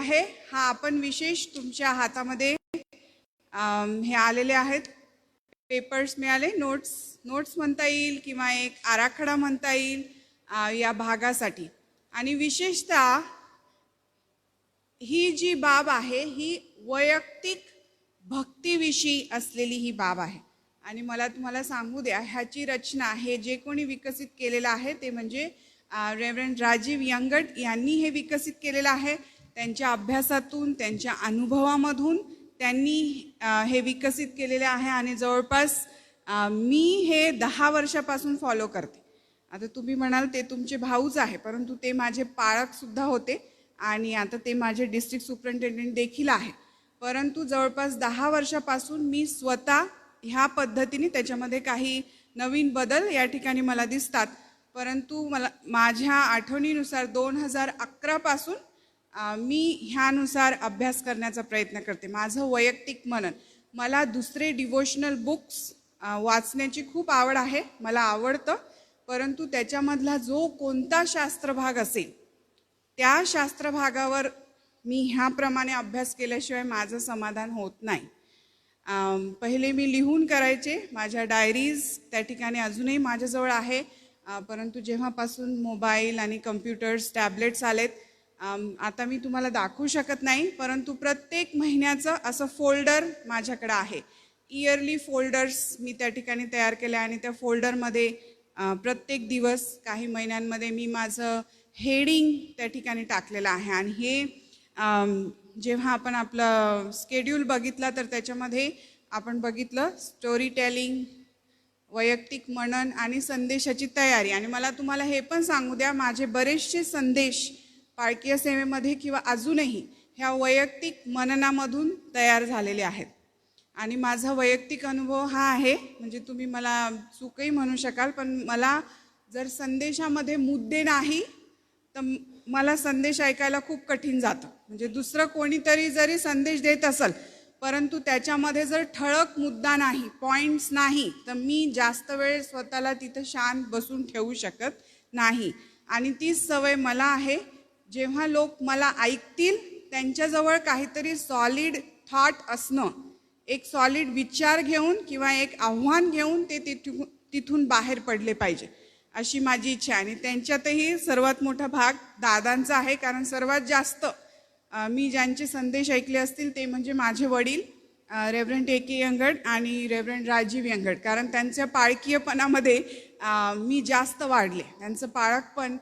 आहे हा आपण विशेष तुमच्या हातामध्ये हे आलेले आहेत पेपर्स मिळाले नोट्स म्हणता येईल किंवा एक आराखडा म्हणता येईल या भागासाठी आणि विशेषतः ही जी बाब आहे ही वैयक्तिक भक्तीविषयी असलेली ही बाब आहे आणि मला तुम्हाला सांगू द्या ह्याची रचना हे जे कोणी विकसित केलेलं आहे ते म्हणजे रेव्हरंड राजीव यंगट यांनी हे विकसित केलेलं आहे। त्यांच्या अभ्यासातून त्यांच्या अनुभवामधून त्यांनी हे विकसित केलेले आहे आणि जवळपास मी हे 10 वर्षापासून फॉलो करते। आता तुम्ही म्हणाल ते तुमचे भाऊच आहे परंतु ते माझे पालक सुद्धा होते आणि आता ते माझे डिस्ट्रिक्ट सुपरिटेंडेंट देखील आहे, परंतु जवळपास 10 वर्षापासून मी स्वतः ह्या पद्धतीने त्याच्यामध्ये काही नवीन बदल या ठिकाणी मला दिसतात, परंतु मला माझ्या आठवणीनुसार 2011 पासून मी ह्यानुसार अभ्यास करण्याचा प्रयत्न करते। माझं वैयक्तिक मनन मला दुसरे डिवोशनल बुक्स वाचण्याची खूप आवड आहे, मला आवडतं, परंतु त्याच्यामधला जो कोणता शास्त्रभाग असेल त्या शास्त्रभागावर मी ह्याप्रमाणे अभ्यास केल्याशिवाय माझं समाधान होत नाही। पहिले मी लिहून करायचे, माझ्या डायरीज त्या ठिकाणी अजूनही माझ्याजवळ आहे, परंतु जेव्हापासून मोबाईल आणि कम्प्युटर्स टॅबलेट्स आलेत आता मी तुम्हाला दाखवू शकत नाही, परंतु प्रत्येक महिन्याचं असं फोल्डर माझ्याकडे आहे। इयरली फोल्डर्स मी त्या ठिकाणी तयार केले आणि त्या फोल्डरमध्ये प्रत्येक दिवस काही महिन्यांमध्ये मी माझं हेडिंग त्या ठिकाणी टाकलेलं आहे आणि हे जेव्हा आपण आपलं स्केड्यूल बघितला तर त्याच्यामध्ये आपण बघितलं स्टोरी टेलिंग, वैयक्तिक मनन आणि संदेशाची तयारी। आणि मला तुम्हाला हे पण सांगू द्या माझे बरेचसे संदेश पाळकीय सेवेमध्ये किंवा अजूनही ह्या वैयक्तिक मननामधून तयार झालेले आहेत आणि माझा वैयक्तिक अनुभव हा आहे, म्हणजे तुम्ही मला चूकही म्हणू शकाल, पण मला जर संदेशामध्ये मुद्दे नाही तर मला संदेश ऐकायला खूप कठीण जातं। म्हणजे दुसरं कोणीतरी जरी संदेश देत असेल परंतु त्याच्यामध्ये जर ठळक मुद्दा नाही, पॉइंट्स नाही, तर मी जास्त वेळ स्वतःला तिथं शांत बसून ठेवू शकत नाही आणि तीच सवय मला आहे। जेव्हा लोक मला ऐकतील त्यांच्याजवळ काहीतरी सॉलिड थॉट असणं, एक सॉलिड विचार घेऊन किंवा एक आव्हान घेऊन ते तिथून बाहेर पडले पाहिजे अशी माझी इच्छा आहे। आणि त्यांच्यातही सर्वात मोठा भाग दादांचा आहे, कारण सर्वात जास्त मी ज्यांचे संदेश ऐकले असतील ते म्हणजे माझे वडील रेव्हरंड ए.के. यंगट आणि रेव्हरंड राजीव यंगट, कारण त्यांच्या पाळकीयपणामध्ये मी जास्त वाढले, त्यांचं पाळकपण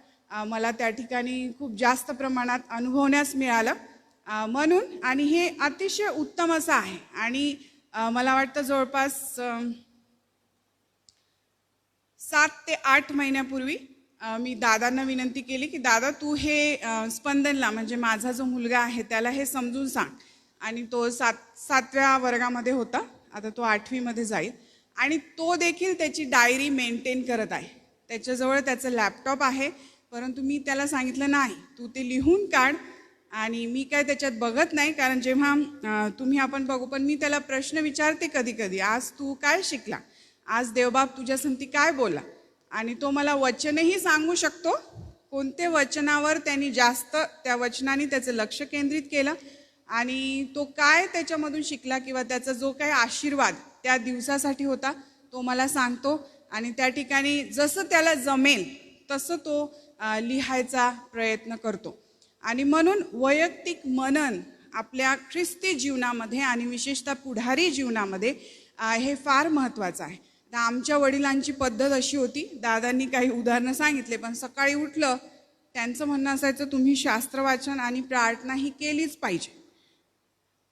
मला त्या ठिकाणी खूप जास्त प्रमाणात अनुभवण्यास मिळालं म्हणून, आणि हे अतिशय उत्तम असं आहे। आणि मला वाटतं जवळपास 7 ते 8 महिन्यापूर्वी मी दादांना विनंती केली की दादा तू हे स्पंदनला म्हणजे माझा जो मुलगा आहे त्याला हे समजून सांग, आणि तो 7व्या वर्गामध्ये होता, आता तो 8वीमध्ये जाईल आणि तो देखील त्याची डायरी मेंटेन करत आहे, त्याच्याजवळ त्याचं लॅपटॉप आहे, परंतु मी त्याला सांगितलं नाही तू ते लिहून काढ आणि मी काय त्याच्यात बघत नाही, कारण जेव्हा तुम्ही आपण बघू, पण मी त्याला प्रश्न विचारते कधी कधी, आज तू काय शिकला, आज देवबाप तुझ्यासंगती काय बोला, आणि तो मला वचनही सांगू शकतो, कोणते वचनावर त्यांनी जास्त त्या वचनाने त्याचं लक्ष केंद्रित केलं आणि तो काय त्याच्यामधून शिकला किंवा त्याचा जो काही आशीर्वाद त्या दिवसासाठी होता तो मला सांगतो आणि त्या ठिकाणी जसं त्याला जमेल तसं तो लिहायचा प्रयत्न करतो। आणि म्हणून वैयक्तिक मनन आपल्या ख्रिस्ती जीवनामध्ये आणि विशेषतः पुढारी जीवनामध्ये हे फार महत्त्वाचं आहे। तर आमच्या वडिलांची पद्धत अशी होती, दादांनी काही उदाहरणं सांगितले, पण सकाळी उठलं त्यांचं म्हणणं असायचं तुम्ही शास्त्र वाचन आणि प्रार्थना ही केलीच पाहिजे,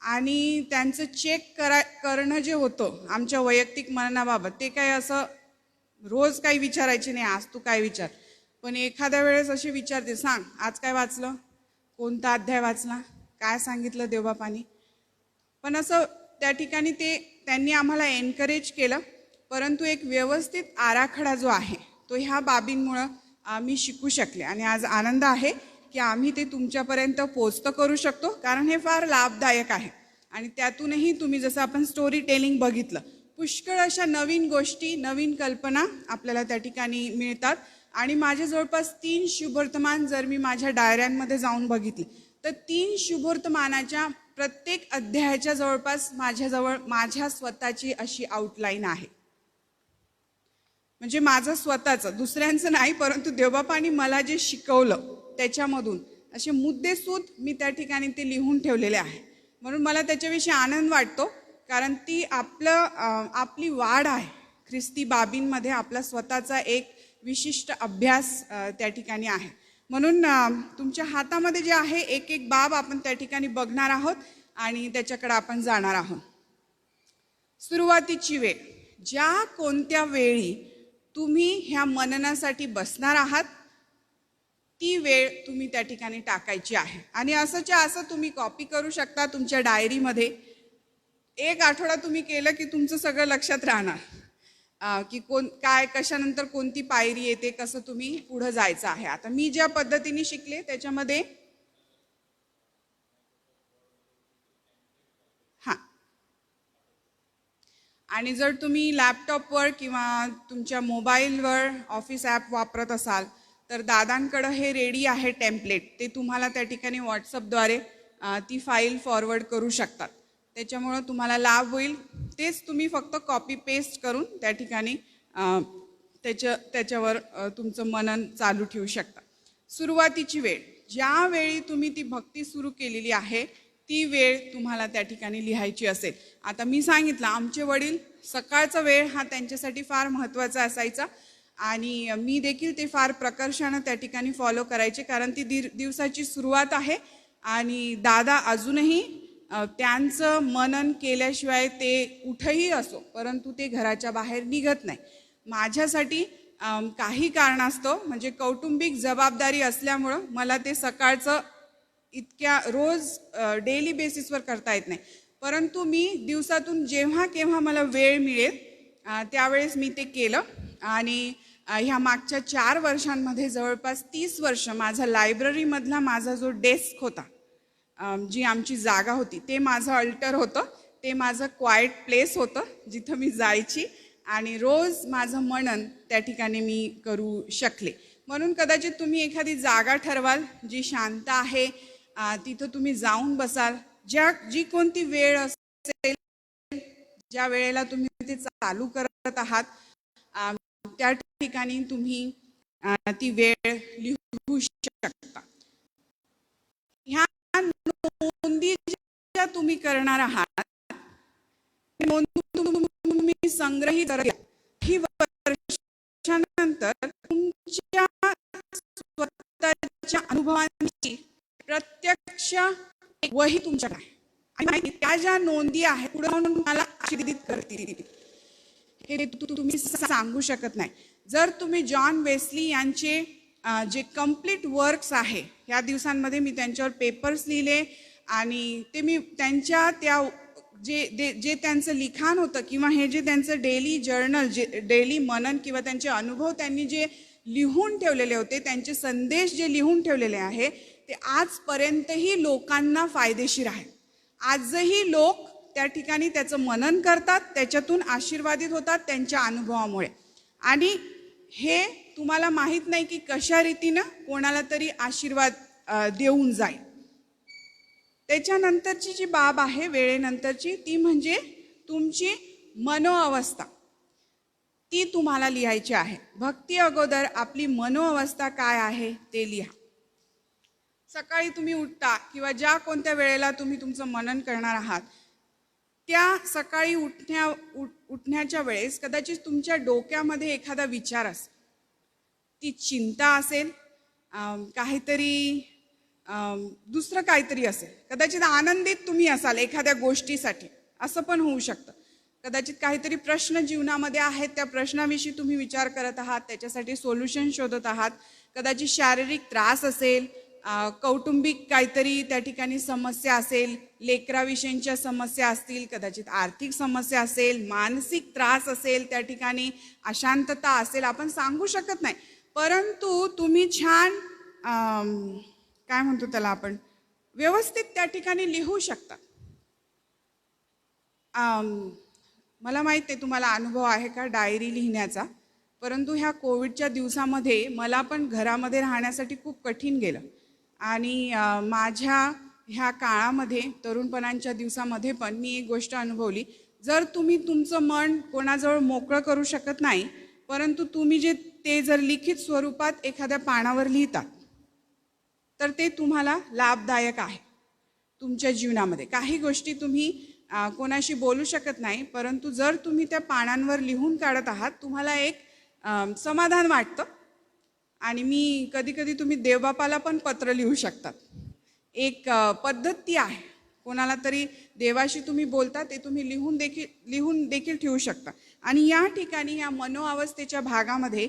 आणि त्यांचं चेक करणं जे होतं आमच्या वैयक्तिक मननाबाबत ते काय असं रोज काही विचारायचे नाही, आज तू काय विचार, पण एखाद्या वेळेस असे विचारते, सांग आज काय वाचलं, कोणता अध्याय वाचला, काय सांगितलं देवबापांनी, पण असं त्या ठिकाणी ते त्यांनी आम्हाला एनकरेज केलं, परंतु एक व्यवस्थित आराखडा जो आहे तो ह्या बाबींमुळं मी शिकू शकले आणि आज आनंद आहे की आम्ही ते तुमच्यापर्यंत पोचतं करू शकतो, कारण हे फार लाभदायक आहे। आणि त्यातूनही तुम्ही जसं आपण स्टोरी टेलिंग बघितलं, पुष्कळ अशा नवीन गोष्टी, नवीन कल्पना आपल्याला त्या ठिकाणी मिळतात। आणि माझे जवळपास 3 शुभवर्तमान जर मी माझ्या डायऱ्यांमध्ये जाऊन बघितले तर 3 शुभवर्तमानाच्या प्रत्येक अध्यायाच्या जवळपास माझ्याजवळ माझ्या स्वतःची अशी आउटलाईन आहे. म्हणजे माझं स्वतःचं, दुसऱ्यांचं नाही, परंतु देवबापांनी मला जे शिकवलं त्याच्यामधून असे मुद्देसूद मी त्या ठिकाणी ते लिहून ठेवलेले आहे. म्हणून मला त्याच्याविषयी आनंद वाटतो, कारण ती आपली वाढ आहे. ख्रिस्ती बाबींमध्ये आपला स्वतःचा एक विशिष्ट अभ्यास त्या ठिकाणी आहे. म्हणून तुमच्या हातामध्ये जे आहे एक एक बाब आपण त्या ठिकाणी बघणार आहोत आणि त्याच्याकडे आपण जाणार आहोत. सुरुवातीची वेळ, ज्या कोणत्या वेळी तुम्ही ह्या मननासाठी बसणार आहात ती वेळ तुम्ही त्या ठिकाणी टाकायची आहे. आणि असंच्या असं तुम्ही कॉपी करू शकता तुमच्या डायरीमध्ये. एक आठवडा तुम्ही केलं की तुमचं सगळं लक्षात राहणार की काय कशानंतर कोणती पायरी येते, कसं तुम्ही पुढे जायचं आहे. आता मी ज्या पद्धतीने शिकले त्याच्यामध्ये आणि जर तुम्ही लॅपटॉपवर किंवा तुमच्या मोबाईलवर ऑफिस ॲप वापरत असाल तर दादांकडे हे रेडी आहे टेम्पलेट. ते तुम्हाला त्या ठिकाणी व्हॉट्सअपद्वारे ती फाईल फॉरवर्ड करू शकतात. त्याच्यामुळं तुम्हाला लाभ होईल. तेच तुम्ही फक्त कॉपी पेस्ट करून त्या ठिकाणी त्याच्यावर तुमचं मनन चालू ठेवू शकता. सुरुवातीची वेळ, ज्या वेळी तुम्ही ती भक्ती सुरू केलेली आहे ती वेळ तुम्हाला त्या ठिकाणी लिहायची असेल. आता मी सांगितलं आमचे वडील सकाळचा वेळ हा त्यांच्यासाठी फार महत्त्वाचा असायचा आणि मी देखील ते फार प्रकर्षानं त्या ठिकाणी फॉलो करायचे, कारण ती दिवसाची सुरुवात आहे आणि दादा अजूनही त्यांचं मनन केल्याशिवाय ते कुठेही असो परंतु ते घराच्या बाहेर निघत नाही. माझ्यासाठी काही कारणास्तव म्हणजे कौटुंबिक जबाबदारी असल्यामुळं मला ते सकाळचं इतक्या रोज डेली बेसिसवर करता येत नाही, परंतु मी दिवसातून जेव्हा केव्हा मला वेळ मिळेल त्यावेळेस मी ते केलं. आणि ह्या मागच्या 4 वर्षांमध्ये जवळपास 30 वर्ष माझा लायब्ररीमधला माझा जो डेस्क होता, जी आमची जागा होती, ते माझं अल्टर होतं. ते माझं क्वाइट प्लेस होतं जिथं मी जायची आणि रोज माझं मनन त्या ठिकाणी मी करू शकले. म्हणून कदाचित तुम्ही एखादी जागा ठरवाल जी शांत आहे, तिथं तुम्ही जाऊन बसाल. जी कोणती वेळ असेल, ज्या वेळेला तुम्ही ते चालू करत आहात त्या ठिकाणी तुम्ही ती वेळ लिहू शकता. ह्या नोंदी ज्या तुम्ही करणार आहात तुम्ही संग्रहित करा. ही वर्षानंतर तुमच्या स्वतःच्या अनुभवांची प्रत्यक्ष वही तुमच्याकडे आहे आणि त्या ज्या नोंदी आहेत पुढे तुम्हाला आशीर्वादित करतील हे तुम्ही सांगू शकत नाही. जर तुम्ही जॉन वेस्ली यांचे जे कंप्लीट वर्क्स आहे ह्या दिवसांमध्ये मी त्यांच्यावर पेपर्स लिहिले आणि ते मी त्यांच्या त्या जे त्यांचं लिखाण होतं किंवा हे जे त्यांचं डेली जर्नल, जे डेली मनन किंवा त्यांचे अनुभव त्यांनी जे लिहून ठेवलेले होते, त्यांचे संदेश जे लिहून ठेवलेले आहे ते आजपर्यंतही लोकांना फायदेशीर आहे. आजही लोक त्या ठिकाणी त्याचं मनन करतात, त्याच्यातून आशीर्वादित होतात त्यांच्या अनुभवामुळे. आणि हे तुम्हाला माहीत नाही की कशा रीतीनं कोणाला तरी आशीर्वाद देऊन जाईल. त्याच्यानंतरची जी बाब आहे वेळेनंतरची, ती म्हणजे तुमची मनोअवस्था. ती तुम्हाला लिहायची आहे. भक्ती अगोदर आपली मनोअवस्था काय आहे ते लिहा. सकाळी तुम्ही उठता किंवा ज्या कोणत्या वेळेला तुम्ही तुमचं मनन करणार आहात त्या सकाळी उठण्याच्या वेळेस कदाचित तुमच्या डोक्यामध्ये एखादा विचार असेल, ती चिंता असेल, काहीतरी दुसरं काहीतरी असेल. कदाचित आनंदित तुम्ही असाल एखाद्या गोष्टीसाठी, असं पण होऊ शकतं. कदाचित काहीतरी प्रश्न जीवनामध्ये आहेत, त्या प्रश्नाविषयी तुम्ही विचार करत आहात, त्याच्यासाठी सोल्युशन शोधत आहात. कदाचित शारीरिक त्रास असेल, कौटुंबिक काहीतरी त्या ठिकाणी समस्या असेल, लेकराविषयीच्या समस्या असतील, कदाचित आर्थिक समस्या असेल, मानसिक त्रास असेल, त्या ठिकाणी अशांतता असेल, आपण सांगू शकत नाही. परंतु तुम्ही छान काय म्हणतो त्याला आपण व्यवस्थित त्या ठिकाणी लिहू शकता. मला माहीत आहे तुम्हाला अनुभव आहे का डायरी लिहिण्याचा, परंतु ह्या कोविडच्या दिवसामध्ये मला पण घरामध्ये राहण्यासाठी खूप कठीण गेलं. आणि माझ्या ह्या काळामध्ये तरुणपणाच्या दिवसामध्ये पण मी एक गोष्ट अनुभवली, जर तुम्ही तुमचं मन कोणाजवळ मोकळं करू शकत नाही, परंतु तुम्ही ते जर लिखित स्वरूपात एखाद्या पानावर लिहितात तर ते तुम्हाला लाभदायक आहे तुमच्या जीवनामध्ये. काही गोष्टी तुम्ही कोणाशी बोलू शकत नाही, परंतु जर तुम्ही त्या पानांवर लिहून काढत आहात तुम्हाला एक समाधान वाटतं. आणि मी कधी तुम्ही देवबापाला पण पत्र लिहू शकतात. एक पद्धत ती आहे. कोणाला तरी देवाशी तुम्ही बोलता ते तुम्ही लिहून देखील ठेवू शकता. आणि या ठिकाणी या मनोअवस्थेच्या भागामध्ये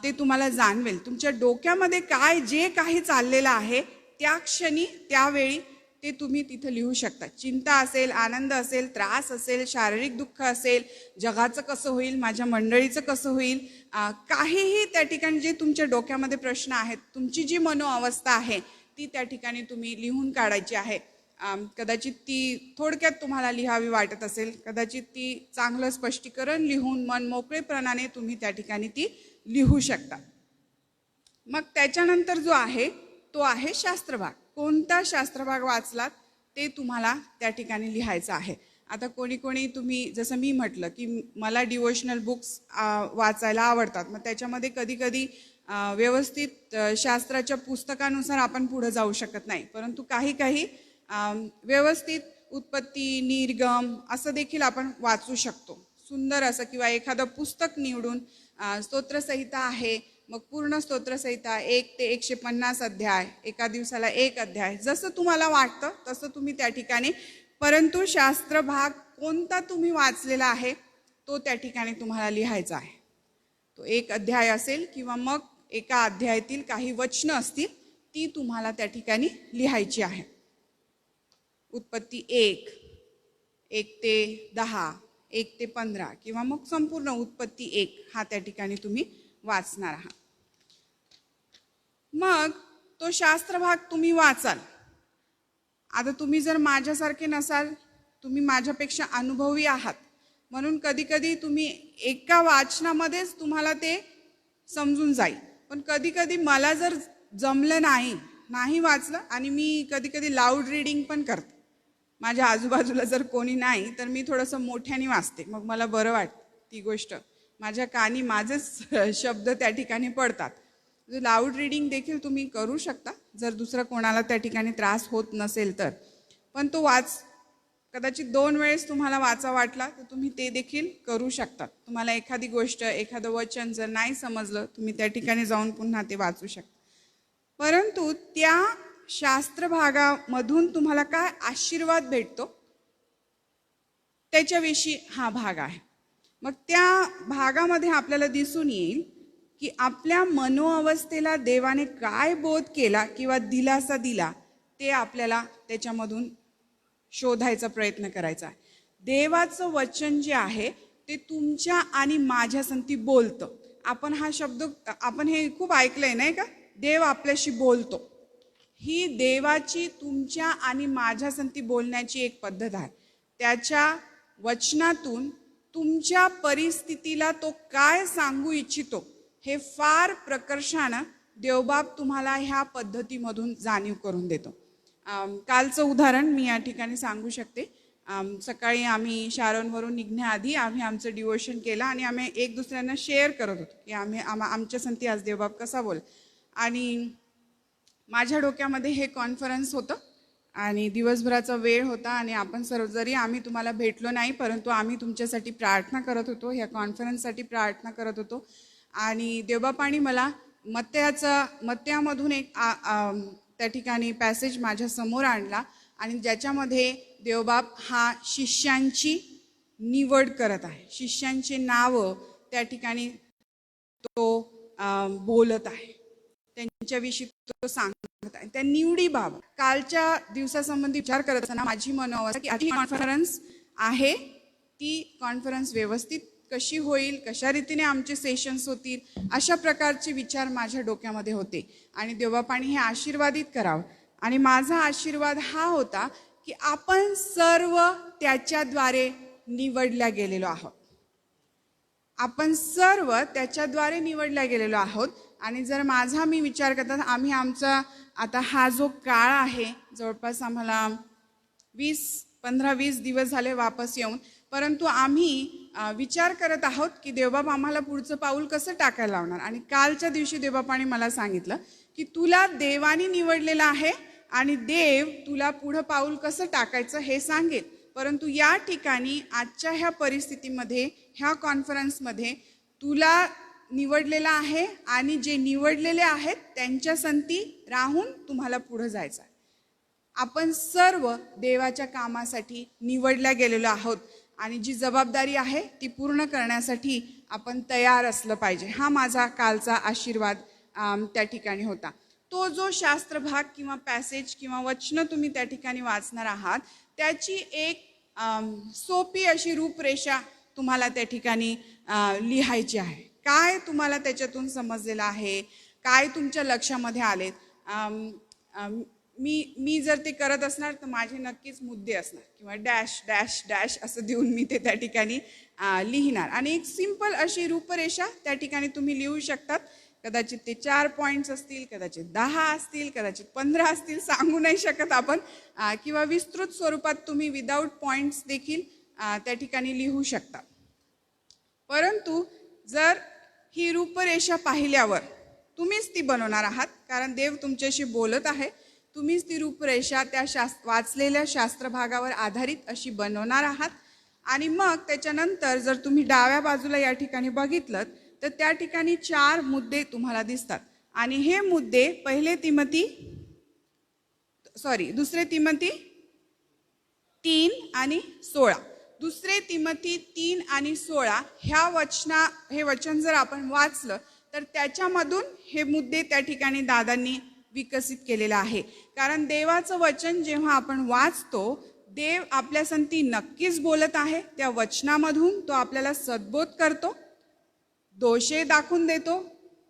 ते तुम्हाला जाणवेल. तुमच्या डोक्यामध्ये जे काही चाललेलं आहे त्या क्षणी त्यावेळी ते तुम्ही तिथं लिहू शकता. चिंता असेल, आनंद असेल, त्रास असेल, शारीरिक दुःख असेल, जगाचं कसं होईल, माझ्या मंडळीचं कसं होईल, काहीही त्या ठिकाणी जे तुमच्या डोक्यामध्ये प्रश्न आहेत, तुमची जी मनोअवस्था आहे ती त्या ठिकाणी तुम्ही लिहून काढायची आहे. कदाचित ती थोडक्यात तुम्हाला लिहावी वाटत असेल, कदाचित ती चांगलं स्पष्टीकरण लिहून मन मोकळेपणाने तुम्ही त्या ठिकाणी ती लिहू शकता. मग त्याच्यानंतर जो आहे तो आहे शास्त्रभाग. कोणता शास्त्रभाग वाचलात ते तुम्हाला त्या ठिकाणी लिहायचं आहे. आता कोणी तुम्ही जसं मी म्हटलं की मला डिवोशनल बुक्स वाचायला आवडतात, मग त्याच्यामध्ये कधी व्यवस्थित शास्त्राच्या पुस्तकानुसार आपण पुढे जाऊ शकत नाही, परंतु काही व्यवस्थित उत्पत्ती, निर्गम असं देखील आपण वाचू शकतो. सुंदर असं किंवा एखादं पुस्तक निवडून स्तोत्रसंहिता आहे, मग पूर्ण स्तोत्रसंहिता 1 ते 150 अध्याय, एका दिवसाला 1 अध्याय, जसं तुम्हाला वाटतं तसं तुम्ही त्या ठिकाणी. परंतु शास्त्र भाग कोणता तुम्ही वाचलेला आहे तो त्या ठिकाणी तुम्हाला लिहायचा आहे. तो 1 अध्याय असेल किंवा मग एका अध्यायातील काही वचनं असतील ती तुम्हाला त्या ठिकाणी लिहायची आहे. उत्पत्ती 1 ते 10, 1 ते 15 किंवा मग संपूर्ण उत्पत्ती 1 हा त्या ठिकाणी तुम्ही वाचणार आहात. मग तो शास्त्रभाग तुम्ही वाचाल. आता तुम्ही जर माझ्यासारखे नसाल, तुम्ही माझ्यापेक्षा अनुभवी आहात, म्हणून कधी तुम्ही एका वाचनामध्येच तुम्हाला ते समजून जाईल. पण कधी मला जर जमलं नाही वाचलं, आणि मी कधी लाऊड रीडिंग पण करते. माझ्या आजूबाजूला जर कोणी नाही तर मी थोडंसं मोठ्याने वाचते, मग मला बरं वाटतं. ती गोष्ट माझ्या कानी माझेच शब्द त्या ठिकाणी पडतात. लाऊड रीडिंग देखील तुम्ही करू शकता जर दुसरं कोणाला त्या ठिकाणी त्रास होत नसेल तर. पण तो कदाचित 2 वेळेस तुम्हाला वाचा वाटला तर तुम्ही ते देखील करू शकता. तुम्हाला एखादी गोष्ट, एखादं वचन जर नाही समजलं, तुम्ही त्या ठिकाणी जाऊन पुन्हा ते वाचू शकता. परंतु त्या शास्त्रभागामधून तुम्हाला काय आशीर्वाद भेटतो त्याच्याविषयी हा भाग आहे. मग त्या भागामध्ये आपल्याला दिसून येईल की आपल्या मनोअवस्थेला देवाने काय बोध केला किंवा दिलासा दिला ते आपल्याला त्याच्यामधून शोधायचा प्रयत्न करायचा आहे. देवाचं वचन जे आहे ते तुमच्या आणि माझ्या संगती बोलतं. आपण हा शब्द आपण हे खूप ऐकलंय नाही का, देव आपल्याशी बोलतो. ही देवाची तुमच्या आणि माझ्या संगती बोलण्याची एक पद्धत आहे. त्याच्या वचनातून तुमच्या परिस्थितीला तो काय सांगू इच्छितो हे फार प्रकर्षानं देवबाप तुम्हाला ह्या पद्धतीमधून जाणीव करून देतो. कालचं उदाहरण मी या ठिकाणी सांगू शकते. सकाळी आम्ही शारोनवरून निघण्याआधी आम्ही आमचं डिवोशन केलं आणि आम्ही एक दुसऱ्यांना शेअर करत होतो की आमच्या संगती आज देवबाप कसा बोल. आणि माझ्या डोक्यामध्ये हे कॉन्फरन्स होतं आणि दिवसभराचा वेळ होता आणि आपण सर्व जरी आम्ही तुम्हाला भेटलो नाही, परंतु आम्ही तुमच्यासाठी प्रार्थना करत होतो, ह्या कॉन्फरन्ससाठी प्रार्थना करत होतो. आणि देवबापानी मला मत्त्यामधून एक त्या ठिकाणी पॅसेज माझ्या समोर आणला आणि ज्याच्यामध्ये देवबाप हा शिष्यांची निवड करत आहे. शिष्यांची नावं त्या ठिकाणी तो बोलत आहे, त्यांच्याविषयी तो सांगत आहे. त्या निवडी बाबत कालच्या दिवसासंबंधी विचार करत असताना माझी मनोअवस्था की आधी कॉन्फरन्स आहे, ती कॉन्फरन्स व्यवस्थित कशी होईल, कशा रीतीने आमचे सेशन्स होतील, अशा प्रकारचे विचार माझ्या डोक्यामध्ये होते. आणि देवबापाने हे आशीर्वादित करावं. आणि माझा आशीर्वाद हा होता की आपण सर्व त्याच्याद्वारे निवडल्या गेलेलो आहोत. आपण सर्व त्याच्याद्वारे निवडल्या गेलेलो आहोत. आणि जर माझा मी विचार करतात, आम्ही आमचा आता हा जो काळ आहे, जवळपास आम्हाला 15-20 दिवस झाले वापस येऊन, परंतु आम्ही विचार करत आहोत की देवबाप आम्हाला पुढचं पाऊल कसं टाकायला लावणार. आणि कालच्या दिवशी देवबापाने मला सांगितलं की तुला देवाने निवडलेलं आहे आणि देव तुला पुढं पाऊल कसं टाकायचं हे सांगेल. परंतु या ठिकाणी आजच्या ह्या परिस्थितीमध्ये, ह्या कॉन्फरन्समध्ये तुला निवडलेला आहे आणि जे निवडलेले आहेत त्यांच्या संगती राहून तुम्हाला पुढे जायचं आहे. आपण सर्व देवाच्या कामासाठी निवडल्या गेलेलो आहोत आणि जी जबाबदारी आहे ती पूर्ण करण्यासाठी आपण तयार असलं पाहिजे. हा माझा कालचा आशीर्वाद त्या ठिकाणी होता. तो जो शास्त्रभाग किंवा पॅसेज किंवा वचनं तुम्ही त्या ठिकाणी वाचणार आहात, त्याची एक सोपी अशी रूपरेषा तुम्हाला त्या ठिकाणी लिहायची आहे. काय तुम्हाला त्याच्यातून समजलेलं आहे, काय तुमच्या लक्षामध्ये आलेत. मी जर ते करत असणार तर माझे नक्कीच मुद्दे असणार किंवा डॅश डॅश डॅश असं देऊन मी ते त्या ठिकाणी लिहिणार. आणि एक सिंपल अशी रूपरेषा त्या ठिकाणी तुम्ही लिहू शकतात. कदाचित ते 4 पॉईंट्स असतील, कदाचित 10 असतील, कदाचित 15 असतील, सांगू नाही शकत आपण. किंवा विस्तृत स्वरूपात तुम्ही विदाऊट पॉईंट्स देखील त्या ठिकाणी लिहू शकता. परंतु जर ही रूपरेषा पाहिल्यावर तुम्हीच ती बनवणार आहात, कारण देव तुमच्याशी बोलत आहे. तुम्हीच ती रूपरेषा त्या वाचलेल्या शास्त्रभागावर आधारित अशी बनवणार आहात. आणि मग त्याच्यानंतर जर तुम्ही डाव्या बाजूला या ठिकाणी बघितलं तर त्या ठिकाणी 4 मुद्दे तुम्हाला दिसतात. आणि हे मुद्दे दुसरे तिमोथी 3 आणि 16, दुसरे तिमोथी 3 आणि 16 हे वचन जर आपण वाचलं तर त्याच्यामधून हे मुद्दे त्या ठिकाणी दादांनी विकसित केलेलं आहे. कारण देवाचं वचन जेव्हा आपण वाचतो, देव आपल्या संगती नक्कीच बोलत आहे. त्या वचनामधून तो आपल्याला सद्बोध करतो, दोषे दाखवून देतो,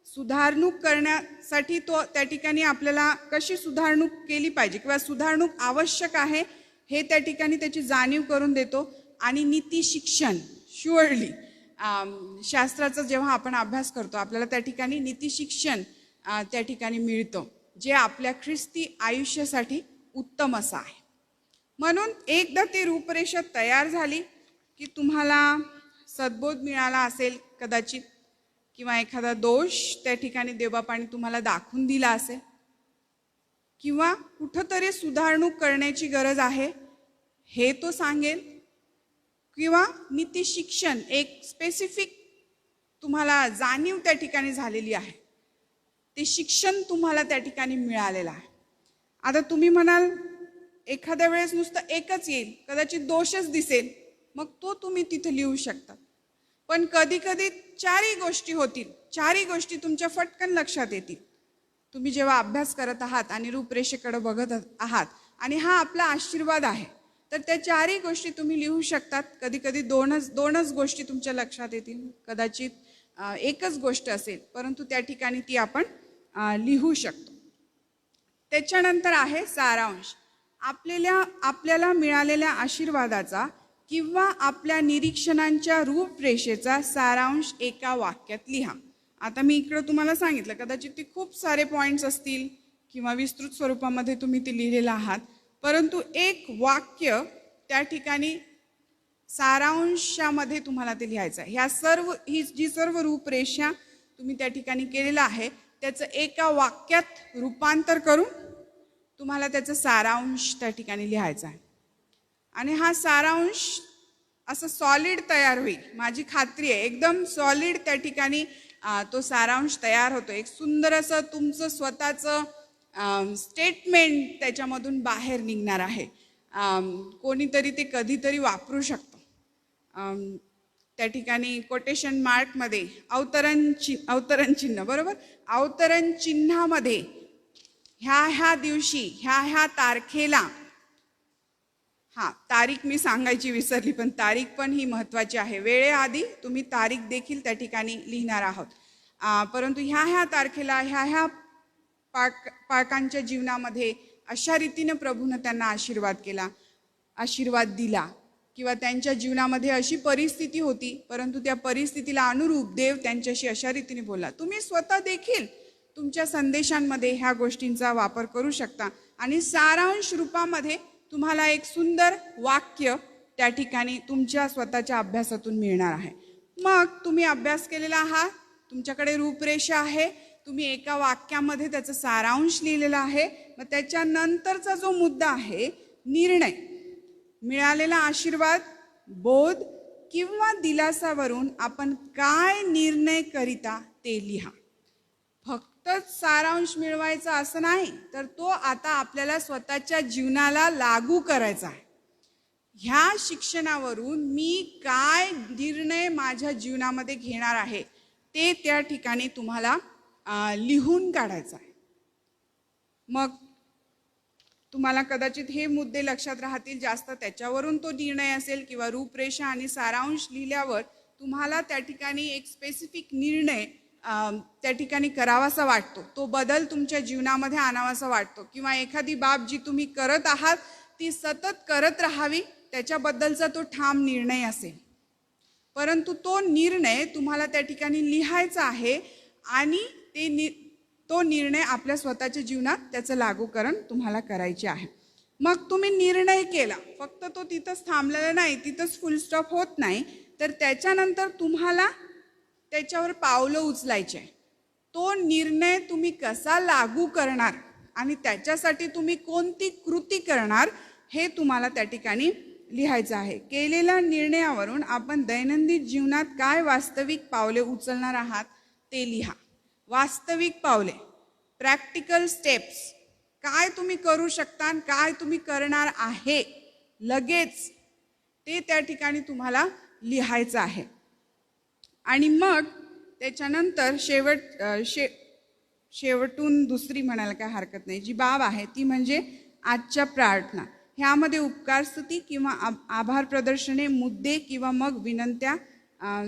सुधारणूक करण्यासाठी तो त्या ठिकाणी आपल्याला कशी सुधारणूक केली पाहिजे किंवा सुधारणूक आवश्यक आहे हे त्या ठिकाणी त्याची जाणीव करून देतो. आणि नीती शिक्षण, शुअरली शास्त्राचा जेव्हा आपण अभ्यास करतो आपल्याला त्या ठिकाणी नीती शिक्षण त्या ठिकाणी मिळतं, जे आपल्या ख्रिस्ती आयुष्यासाठी उत्तम असं आहे. म्हणून एकदा ती रूपरेषा तयार झाली की तुम्हाला सद्बोध मिळाला असेल कदाचित, किंवा एखादा दोष त्या ठिकाणी देवबापाने तुम्हाला दाखवून दिला असेल, किंवा कुठंतरी सुधारणूक करण्याची गरज आहे हे तो सांगेल, किंवा नीती शिक्षण एक स्पेसिफिक तुम्हाला जाणीव त्या ठिकाणी झालेली आहे, ते शिक्षण तुम्हाला त्या ठिकाणी मिळालेलं आहे. आता तुम्ही म्हणाल एखाद्या वेळेस नुसतं एकच येईल, कदाचित दोषच दिसेल, मग तो तुम्ही तिथे लिहू शकता. पण कधी कधी 4ही गोष्टी होतील, 4ही गोष्टी तुमच्या फटकन लक्षात येतील तुम्ही जेव्हा अभ्यास करत आहात आणि रूपरेषेकडे बघत आहात. आणि हा आपला आशीर्वाद आहे. तर त्या 4ही गोष्टी तुम्ही लिहू शकतात. कधी कधी दोनच गोष्टी तुमच्या लक्षात येतील, कदाचित एकच गोष्ट असेल, परंतु त्या ठिकाणी ती आपण लिहू शकतो. त्याच्यानंतर आहे सारांश. आपल्याला मिळालेल्या आशीर्वादाचा किंवा आपल्या निरीक्षणांच्या रूपरेषेचा सारांश एका वाक्यात लिहा. आता मी इकडं तुम्हाला सांगितलं, कदाचित ती खूप सारे पॉईंट्स असतील किंवा विस्तृत स्वरूपामध्ये तुम्ही ते लिहिलेलं आहात, परंतु एक वाक्य त्या ठिकाणी सारांशामध्ये तुम्हाला ते लिहायचं आहे. ही जी सर्व रूपरेषा तुम्ही त्या ठिकाणी केलेलं आहे त्याचं एका वाक्यात रूपांतर करून तुम्हाला त्याचं सारांश त्या ठिकाणी लिहायचा आहे. आणि हा सारांश असं सॉलिड तयार होईल, माझी खात्री आहे. एकदम सॉलिड त्या ठिकाणी तो सारांश तयार होतो. एक सुंदर असं तुमचं स्वतःचं स्टेटमेंट त्याच्यामधून बाहेर निघणार आहे. कोणीतरी ते कधीतरी वापरू शकतो. त्या ठिकाणी कोटेशन मार्कमध्ये अवतरण चिन्ह, बरोबर, अवतरण चिन्हामध्ये ह्या दिवशी ह्या तारखेला, तारीख मी सांगायची विसरली, पण तारीख पण ही महत्त्वाची आहे. वेळेआधी तुम्ही तारीख देखील त्या ठिकाणी लिहिणार आहोत. परंतु ह्या तारखेला ह्या पालकांच्या जीवनामध्ये अशा रीतीने प्रभूनं त्यांना आशीर्वाद दिला किंवा त्यांच्या जीवनामध्ये अशी परिस्थिती होती, परंतु त्या परिस्थितीला अनुरूप देव त्यांच्याशी अशा रीतीने बोलला. तुम्ही स्वतः देखील तुमच्या संदेशांमध्ये ह्या गोष्टींचा वापर करू शकता आणि सारांश रूपामध्ये तुम्हाला एक सुंदर वाक्य त्या ठिकाणी तुमच्या स्वतःच्या अभ्यासातून मिळणार आहे. मग तुम्ही अभ्यास केलेला आहात, तुमच्याकडे रूपरेषा आहे, तुम्ही एका वाक्यामध्ये त्याचा सारांश लिहिलेला आहे. मग त्याच्यानंतरचा जो मुद्दा आहे निर्णय, मिळालेला आशीर्वाद, बोध किंवा दिलासावरून आपण काय निर्णय करिता ते लिहा. फक्तच सारांश मिळवायचा असं नाही, तर तो आता आपल्याला स्वतःच्या जीवनाला लागू करायचा आहे. ह्या शिक्षणावरून मी काय निर्णय माझ्या जीवनामध्ये घेणार आहे ते त्या ठिकाणी तुम्हाला लिहून काढायचं आहे. मग तुम्हाला कदाचित हे मुद्दे लक्षात राहतील जास्त, त्याच्यावरून तो निर्णय असेल किंवा रूपरेषा आणि सारांश लिहिल्यावर तुम्हाला त्या ठिकाणी एक स्पेसिफिक निर्णय त्या ठिकाणी करावासा वाटतो, तो बदल तुमच्या जीवनामध्ये आणावासा वाटतो, किंवा एखादी बाब जी तुम्ही करत आहात ती सतत करत राहावी त्याच्याबद्दलचा तो ठाम निर्णय असेल. परंतु तो निर्णय तुम्हाला त्या ठिकाणी लिहायचा आहे आणि तो निर्णय आपल्या स्वतःच्या जीवनात त्याचं लागूकरण तुम्हाला करायचे आहे. मग तुम्ही निर्णय केला, फक्त तो तिथंच थांबलेला नाही, तिथंच फुल स्टॉप होत नाही, तर त्याच्यानंतर तुम्हाला त्याच्यावर पावलं उचलायचे. तो निर्णय तुम्ही कसा लागू करणार आणि त्याच्यासाठी तुम्ही कोणती कृती करणार हे तुम्हाला त्या ठिकाणी लिहायचं आहे. केलेल्या निर्णयावरून आपण दैनंदिन जीवनात काय वास्तविक पावले उचलणार आहात ते लिहा. वास्तविक पावले, प्रॅक्टिकल स्टेप्स, काय तुम्ही करू शकता, काय तुम्ही करणार आहे लगेच, ते त्या ठिकाणी तुम्हाला लिहायचं आहे. आणि मग त्याच्यानंतर शेवटून दुसरी म्हणायला काय हरकत नाही जी बाब आहे ती म्हणजे आजच्या प्रार्थना. ह्यामध्ये उपकार स्तुती किंवा आभार प्रदर्शने, मुद्दे किंवा मग विनंत्या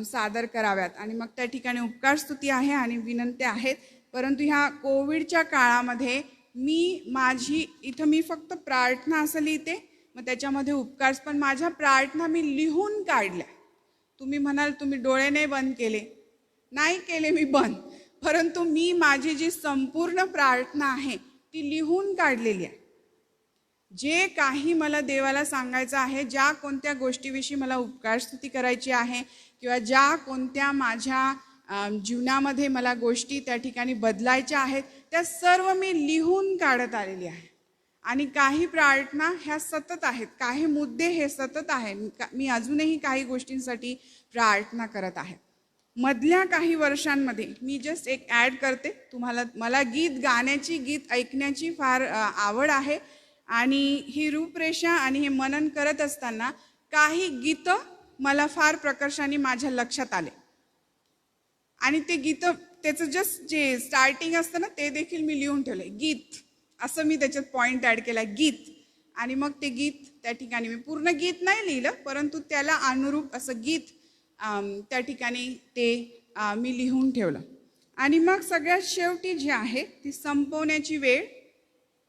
सादर कराव्यात. आणि मग त्या ठिकाणी उपकार स्तुती आहे आणि विनंत्या आहेत. परंतु ह्या कोविडच्या काळामध्ये मी फक्त प्रार्थना असं लिहिते, मग त्याच्यामध्ये उपकार, पण माझ्या प्रार्थना मी लिहून काढल्या. तुम्ही म्हणाल तुम्ही डोळे नाही बंद केले, नाही केले मी बंद, परंतु मी माझी जी संपूर्ण प्रार्थना आहे ती लिहून काढलेली आहे. जे काही मला देवाला सांगायचं आहे, ज्या कोणत्या गोष्टीविषयी मला उपकार स्तुती करायची आहे किंवा ज्या कोणत्या माझ्या जीवनामध्ये मला गोष्टी त्या ठिकाणी बदलायच्या आहेत, त्या सर्व मी लिहून काढत आलेली आहे. आणि काही प्रार्थना ह्या सतत आहेत, काही मुद्दे हे सतत आहे, मी अजूनही काही गोष्टींसाठी प्रार्थना करत आहे. मधल्या काही वर्षांमध्ये मी जस्ट एक ॲड करते तुम्हाला, मला गीत ऐकण्याची फार आवड आहे आणि ही रूपरेषा आणि हे मनन करत असताना काही गीतं मला फार प्रकर्षाने माझ्या लक्षात आले आणि ते गीतं त्याचं जस्ट जे स्टार्टिंग असतं ना ते देखील मी लिहून ठेवले. गीत असं मी त्याच्यात पॉईंट ॲड केला, गीत. आणि मग ते गीत त्या ठिकाणी मी पूर्ण गीत नाही लिहिलं, परंतु त्याला अनुरूप असं गीत त्या ठिकाणी ते मी लिहून ठेवलं. आणि मग सगळ्यात शेवटी जी आहे ती संपवण्याची वेळ.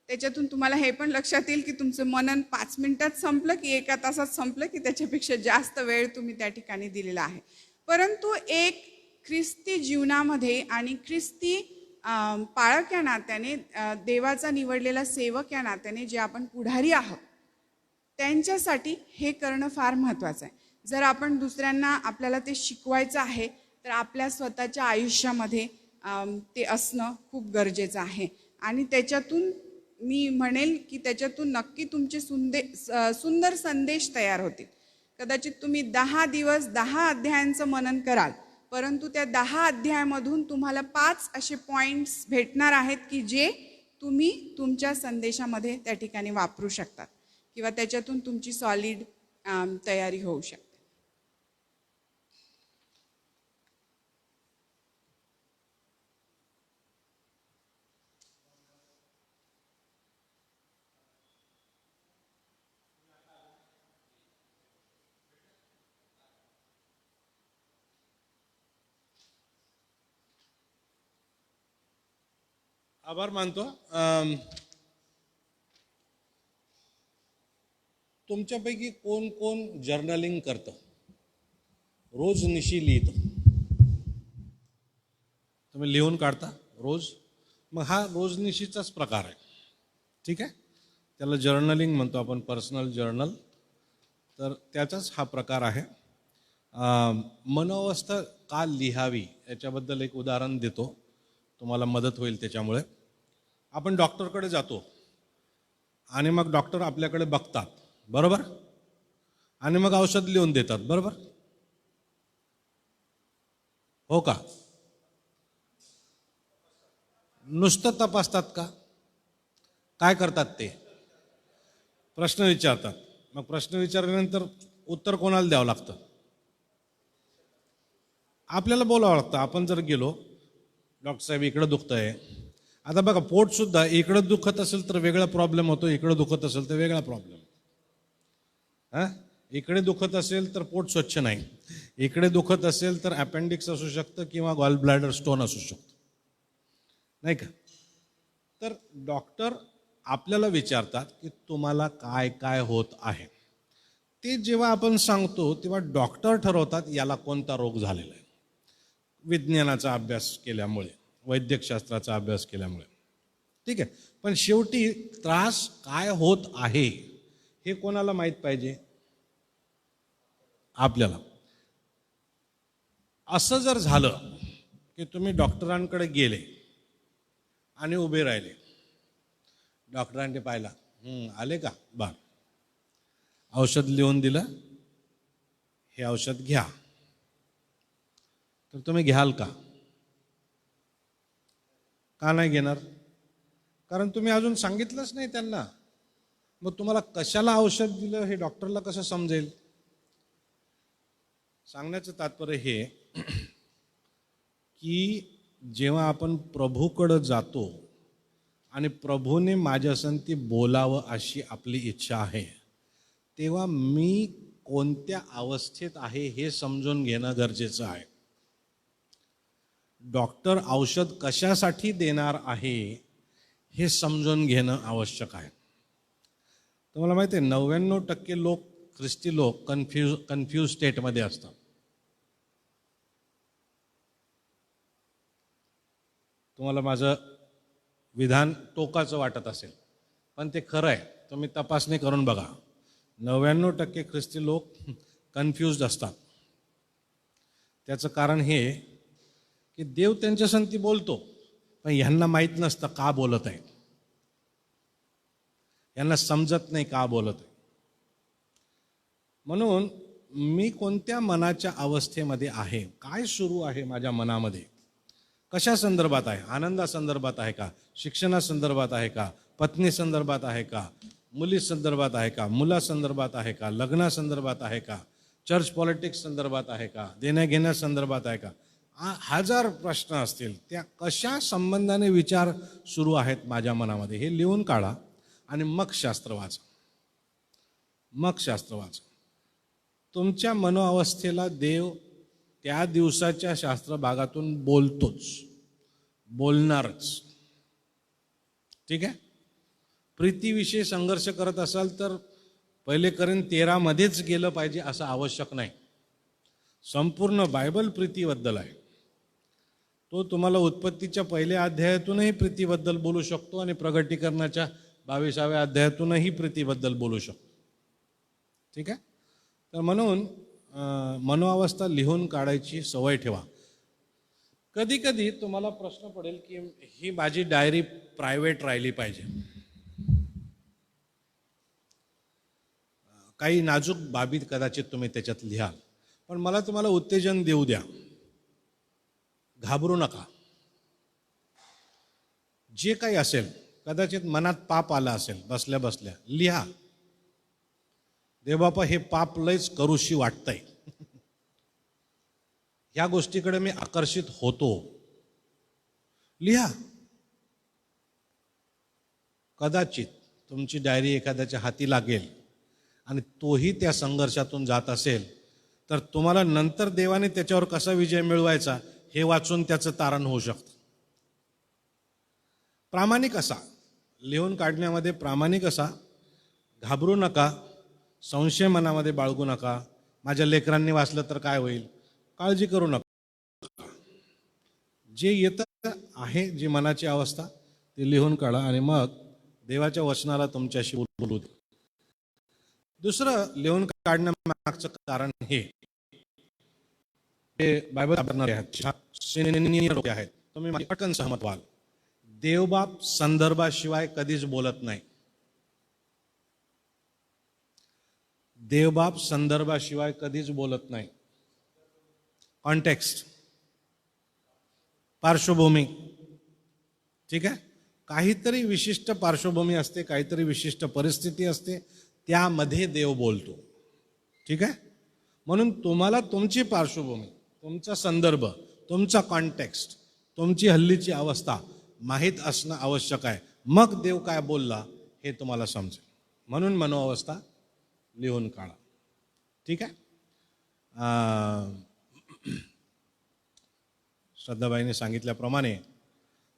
त्याच्यातून तुम्हाला हे पण लक्षात येईल की तुमचं मनन 5 मिनिटात संपलं की 1 तासात संपलं की त्याच्यापेक्षा जास्त वेळ तुम्ही त्या ठिकाणी दिलेला आहे. परंतु एक ख्रिस्ती जीवनामध्ये आणि ख्रिस्ती पाळक या नात्याने, देवाचा निवडलेला सेवक या नात्याने जे आपण पुढारी आहोत त्यांच्यासाठी हे करणं फार महत्त्वाचं आहे. जर आपण दुसऱ्यांना आपल्याला ते शिकवायचं आहे तर आपल्या स्वतःच्या आयुष्यामध्ये ते असणं खूप गरजेचं आहे. आणि त्याच्यातून मी म्हणेल की त्याच्यातून नक्की तुमचे सुंदर संदेश तयार होतील. कदाचित तुम्ही 10 दिवस 10 अध्यायांचं मनन कराल, परंतु त्या 10 अध्यायामधून तुम्हाला 5 असे पॉईंट्स भेटणार आहेत की जे तुम्ही तुमच्या संदेशामध्ये त्या ठिकाणी वापरू शकतात किंवा त्याच्यातून तुमची सॉलिड तयारी होऊ शकते. आभार मानतो. तुमच्यापैकी कोण कोण जर्नलिंग करतं, रोज निशी लिहितं? तुम्ही लिहून काढता रोज? मग हा रोजनिशीचाच प्रकार आहे, ठीक आहे. त्याला जर्नलिंग म्हणतो आपण, पर्सनल जर्नल. तर त्याचाच हा प्रकार आहे. मनोवस्था का लिहावी याच्याबद्दल एक उदाहरण देतो, तुम्हाला मदत होईल त्याच्यामुळे. आपण डॉक्टरकडे जातो आणि मग डॉक्टर आपल्याकडे बघतात, बरोबर, आणि मग औषध लिहून देतात, बरोबर हो का? नुसतं तपासतात का? काय करतात ते? प्रश्न विचारतात. मग प्रश्न विचारल्यानंतर उत्तर कोणाला द्यावं लागतं? आपल्याला बोलावं लागतं. आपण जर गेलो, डॉक्टर साहेब इकडं दुखतंय, आता बघा पोट सुद्धा इकडं दुखत असेल तर वेगळा प्रॉब्लेम होतो, इकडं दुखत असेल तर वेगळा प्रॉब्लेम. इकडे दुखत असेल तर पोट स्वच्छ नाही, इकडे दुखत असेल तर अपेंडिक्स असू शकतं किंवा गॉल ब्लॅडर स्टोन असू शकतो, नाही का? तर डॉक्टर आपल्याला विचारतात की तुम्हाला काय काय होत आहे. ते जेव्हा आपण सांगतो तेव्हा डॉक्टर ठरवतात याला कोणता रोग झालेला आहे, विज्ञानाचा अभ्यास केल्यामुळे, वैद्यकशास्त्राचा अभ्यास केल्यामुळे, ठीक आहे. पण शेवटी त्रास काय होत आहे हे कोणाला माहीत पाहिजे? आपल्याला. असं जर झालं की तुम्ही डॉक्टरांकडे गेले आणि उभे राहिले, डॉक्टरांनी पाहिला, आले का, बर, औषध लिहून दिलं, हे औषध घ्या, तर तुम्ही घ्याल का? का नाही घेणार? कारण तुम्ही अजून सांगितलंच नाही त्यांना. मग तुम्हाला कशाला औषध दिलं हे डॉक्टरला कसं समजेल? सांगण्याचं तात्पर्य हे की जेव्हा आपण प्रभूकडं जातो आणि प्रभूने माझ्यासंती बोलावं अशी आपली इच्छा आहे, तेव्हा मी कोणत्या अवस्थेत आहे हे समजून घेणं गरजेचं आहे. डॉक्टर औषध कशासाठी देणार आहे हे समजून घेणं आवश्यक आहे. तुम्हाला माहिती आहे 99% लोक, ख्रिस्ती लोक कन्फ्यूज स्टेटमध्ये असतात. तुम्हाला माझं विधान टोकाचं वाटत असेल, पण ते खरं आहे. तुम्ही तपासणी करून बघा. 99% ख्रिस्ती लोक कन्फ्यूज असतात. त्याचं कारण हे की देव त्यांच्यासंती बोलतो, पण ह्यांना माहीत नसतं का बोलत आहे, यांना समजत नाही का बोलत आहे. म्हणून मी कोणत्या मनाच्या अवस्थेमध्ये आहे, काय सुरू आहे माझ्या मनामध्ये, कशा संदर्भात आहे, आनंदासंदर्भात आहे का, शिक्षणासंदर्भात आहे का, पत्नी संदर्भात आहे का, मुली संदर्भात आहे का, मुलासंदर्भात आहे का, लग्नासंदर्भात आहे का, चर्च पॉलिटिक्स संदर्भात आहे का, देण्याघेण्यासंदर्भात आहे का, 1000 प्रश्न असतील. त्या कशा संबंधाने विचार सुरू आहेत माझ्या मनामध्ये हे लिहून काढा आणि मग शास्त्र वाचा. मग शास्त्र वाचा. तुमच्या मनोअवस्थेला देव त्या दिवसाच्या शास्त्र भागातून बोलतोच, बोलणारच, ठीक आहे. प्रीतीविषयी संघर्ष करत असाल तर पहिले Corinthians 13 मध्येच गेलं पाहिजे असं आवश्यक नाही. संपूर्ण बायबल प्रीतीबद्दल आहे. तो तुम्हाला उत्पत्तीच्या पहिल्या अध्यायातूनही प्रीतीबद्दल बोलू शकतो आणि प्रगटीकरणाच्या 22व्या अध्यायातूनही प्रीतीबद्दल बोलू शकतो, ठीक आहे. तर म्हणून मनोअवस्था लिहून काढायची सवय ठेवा. कधी कधी तुम्हाला प्रश्न पडेल की ही माझी डायरी प्रायव्हेट राहिली पाहिजे, काही नाजूक बाबी कदाचित तुम्ही त्याच्यात लिहाल, पण मला तुम्हाला उत्तेजन देऊ द्या, घाबरू नका. जे काही असेल, कदाचित मनात पाप आला असेल, बसल्या बसल्या लिहा, देवबापा हे पाप लयच करूशी वाटतंय, ह्या गोष्टीकडे मी आकर्षित होतो, लिहा. कदाचित तुमची डायरी एखाद्याच्या हाती लागेल आणि तोही त्या संघर्षातून जात असेल तर तुम्हाला नंतर देवाने त्याच्यावर कसा विजय मिळवायचा हे वाचून त्याचं तारण होऊ शकतं. प्रामाणिक असा, लिहून काढण्यामध्ये प्रामाणिक असा, घाबरू नका, संशय मनामध्ये बाळगू नका. माझ्या लेकरांनी वाचलं तर काय होईल, काळजी करू नका. जे येतं आहे, जी मनाची अवस्था ती लिहून काढा आणि मग देवाच्या वचनाला तुमच्याशी बोलू द्या. दुसरं लिहून काढण्यामागचं कारण हे बायबल वापरणारे आहेत, तुम्ही माझी पटकन सहमत व्हाल. देवबाप संदर्भाशिवाय कधीच बोलत नाही. देवबाप संदर्भाशिवाय कधीच बोलत नाही. कॉन्टेक्स्ट, पार्श्वभूमी, ठीक आहे. काहीतरी विशिष्ट पार्श्वभूमी असते, काहीतरी विशिष्ट परिस्थिती असते, त्यामध्ये देव बोलतो, ठीक आहे. म्हणून तुम्हाला तुमची पार्श्वभूमी, तुमचा संदर्भ, तुमचा कॉन्टेक्स्ट, तुमची हल्लीची अवस्था माहीत असणं आवश्यक आहे. मग देव काय बोलला हे तुम्हाला समजेल. म्हणून मनोअवस्था लिहून काढा, ठीक आहे. श्रद्धाबाईंनी सांगितल्याप्रमाणे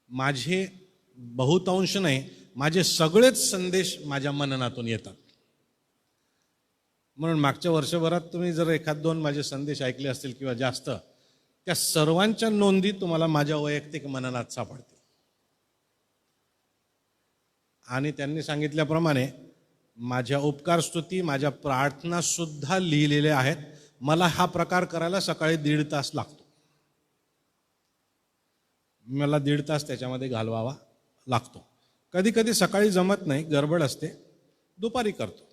माझे बहुतांश नाही, माझे सगळेच संदेश माझ्या मननातून येतात. म्हणून मागच्या वर्षभरात तुम्ही जर एखाद दोन माझे संदेश ऐकले असतील किंवा जास्त, त्या सर्वांच्या नोंदी तुम्हाला माझ्या वैयक्तिक मननात सापडतील. आणि त्यांनी सांगितल्याप्रमाणे माझ्या उपकारस्तुती, माझ्या प्रार्थना सुद्धा लिहिलेल्या आहेत. मला हा प्रकार करायला सकाळी 1.5 तास लागतो. मला 1.5 तास त्याच्यामध्ये घालवावा लागतो. कधी कधी सकाळी जमत नाही, गडबड असते, दुपारी करतो.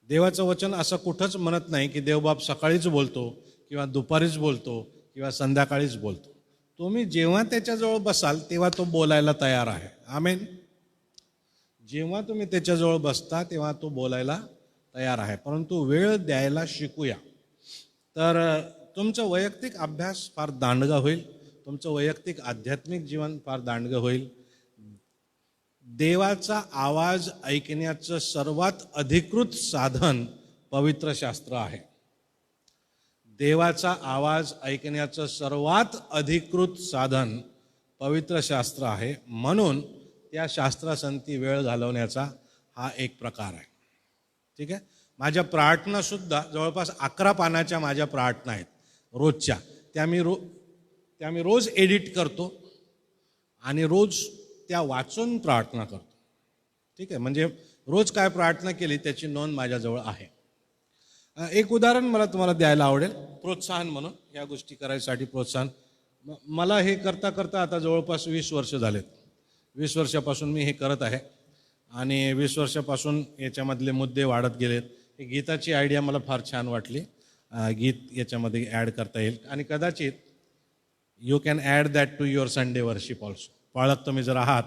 देवाचं वचन असं कुठंच म्हणत नाही की देवबाप सकाळीच बोलतो किंवा दुपारीच बोलतो किंवा संध्याकाळीच बोलतो. तुम्ही जेव्हा त्याच्याजवळ बसाल तेव्हा तो बोलायला तयार आहे. आमेन. जेव्हा तुम्ही त्याच्याजवळ बसता तेव्हा तो बोलायला तयार आहे. परंतु वेळ द्यायला शिकूया. तर तुमचं वैयक्तिक अभ्यास फार दांडगा होईल, तुमचं वैयक्तिक आध्यात्मिक जीवन फार दांडगं होईल. देवाचा आवाज ऐकण्याचं सर्वात अधिकृत साधन पवित्र शास्त्र आहे. देवाचा आवाज ऐकण्याचं सर्वात अधिकृत साधन पवित्र शास्त्र आहे. म्हणून त्या शास्त्रासंती वेळ घालवण्याचा हा एक प्रकार आहे, ठीक आहे. माझ्या प्रार्थना सुद्धा जवळपास 11 पानाच्या माझ्या प्रार्थना आहेत रोजच्या. त्या मी रोज एडिट करतो आणि रोज त्या वाचून प्रार्थना करतो, ठीक आहे. म्हणजे रोज काय प्रार्थना केली त्याची नोंद माझ्याजवळ आहे. एक उदाहरण मला तुम्हाला द्यायला आवडेल, प्रोत्साहन म्हणून. या गोष्टी करायसाठी प्रोत्साहन. मला हे करता करता आता जवळपास 20 वर्ष झालेत. 20 वर्षापासून मी हे करत आहे आणि 20 वर्षापासून याच्यामधले मुद्दे वाढत गेलेत. ही गीताची आयडिया मला फार छान वाटली. गीत याच्यामध्ये ॲड करता येईल आणि कदाचित you can add that to your Sunday worship also. पाळत तुम्ही जर आहात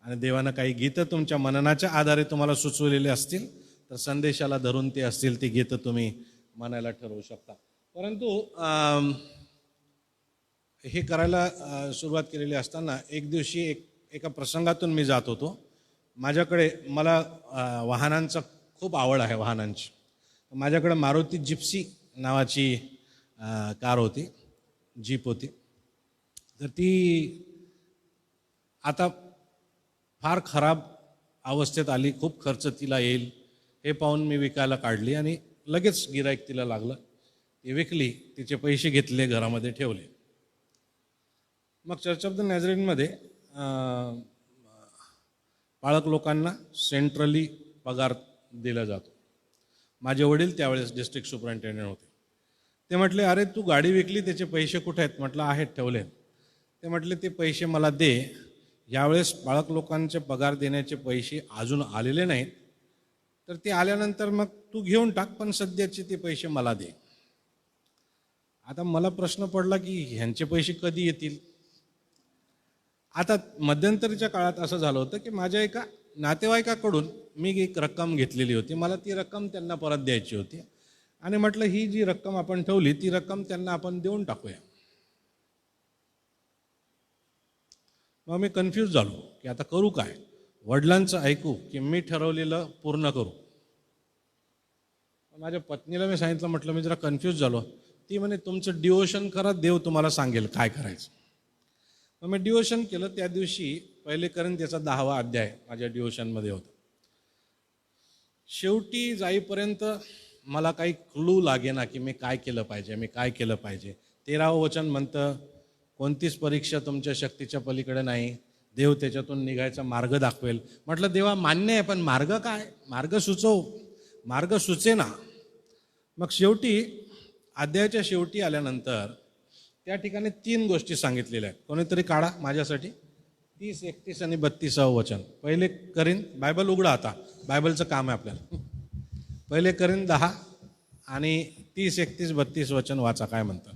आणि देवानं काही गीतं तुमच्या मननाच्या आधारे तुम्हाला सुचवलेले असतील तर संदेशाला धरून ते असतील, ती गीतं तुम्ही म्हणायला ठरवू शकता. परंतु हे करायला सुरुवात केलेली असताना एक दिवशी एका प्रसंगातून मी जात होतो. मला वाहनांचा खूप आवड आहे, वाहनांची. माझ्याकडे मारुती जिप्सी नावाची कार होती, जीप होती. तर ती आता फार खराब अवस्थेत आली, खूप खर्च तिला येईल हे पाहून मी विकायला काढली आणि लगेच गिराईक तिला लागलं. ती विकली, तिचे पैसे घेतले, घरामध्ये ठेवले. मग चर्च ऑफ द नॅझरेनमध्ये पाळक लोकांना सेंट्रली पगार दिला जातो. माझे वडील त्यावेळेस डिस्ट्रिक्ट सुपरिटेंडेंट होते. ते म्हटले, अरे तू गाडी विकली, त्याचे पैसे कुठे आहेत? म्हटलं आहेत, ठेवले. ते म्हटले, ते पैसे मला दे. यावेळेस पाळक लोकांचे पगार देण्याचे पैसे अजून आलेले नाहीत, तर ते आल्यानंतर मग तू घेऊन टाक, पण सध्याचे ते पैसे मला दे. आता मला प्रश्न पडला की ह्यांचे पैसे कधी येतील? आता मध्यंतरीच्या काळात असं झालं होतं की माझ्या एका नातेवाईकाकडून मी एक रक्कम घेतलेली होती. मला ती रक्कम त्यांना परत द्यायची होती आणि म्हटलं ही जी रक्कम आपण ठेवली ती रक्कम त्यांना आपण देऊन टाकूया. मग मी कन्फ्यूज झालो की आता करू काय? वडिलांचं ऐकू की मी ठरवलेलं पूर्ण करू? माझ्या पत्नीला मी सांगितलं, म्हटलं मी जरा कन्फ्यूज झालो. ती म्हणे तुमचं डिवोशन करा, देव तुम्हाला सांगेल काय करायचं. मग मी डिवोशन केलं. त्या दिवशी पहिले करेन त्याचा 10वा अध्याय माझ्या डिवोशनमध्ये होता. शेवटी जाईपर्यंत मला काही क्लू लागेना की मी काय केलं पाहिजे, मी काय केलं पाहिजे. 13वं वचन म्हणतं, कोणतीच परीक्षा तुमच्या शक्तीच्या पलीकडे नाही, देव त्याच्यातून निघायचा मार्ग दाखवेल. म्हटलं देवा मान्य आहे, पण मार्ग काय? मार्ग सुचव. मार्ग सुचेना. मग शेवटी अध्यायाच्या शेवटी आल्यानंतर त्या ठिकाणी 3 गोष्टी सांगितलेल्या आहेत. कोणीतरी काढा माझ्यासाठी 30, 31 आणि 32वं वचन. पहिले करीन, बायबल उघडा आता, बायबलचं काम आहे आपल्याला. पहिले करीन 10 आणि 30, 31, 32 वचन वाचा, काय म्हणतात.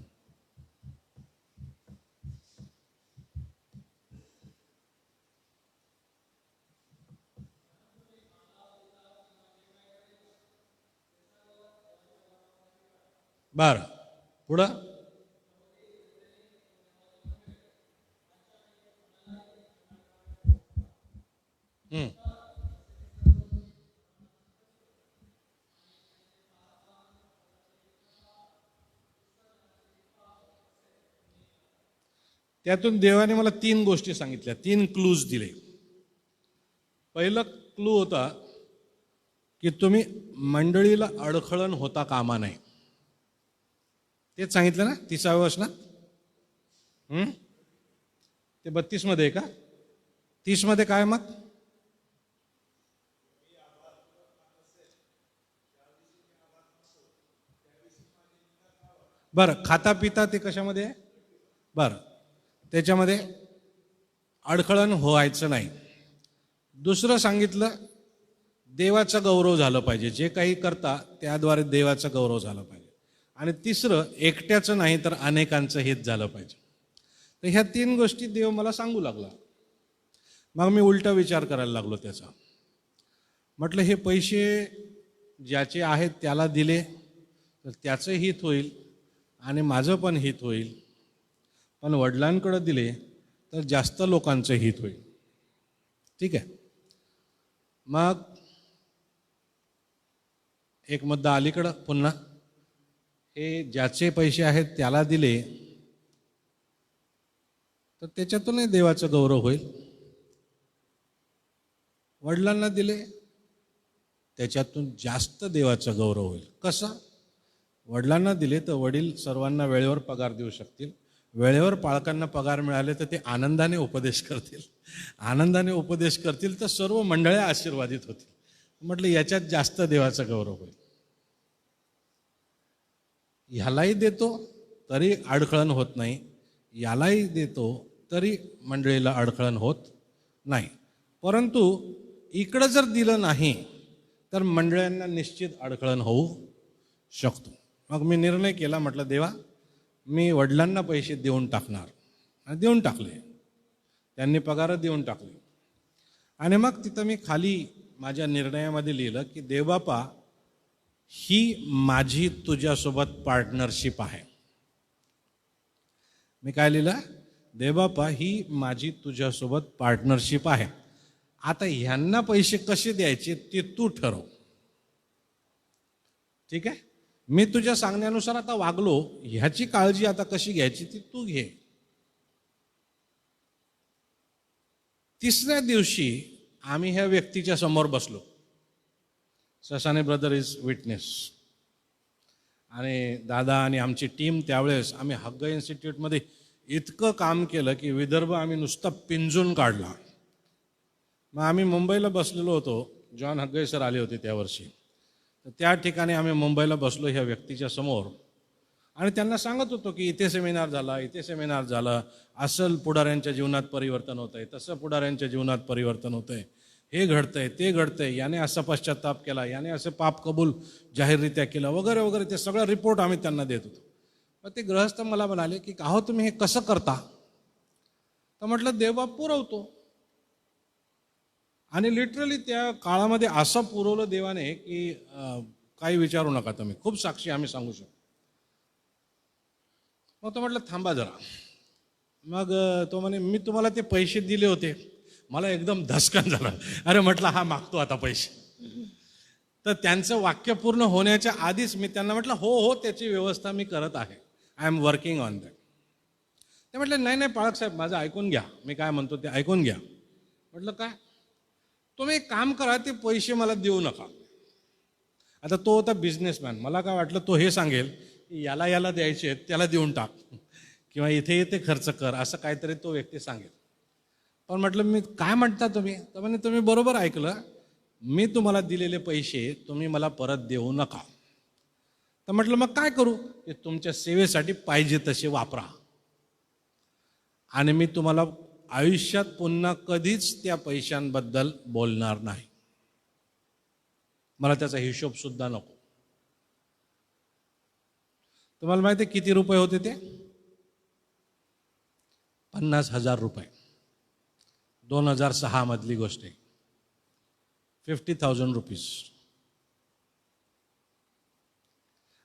बरं, पुढं. त्यातून देवाने मला 3 गोष्टी सांगितल्या, 3 क्लूज दिले. पहिलं क्लू होता की तुम्ही मंडळीला अडखळण होता कामा नये. तेच सांगितलं ना 30व्या वचनात. ते 32 मध्ये आहे का? 30 मध्ये काय मग? बरं, खाता पिता ते कशामध्ये आहे? बरं, त्याच्यामध्ये अडखळण व्हायचं नाही. दुसरं सांगितलं, देवाचा गौरव झालं पाहिजे. जे काही करता त्याद्वारे देवाचा गौरव झाला पाहिजे. आणि तिसरं, एकट्याचं नाही तर अनेकांचं हित झालं पाहिजे. तर ह्या 3 गोष्टी देव मला सांगू लागला. मग मी उलटा विचार करायला लागलो त्याचा. म्हटलं हे पैसे ज्याचे आहेत त्याला दिले तर त्याचं हित होईल आणि माझं पण हित होईल, पण वडिलांकडे दिले तर जास्त लोकांचं हित होईल. ठीक आहे. मग एक मुद्दा अलीकडं पुन्हा, हे ज्याचे पैसे आहेत त्याला दिले तर त्याच्यातूनही देवाचं गौरव होईल. वडिलांना दिले त्याच्यातून जास्त देवाचा गौरव होईल. कसं? वडिलांना दिले तर वडील सर्वांना वेळेवर पगार देऊ शकतील. वेळेवर पालकांना पगार मिळाले तर ते आनंदाने उपदेश करतील. आनंदाने उपदेश करतील तर सर्व मंडळ्या आशीर्वादित होतील. म्हटलं याच्यात जास्त देवाचा गौरव होईल. ह्यालाही देतो तरी अडखळण होत नाही, यालाही देतो तरी मंडळीला अडखळण होत नाही. परंतु इकडं जर दिलं नाही तर मंडळींना निश्चित अडखळण होऊ शकतो. मग मी निर्णय केला, म्हटलं देवा मी वडिलांना पैसे देऊन टाकणार. आणि देऊन टाकले. त्यांनी पगार देऊन टाकले. आणि मग तिथं मी खाली माझ्या निर्णयामध्ये लिहिलं की देवबापा ही माझी तुझ्यासोबत पार्टनरशिप आहे. मी काय लिहिलं? देवबापा ही माझी तुझ्यासोबत पार्टनरशिप आहे. आता ह्यांना पैसे कसे द्यायचे ते तू ठरव. ठीक आहे. मी तुझ्या सांगण्यानुसार आता वागलो, ह्याची काळजी आता कशी घ्यायची ती तू घे. 3ऱ्या दिवशी आम्ही ह्या व्यक्तीच्या समोर बसलो. Sasane brother is witness. आणि दादा आणि आमची टीम, त्यावेळेस आम्ही हग्ग इन्स्टिट्यूटमध्ये इतकं काम केलं की विदर्भ आम्ही नुसता पिंजून काढला. मग आम्ही मुंबईला बसलेलो होतो. जॉन हग्गे सर आले होते त्या वर्षी. तर त्या ठिकाणी आम्ही मुंबईला बसलो ह्या व्यक्तीच्या समोर आणि त्यांना सांगत होतो की इथे सेमिनार झाला, इथे सेमिनार झाला, असं पुढाऱ्यांच्या जीवनात परिवर्तन होतंय, तसं पुढाऱ्यांच्या जीवनात परिवर्तन होतंय, हे घडतंय, ते घडतंय, याने असा पश्चाताप केला, याने असं पाप कबूल जाहीररित्या केलं वगैरे वगैरे. ते सगळं रिपोर्ट आम्ही त्यांना देत होतो. मग ते गृहस्थ मला म्हणाले की काहो तुम्ही हे कसं करता? तर म्हटलं देवबाप पुरवतो. आणि लिटरली त्या काळामध्ये असं पुरवलं देवाने की काही विचारू नका तुम्ही. खूप साक्षी आम्ही सांगू शकतो. मग तो म्हटलं थांबा जरा. मग तो म्हणे मी तुम्हाला ते पैसे दिले होते. मला एकदम धसकन झालं. अरे म्हटलं हा मागतो आता पैसे. तर त्यांचं वाक्य पूर्ण होण्याच्या आधीच मी त्यांना म्हटलं हो हो त्याची व्यवस्था मी करत आहे. I am working on that. ते म्हटलं नाही नाही पाळक साहेब माझं ऐकून घ्या, मी काय म्हणतो ते ऐकून घ्या. म्हटलं काय? तुम्ही एक काम करा, ते पैसे मला देऊ नका. आता तो होता बिझनेसमॅन. मला काय वाटलं तो हे सांगेल की याला याला द्यायचे आहेत त्याला देऊन टाक किंवा इथे इथे खर्च कर, असं काहीतरी तो व्यक्ती सांगेल. पण म्हटलं मी काय म्हणता तुम्ही, तर म्हणे तुम्ही बरोबर ऐकलं, मी तुम्हाला दिलेले पैसे तुम्ही मला परत देऊ नका. तर म्हटलं मग काय करू, ते तुमच्या सेवेसाठी पाहिजे तसे वापरा आणि मी तुम्हाला आयुष्यात पुन्हा कधीच त्या पैशांबद्दल बोलणार नाही, मला त्याचा हिशोब सुद्धा नको. तुम्हाला माहिती आहे किती रुपये होते ते? 50,000 रुपये. 2006 मधली गोष्ट आहे. 50,000 रुपीज.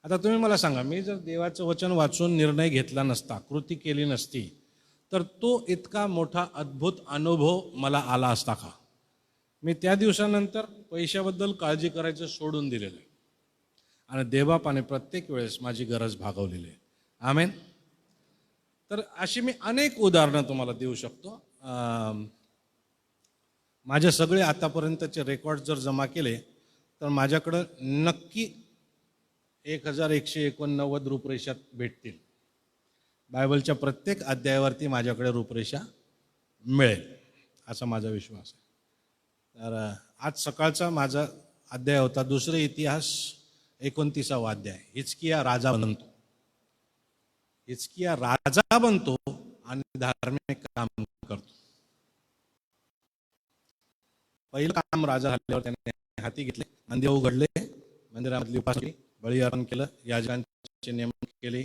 आता तुम्ही मला सांगा, मी जर देवाचं वचन वाचून निर्णय घेतला नसता, कृती केली नसती, तर तो इतका मोठा अद्भुत अनुभव मला आला असता का? मी त्या दिवसानंतर पैशाबद्दल काळजी करायचं सोडून दिलेलं आहे आणि देवबापाने प्रत्येक वेळेस माझी गरज भागवलेली आहे. आमेन. तर अशी मी अनेक उदाहरणं तुम्हाला देऊ शकतो. माझे सगळे आतापर्यंतचे रेकॉर्ड जर जमा केले तर माझ्याकडं नक्की 1189 रूपरेषा भेटतील. बायबलच्या प्रत्येक अध्यायावरती माझ्याकडे रूपरेषा मिळेल असा माझा विश्वास आहे. तर आज सकाळचा माझा अध्याय होता दुसरे इतिहास 29वा अध्याय. हिजकिया राजा बनतो. हिजकिया राजा बनतो आणि धार्मिक काम करतो. पहिलं काम राजा झाल्यावर त्याने हाती घेतले, मंदिर उघडले, मंदिरामधली उपासना, बळी अर्पण केलं, याजकांचे नेमणूक केली,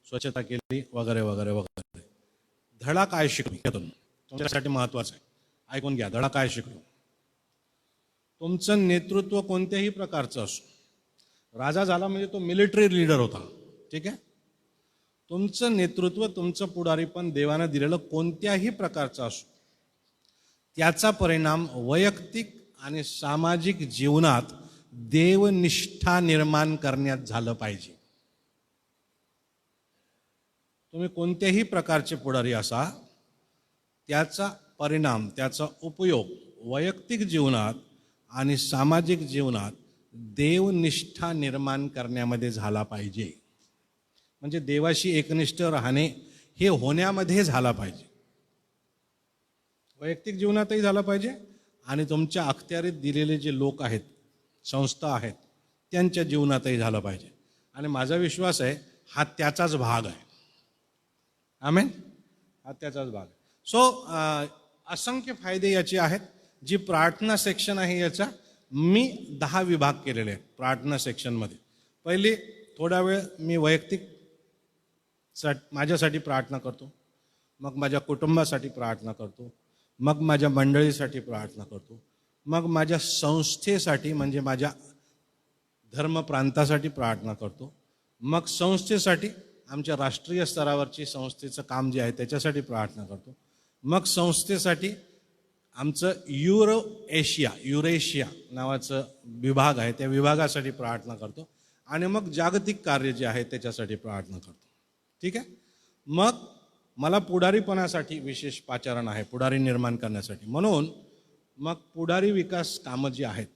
स्वच्छता केली, वगैरे वगैरे वगैरे. धडा काय शिकलो तुमच्यासाठी महत्वाचं आहे, ऐकून घ्या. धडा काय शिकलो? तुमचं नेतृत्व कोणत्याही प्रकारचं असो, राजा झाला म्हणजे तो मिलिटरी लीडर होता, ठीक आहे. तुमचं नेतृत्व, तुमचं पुढारी पण देवानं दिलेलं कोणत्याही प्रकारचं असो, त्याचा परिणाम वैयक्तिक आणि सामाजिक जीवनात देवनिष्ठा निर्माण करण्यात झालं पाहिजे. तुम्ही कोणत्याही प्रकारचे पुढारी असा, त्याचा परिणाम, त्याचा उपयोग वैयक्तिक जीवनात आणि सामाजिक जीवनात देवनिष्ठा निर्माण करण्यामध्ये झाला पाहिजे. म्हणजे देवाशी एकनिष्ठ राहणे हे होण्यामध्ये झाला पाहिजे, वैयक्तिक जीवनातही झाला पाहिजे आणि तुमच्या अखत्यारीत दिलेले जे लोक आहेत, संस्था आहेत, त्यांच्या जीवनातही झालं पाहिजे. आणि माझा विश्वास आहे हा त्याचाच भाग आहे. आमेन. हा त्याचाच भाग आहे. सो असंख्य फायदे याचे आहेत. जी प्रार्थना सेक्शन आहे याचा मी 10 विभाग केलेले आहेत प्रार्थना सेक्शनमध्ये. पहिली थोडा वेळ मी वैयक्तिक माझ्यासाठी प्रार्थना करतो, मग माझ्या कुटुंबासाठी प्रार्थना करतो, मग माझ्या मंडळीसाठी प्रार्थना करतो, मग माझ्या संस्थेसाठी म्हणजे माझ्या धर्मप्रांतासाठी प्रार्थना करतो, मग संस्थेसाठी आमच्या राष्ट्रीय स्तरावरची संस्थेचं काम जे आहे त्याच्यासाठी प्रार्थना करतो, मग संस्थेसाठी आमचं युरेशिया नावाचं विभाग आहे त्या विभागासाठी प्रार्थना करतो, आणि मग जागतिक कार्य जे आहे त्याच्यासाठी प्रार्थना करतो. ठीक आहे. मग मला पुढारीपणासाठी विशेष पाचारण आहे, पुढारी निर्माण करण्यासाठी. म्हणून मग पुढारी विकास कामं जी आहेत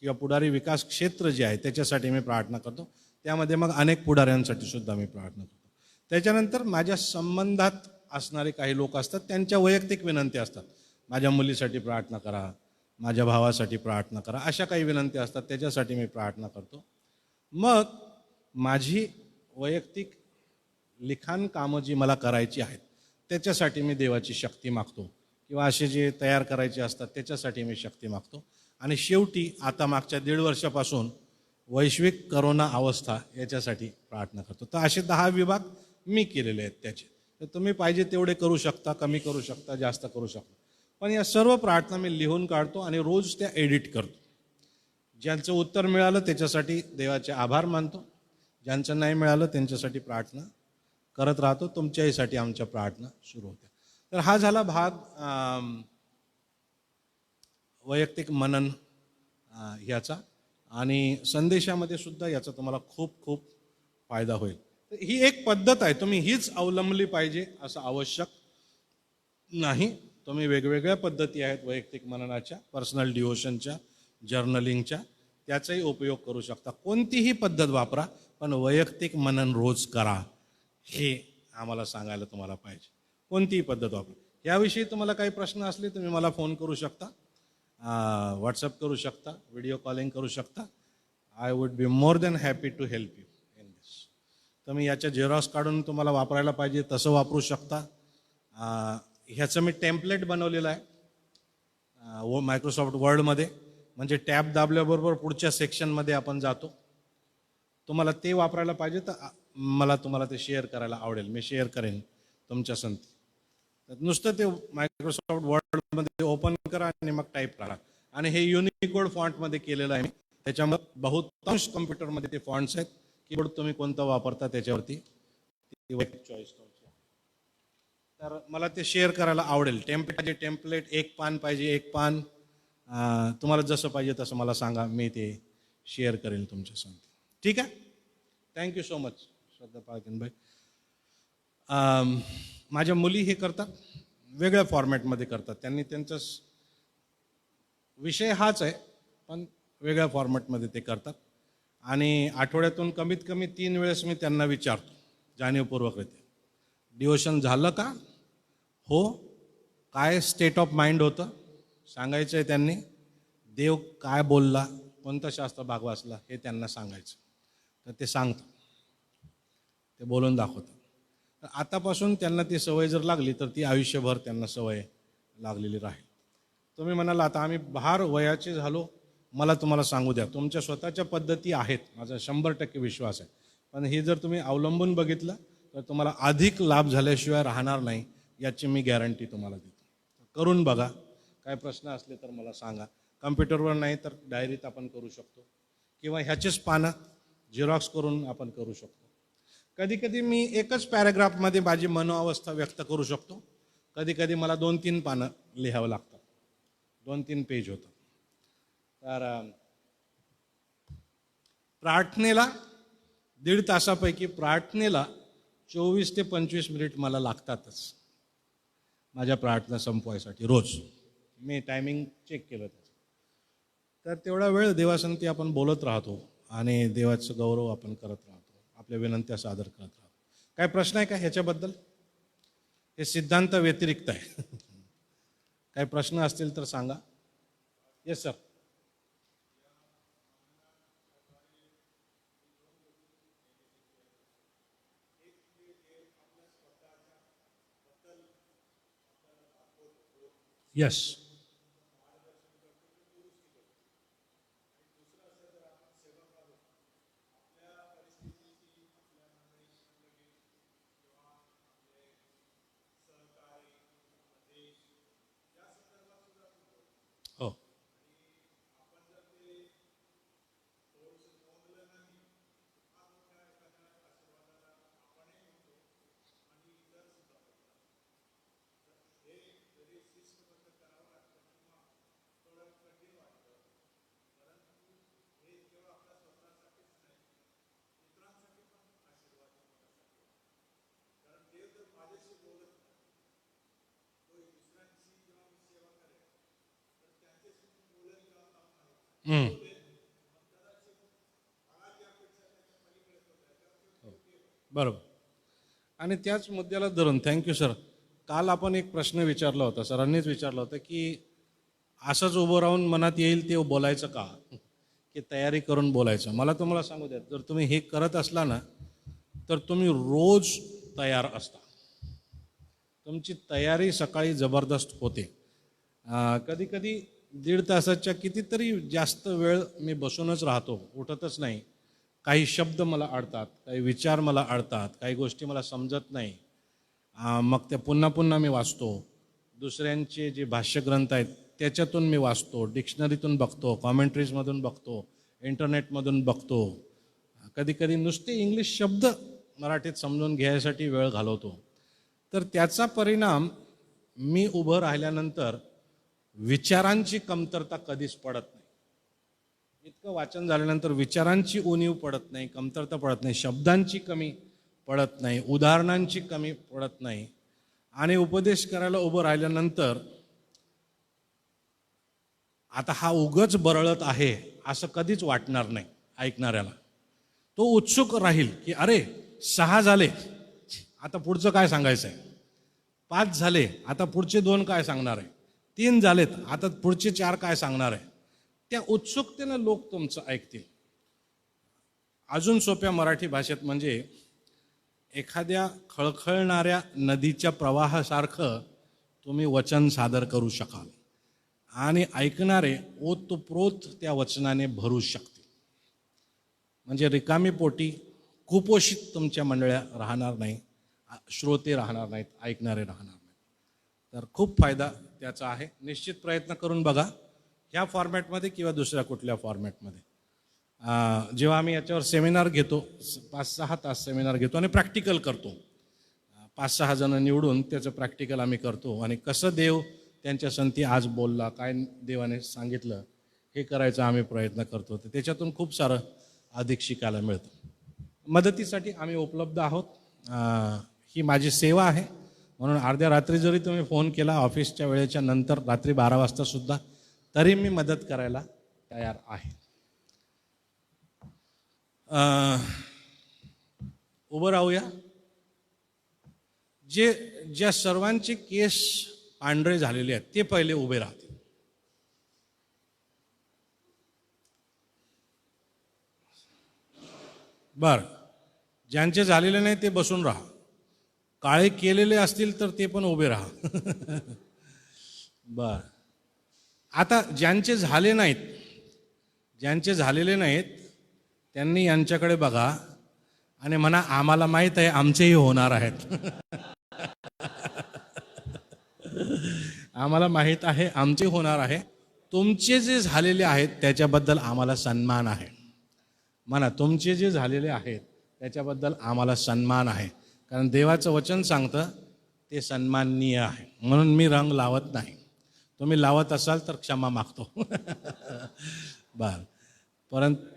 किंवा पुढारी विकास क्षेत्र जे आहे त्याच्यासाठी मी प्रार्थना करतो. त्यामध्ये मग अनेक पुढाऱ्यांसाठी सुद्धा मी प्रार्थना करतो. त्याच्यानंतर माझ्या संबंधात असणारे काही लोक असतात, त्यांच्या वैयक्तिक विनंती असतात. माझ्या मुलीसाठी प्रार्थना करा, माझ्या भावासाठी प्रार्थना करा, अशा काही विनंती असतात, त्याच्यासाठी मी प्रार्थना करतो. मग माझी वैयक्तिक लिखाण कामं जी मला करायची आहेत त्याच्यासाठी मी देवाची शक्ती मागतो, किंवा असे जे तयार करायचे असतात त्याच्यासाठी मी शक्ती मागतो. आणि शेवटी आता मागच्या 1.5 वर्षापासून वैश्विक करोना अवस्था याच्यासाठी प्रार्थना करतो. तर असे 10 विभाग मी केलेले आहेत त्याचे. तर तुम्ही पाहिजे तेवढे करू शकता, कमी करू शकता, जास्त करू शकता. पण या सर्व प्रार्थना मी लिहून काढतो आणि रोज त्या एडिट करतो. ज्यांचं उत्तर मिळालं त्याच्यासाठी देवाचे आभार मानतो, ज्यांचं नाही मिळालं त्यांच्यासाठी प्रार्थना करत राहतो. तुमच्याहीसाठी आमच्या प्रार्थना सुरू होत्या. तर हा झाला भाग वैयक्तिक मनन ह्याचा, आणि संदेशामध्ये सुद्धा याचा तुम्हाला खूप खूप फायदा होईल. तर ही एक पद्धत आहे, तुम्ही हीच अवलंबली पाहिजे असं आवश्यक नाही. तुम्ही वेगवेगळ्या पद्धती आहेत वैयक्तिक मननाच्या, पर्सनल डिव्होशनच्या, जर्नलिंगच्या, त्याचाही उपयोग करू शकता. कोणतीही पद्धत वापरा, पण वैयक्तिक मनन रोज करा, हे आम्हाला सांगायला तुम्हाला पाहिजे. कोणतीही पद्धत वापरा. याविषयी तुम्हाला काही प्रश्न असले तुम्ही मला फोन करू शकता, व्हॉट्सअप करू शकता, व्हिडिओ कॉलिंग करू शकता. I would be more than happy to help you in this. तुम्ही याच्या झेरॉक्स काढून तुम्हाला वापरायला पाहिजे तसं वापरू शकता. ह्याचं मी टेम्पलेट बनवलेलं आहे मायक्रोसॉफ्ट वर्डमध्ये. म्हणजे टॅब दाबल्याबरोबर पुढच्या सेक्शनमध्ये आपण जातो. तुम्हाला ते वापरायला पाहिजे तर मला तुम्हाला ते शेअर करायला आवडेल. मी शेअर करेन तुमच्या संगती. नुसतं ते मायक्रोसॉफ्ट वर्डमध्ये ओपन करा आणि मग टाईप करा. आणि हे युनिकोड फॉन्टमध्ये केलेलं आहे मी. त्याच्यामध्ये बहुतांश कॉम्प्युटरमध्ये ते फॉन्ट्स आहेत. कीबोर्ड तुम्ही कोणता वापरता त्याच्यावरती चॉईस. तर मला ते शेअर करायला आवडेल. टेम्पलेट एक पान पाहिजे, एक पान तुम्हाला जसं पाहिजे तसं मला सांगा, मी ते शेअर करेल तुमच्या संगती. ठीक आहे. थँक्यू सो मच श्रद्धा पाळकीनबाई. माझ्या मुली हे करतात, वेगळ्या फॉर्मॅटमध्ये करतात. त्यांनी त्यांचा विषय हाच आहे, पण वेगळ्या फॉर्मॅटमध्ये ते करतात. आणि आठवड्यातून कमीत कमी 3 वेळेस मी त्यांना विचारतो जाणीवपूर्वकरित्या, डिवोशन झालं का? हो. काय स्टेट ऑफ माइंड होतं सांगायचं आहे त्यांनी. देव काय बोलला, कोणतं शास्त्र भाग वाचला हे त्यांना सांगायचं. तर ते सांगतात, ते बोलून दाखवतात. तर आतापासून त्यांना ती सवय जर लागली तर ती आयुष्यभर त्यांना सवय लागलेली राहील. तुम्ही म्हणाल आता आम्ही फार वयाचे झालो, मला तुम्हाला सांगू द्या, तुमच्या स्वतःच्या पद्धती आहेत, माझा 100% विश्वास आहे. पण हे जर तुम्ही अवलंबून बघितलं तर तुम्हाला अधिक लाभ झाल्याशिवाय राहणार नाही, याची मी गॅरंटी तुम्हाला देतो. करून बघा. काय प्रश्न असले तर मला सांगा. कम्प्युटरवर नाही तर डायरीत आपण करू शकतो, किंवा ह्याचेच पानं झेरॉक्स करून आपण करू शकतो. कधी कधी मी एकच पॅराग्राफमध्ये माझी मनोअवस्था व्यक्त करू शकतो. कधी कधी मला 2-3 पानं लिहावं लागतं, 2-3 पेज होतं. तर प्रार्थनेला 1.5 तासापैकी प्रार्थनेला 24 ते 25 मिनिट मला लागतातच माझ्या प्रार्थना संपवायसाठी रोज. मी टायमिंग चेक केलं त्याचं. तर तेवढा वेळ देवासंती आपण बोलत राहतो आणि देवाचं गौरव आपण करत राहतो, आपल्या विनंत्या सादर करत राहतो. काय प्रश्न आहे का ह्याच्याबद्दल? हे सिद्धांत व्यतिरिक्त आहे. काही प्रश्न असतील तर सांगा. Yes sir. यस. हो. बरोबर. आणि त्याच मुद्द्याला धरून थँक्यू सर. काल आपण एक प्रश्न विचारला होता, सरांनीच विचारला होता, की असंच उभं राहून मनात येईल ते बोलायचं का, की तयारी करून बोलायचं. मला तुम्हाला सांगू द्या, जर तुम्ही हे करत असला ना तर तुम्ही रोज तयार असता. तुमची तयारी सकाळी जबरदस्त होते. कधी कधी 1.5 तासाच्या कितीतरी जास्त वेळ मी बसूनच राहतो, उठतच नाही. काही शब्द मला अडतात, काही विचार मला अडतात, काही गोष्टी मला समजत नाही. मग ते पुन्हा पुन्हा मी वाचतो. दुसऱ्यांचे जे भाष्यग्रंथ आहेत त्याच्यातून मी वाचतो, डिक्शनरीतून बघतो, कॉमेंट्रीजमधून बघतो, इंटरनेटमधून बघतो. कधी कधी नुसते इंग्लिश शब्द मराठीत समजून घ्यायसाठी वेळ घालवतो. तर त्याचा परिणाम मी उभं राहिल्यानंतर विचारांची कमतरता कधीच पडत नाही. इतकं वाचन झाल्यानंतर विचारांची उणीव पडत नाही, कमतरता पडत नाही, शब्दांची कमी पडत नाही, उदाहरणांची कमी पडत नाही. आणि उपदेश करायला उभं राहिल्यानंतर आता हा उगच बरळत आहे असं कधीच वाटणार नाही ऐकणाऱ्याला. तो उत्सुक राहील की अरे 6 झाले, आता पुढचं काय सांगायचं आहे. 5 झाले, आता पुढचे 2 काय सांगणार आहे. 3 झालेत, आता पुढचे 4 काय सांगणार आहे. त्या उत्सुकतेनं लोक तुमचं ऐकतील. अजून सोप्या मराठी भाषेत म्हणजे एखाद्या खळखळणाऱ्या नदीच्या प्रवाहासारखं तुम्ही वचन सादर करू शकाल आणि ऐकणारे ओतप्रोत त्या वचनाने भरू शकतील. म्हणजे रिकामी पोटी कुपोषित तुमच्या मंडळ्या राहणार नाही, श्रोते राहणार नाहीत, ऐकणारे राहणार नाहीत. तर खूप फायदा त्याचा आहे. निश्चित प्रयत्न करून बघा ह्या फॉर्मॅटमध्ये किंवा दुसऱ्या कुठल्या फॉर्मॅटमध्ये. जेव्हा आम्ही याच्यावर सेमिनार घेतो, 5-6 तास सेमिनार घेतो आणि प्रॅक्टिकल करतो. 5-6 जण निवडून त्याचं प्रॅक्टिकल आम्ही करतो आणि कसं देव त्यांच्या संती आज बोलला, काय देवाने सांगितलं, हे करायचा आम्ही प्रयत्न करतो. तर त्याच्यातून खूप सारं अधिक शिकायला मिळतं. मदतीसाठी आम्ही उपलब्ध आहोत. ही माझी सेवा आहे, म्हणून अर्ध्या रात्री जरी तुम्ही फोन केला ऑफिसच्या वेळेच्या नंतर रात्री 12 वाजता सुद्धा, तरी मी मदत करायला तयार आहे. उभं राहूया. ज्या सर्वांचे केस पांढरे झालेले आहेत ते पहिले उभे राहतील. बर, ज्यांचे झालेले नाही ते बसून राहा. काळे केलेले असतील तर ते पण उभे राहा. बर, आता ज्यांचे झाले नाहीत, ज्यांचे झालेले नाहीत त्यांनी यांच्याकडे बघा आणि म्हणा आम्हाला माहीत आहे आमचेही होणार आहेत. आम्हाला माहीत आहे आमचे होणार आहे. तुमचे जे झालेले आहेत त्याच्याबद्दल आम्हाला सन्मान आहे. म्हणा तुमचे जे झालेले आहेत त्याच्याबद्दल आम्हाला सन्मान आहे. कारण देवाचं वचन सांगतं ते सन्माननीय आहे. म्हणून मी रंग लावत नाही. तुम्ही लावत असाल तर क्षमा मागतो. बर, परंतु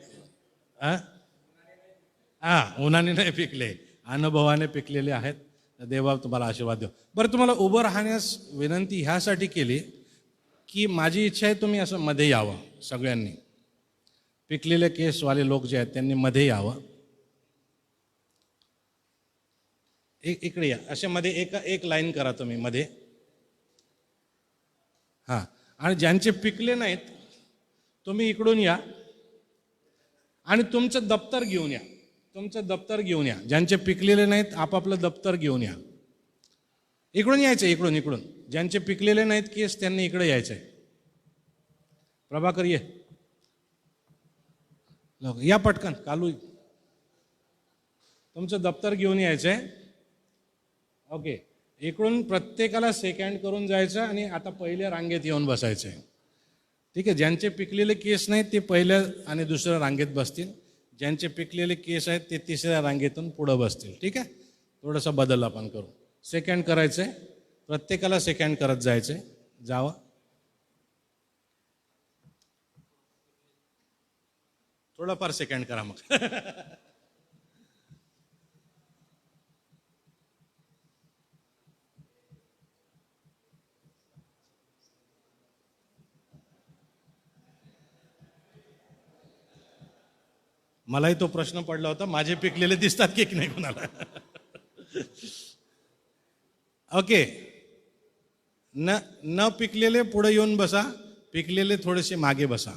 उन्हाने नाही पिकले, अनुभवाने पिकलेले आहेत. देवा तुम्हाला आशीर्वाद देव. बरं, तुम्हाला उभं राहण्यास विनंती ह्यासाठी केली की माझी इच्छा आहे तुम्ही असं मध्ये यावं. सगळ्यांनी पिकलेले केसवाले लोक जे आहेत त्यांनी मध्ये यावं. इकडे या, अशा मध्ये एक लाईन करा तुम्ही मध्ये. हां, आणि ज्यांचे पिकले नाहीत तुम्ही इकडून या आणि तुमचं दप्तर घेऊन या. तुमचं दप्तर घेऊन या. ज्यांचे पिकलेले नाहीत आपापलं दप्तर घेऊन या. इकडून यायचं, इकडून. ज्यांचे पिकलेले नाहीत केस त्यांनी इकडे यायचंय. प्रभाकर ये, या पटकन. कालू, तुमचं दप्तर घेऊन यायचंय. ओके, इकडून प्रत्येकाला सेकंड करून जायचं आणि आता पहिल्या रांगेत येऊन बसायचंय. ठीक आहे. ज्यांचे पिकलेले केस नाहीत ते पहिल्या आणि दुसऱ्या रांगेत बसतील. ज्यांचे पिकलेले केस आहेत ते तिसऱ्या रांगेतून पुढं बसतील. ठीक आहे. थोडंसं बदल आपण करू. सेकंड करायचंय, प्रत्येकाला सेकंड करत जायचंय. जावं, थोडंफार सेकंड करा मग. मलाही तो प्रश्न पडला होता, माझे पिकलेले दिसतात की नाही कुणाला. ओके, न पिकलेले पुढे येऊन बसा, पिकलेले थोडेसे मागे बसा.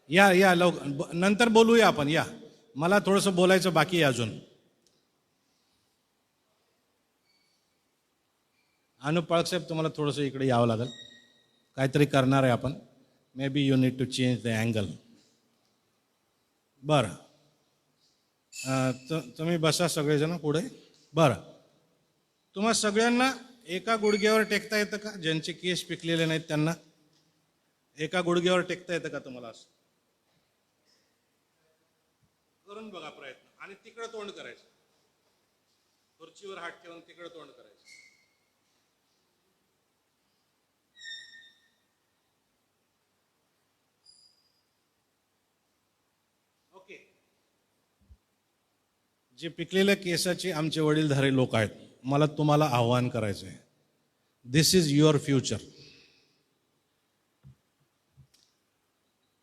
या लवकर, नंतर बोलूया आपण. या, मला थोडंसं बोलायचं बाकी आहे अजून. अनुपाळक साहेब, तुम्हाला थोडंसं इकडे यावं लागेल. काहीतरी करणार आहे आपण. Maybe you need to change the angle. बरं, तुम्ही बसा सगळेजण पुढे. बरं, तुम्हा सगळ्यांना एका गुडघ्यावर टेकता येतं का? ज्यांचे केस पिकलेले नाहीत त्यांना एका गुडघ्यावर टेकता येतं का तुम्हाला? असं करून बघा प्रयत्न. आणि तिकडं तोंड करायचं. खुर्चीवर हात ठेवून तिकडं तोंड करायचं. ओके, जे पिकलेल्या केसाचे आमचे वडीलधारे लोक आहेत, मला तुम्हाला आव्हान करायचं आहे. दिस इज युअर फ्युचर.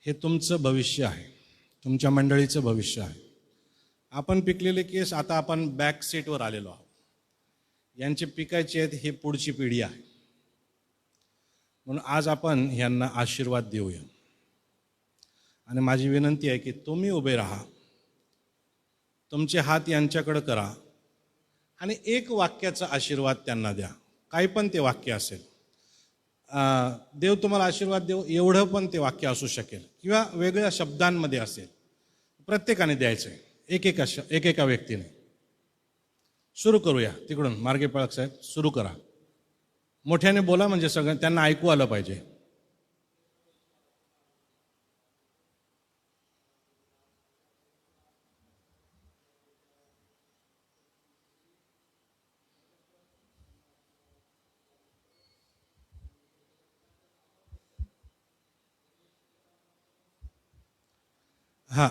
हे तुमचं भविष्य आहे, तुमच्या मंडळीचं भविष्य आहे. आपण पिकलेले केस आता आपण बॅक सीटवर आलेलो आहोत. यांचे पिकायचे आहेत, हे पुढची पिढी आहे. म्हणून आज आपण यांना आशीर्वाद देऊया. आणि माझी विनंती आहे की तुम्ही उभे राहा, तुमचे हात यांच्याकडे करा आणि एक वाक्याचा आशीर्वाद त्यांना द्या. काही पण ते वाक्य असेल. देव तुम्हाला आशीर्वाद देव एवढं पण ते वाक्य असू शकेल किंवा वेगळ्या शब्दांमध्ये असेल. प्रत्येकाने द्यायचं आहे, एकेका व्यक्तीने. सुरू करूया तिकडून. मार्गे पळक साहेब सुरू करा. मोठ्याने बोला म्हणजे सगळं त्यांना ऐकू आलं पाहिजे. हां,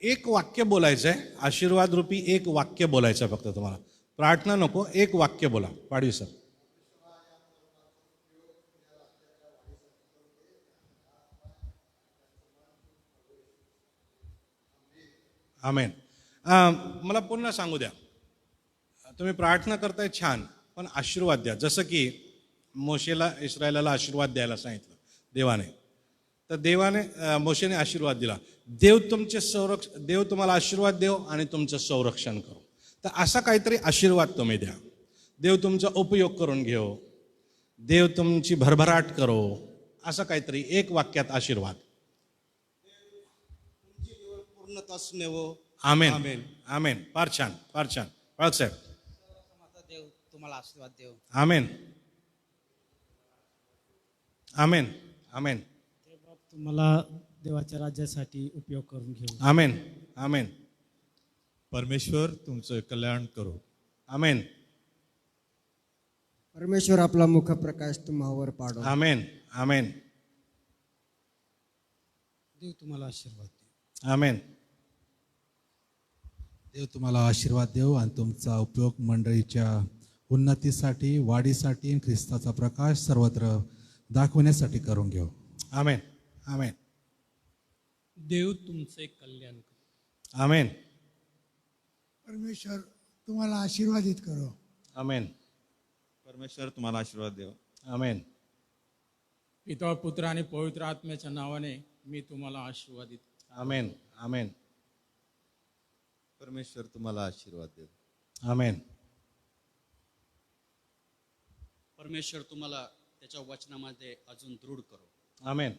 एक वाक्य बोलायचं आहे. आशीर्वाद रूपी एक वाक्य बोलायचं आहे फक्त तुम्हाला. प्रार्थना नको, एक वाक्य बोला. पाडवी सर. आमेन. मला पुन्हा सांगू द्या. तुम्ही प्रार्थना करताय छान, पण आशीर्वाद द्या. जसं की मोशेला इस्रायलाला आशीर्वाद द्यायला सांगितलं देवाने, तर देवाने मोशेने आशीर्वाद दिला. देव तुम्हाला आशीर्वाद देव आणि तुमचं संरक्षण करो. तर असा काहीतरी आशीर्वाद तुम्ही द्या. देव तुमचा उपयोग करून घेऊ, देव तुमची भरभराट करो, असं काहीतरी एक वाक्यात आशीर्वाद. पूर्णतास नेवो. आमेन. आमेन. आमेन. फार छान, फार छान. पळक साहेब. देव तुम्हाला आशीर्वाद देव. आमेन. आमेन. आमेन. तुम्हाला देवाच्या राज्यासाठी उपयोग करून घेऊ. आमेन. आमेन. परमेश्वर तुमचं कल्याण करो. आमेन. परमेश्वर आपला मुखप्रकाश तुम्हावर पाडो. आमेन. आमेन. देव तुम्हाला आशीर्वाद दे. आमेन. देव तुम्हाला आशीर्वाद देव आणि तुमचा उपयोग मंडळीच्या उन्नतीसाठी, वाढीसाठी आणि ख्रिस्ताचा प्रकाश सर्वत्र दाखवण्यासाठी करून घेऊ. आमेन. आमेन. देव तुमचे कल्याण करो. आमेन. परमेश्वर तुम्हाला आशीर्वादित करो. आमेन. परमेश्वर तुम्हाला आशीर्वाद देव. आमेन. पिता, पुत्र आणि पवित्र आत्म्याच्या नावाने मी तुम्हाला आशीर्वादित. आमेन. आमेन. परमेश्वर तुम्हाला आशीर्वाद देव. आमेन. परमेश्वर तुम्हाला त्याच्या वचनामध्ये अजून दृढ करो. आमेन.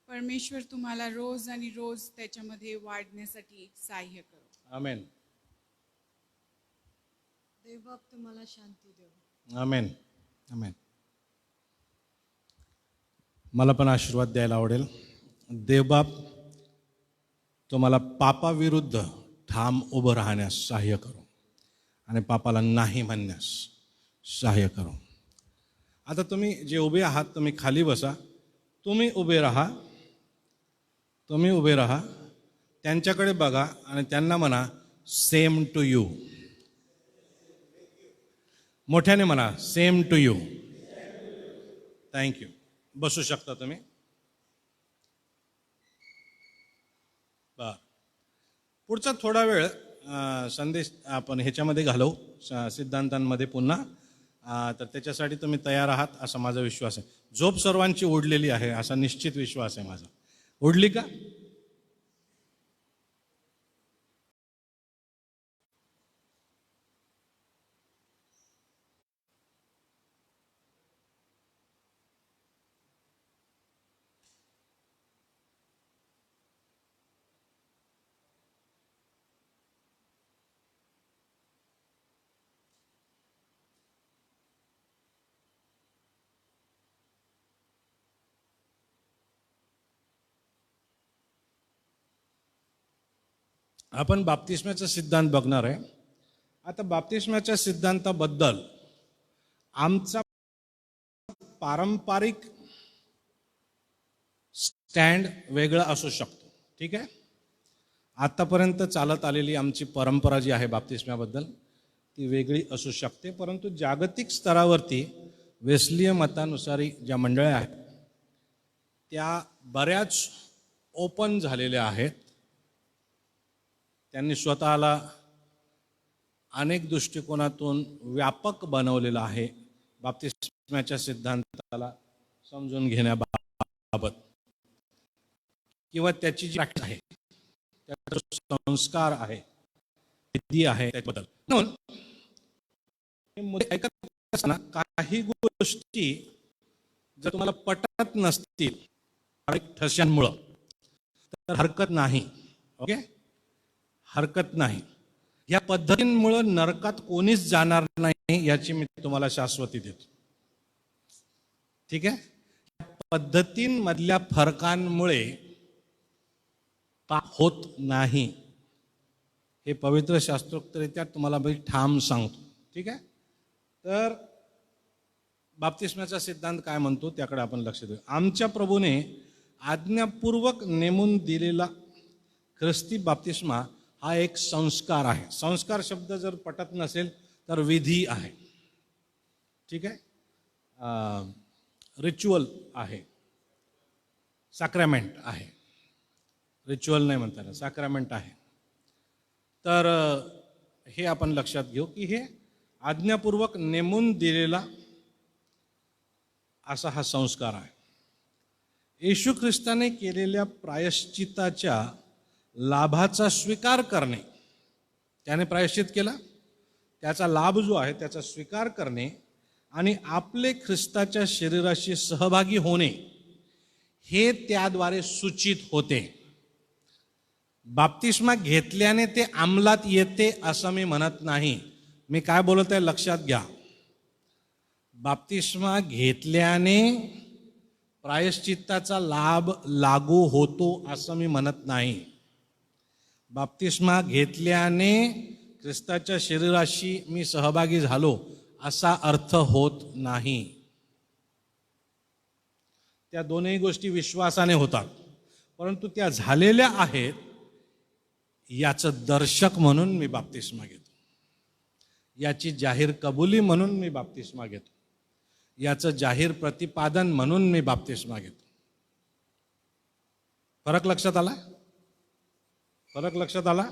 परमेश्वर तुम्हाला रोज आणि रोज त्याच्यामध्ये वाढण्यासाठी सहाय्य करो. आमेन. देवबाप तुम्हाला शांती देव. आमेन. आमेन. मला पण आशीर्वाद द्यायला आवडेल. देवबाप तुम्हाला पापाविरुद्ध ठाम उभं राहण्यास सहाय्य करो आणि पापाला नाही म्हणण्यास सहाय्य करो. आता तुम्ही जे उभे आहात तुम्ही खाली बसा. तुम्ही उभे राहा. तुम्ही उभे राहा. त्यांच्याकडे बघा आणि त्यांना म्हणा सेम टू यू. मोठ्याने म्हणा सेम टू यू. थँक्यू. बसू शकता तुम्ही. बर. पुढचा थोडा वेळ संदेश आपण ह्याच्यामध्ये घालवू, सिद्धांतांमध्ये पुन्हा. तर त्याच्यासाठी तुम्ही तयार आहात असा माझा विश्वास आहे. झोप सर्वांची ओढलेली आहे असा निश्चित विश्वास आहे माझा. ओढली का? आपण बाप्तिस्म्याचा सिद्धांत बघणार आहे. आता बाप्तिस्म्याच्या सिद्धांताबद्दल आमचा पारंपरिक स्टँड वेगळा असू शकतो. ठीक आहे. आत्तापर्यंत चालत आलेली आमची परंपरा जी आहे बाप्तिस्म्याबद्दल ती वेगळी असू शकते, परंतु जागतिक स्तरावरती वेस्लीय मतानुसारी ज्या मंडळ्या आहेत त्या बऱ्याच ओपन झालेल्या आहेत. त्यांनी स्वतःला अनेक दृष्टिकोनातून व्यापक बनवलेलं आहे बाप्तिस्म्याच्या सिद्धांताला समजून घेण्याबाबत, किंवा त्याची जी प्रॅक्टिस आहे, त्याचा संस्कार आहे, विधी आहे त्याबद्दल. म्हणून हे मुद्दे ऐकत असताना काही गोष्टी जर तुम्हाला पटत नसतील ठस्यांमुळं तर हरकत नाही. ओके, हरकत नाही. या पद्धतींमुळं नरकात कोणीच जाणार नाही याची मी तुम्हाला शाश्वती देतो. ठीक आहे. पद्धतींमधल्या फरकांमुळे पाप होत नाही हे पवित्र शास्त्रोक्तरित्या तुम्हाला मी ठाम सांगतो. ठीक आहे. तर बाप्तिस्म्याचा सिद्धांत काय म्हणतो त्याकडे आपण लक्ष देऊ. आमच्या प्रभूने आज्ञापूर्वक नेमून दिलेला ख्रिस्ती बाप्तिस्मा हा एक संस्कार आहे. संस्कार शब्द जर पटत नसेल तर विधी आहे. ठीक आहे. रिच्युअल आहे, सॅक्रमेंट आहे. रिच्युअल नाही म्हणता येणार, सॅक्रमेंट आहे. तर हे आपण लक्षात घेऊ की हे आज्ञापूर्वक नेमून दिलेला असा हा संस्कार आहे. येशू ख्रिस्ताने केलेल्या प्रायश्चिताच्या लाभाचा स्वीकार करणे, त्याने प्रायश्चित केला, त्याचा लाभ जो आहे त्याचा स्वीकार करणे आणि आपले ख्रिस्ताच्या शरीराशी सहभागी होणे हे त्याद्वारे सूचित होते. बाप्तिस्मा घेतल्याने ते अंमलात येते असं मी म्हणत नाही. मी काय बोलत आहे लक्षात घ्या. बाप्तिस्मा घेतल्याने प्रायश्चित्ताचा लाभ लागू होतो असं मी म्हणत नाही. बाप्तिस्मा घेतल्याने ख्रिस्ताच्या शरीराशी मी सहभागी झालो असा अर्थ होत नाही. त्या दोनही गोष्टी विश्वासाने होतात, परंतु त्या झालेल्या आहेत याचं दर्शक म्हणून मी बाप्तिस्मा घेतो, याची जाहीर कबुली म्हणून मी बाप्तिस्मा घेतो, याचं जाहीर प्रतिपादन म्हणून मी बाप्तिस्मा घेतो. फरक लक्षात आला? फरक लक्षात आला?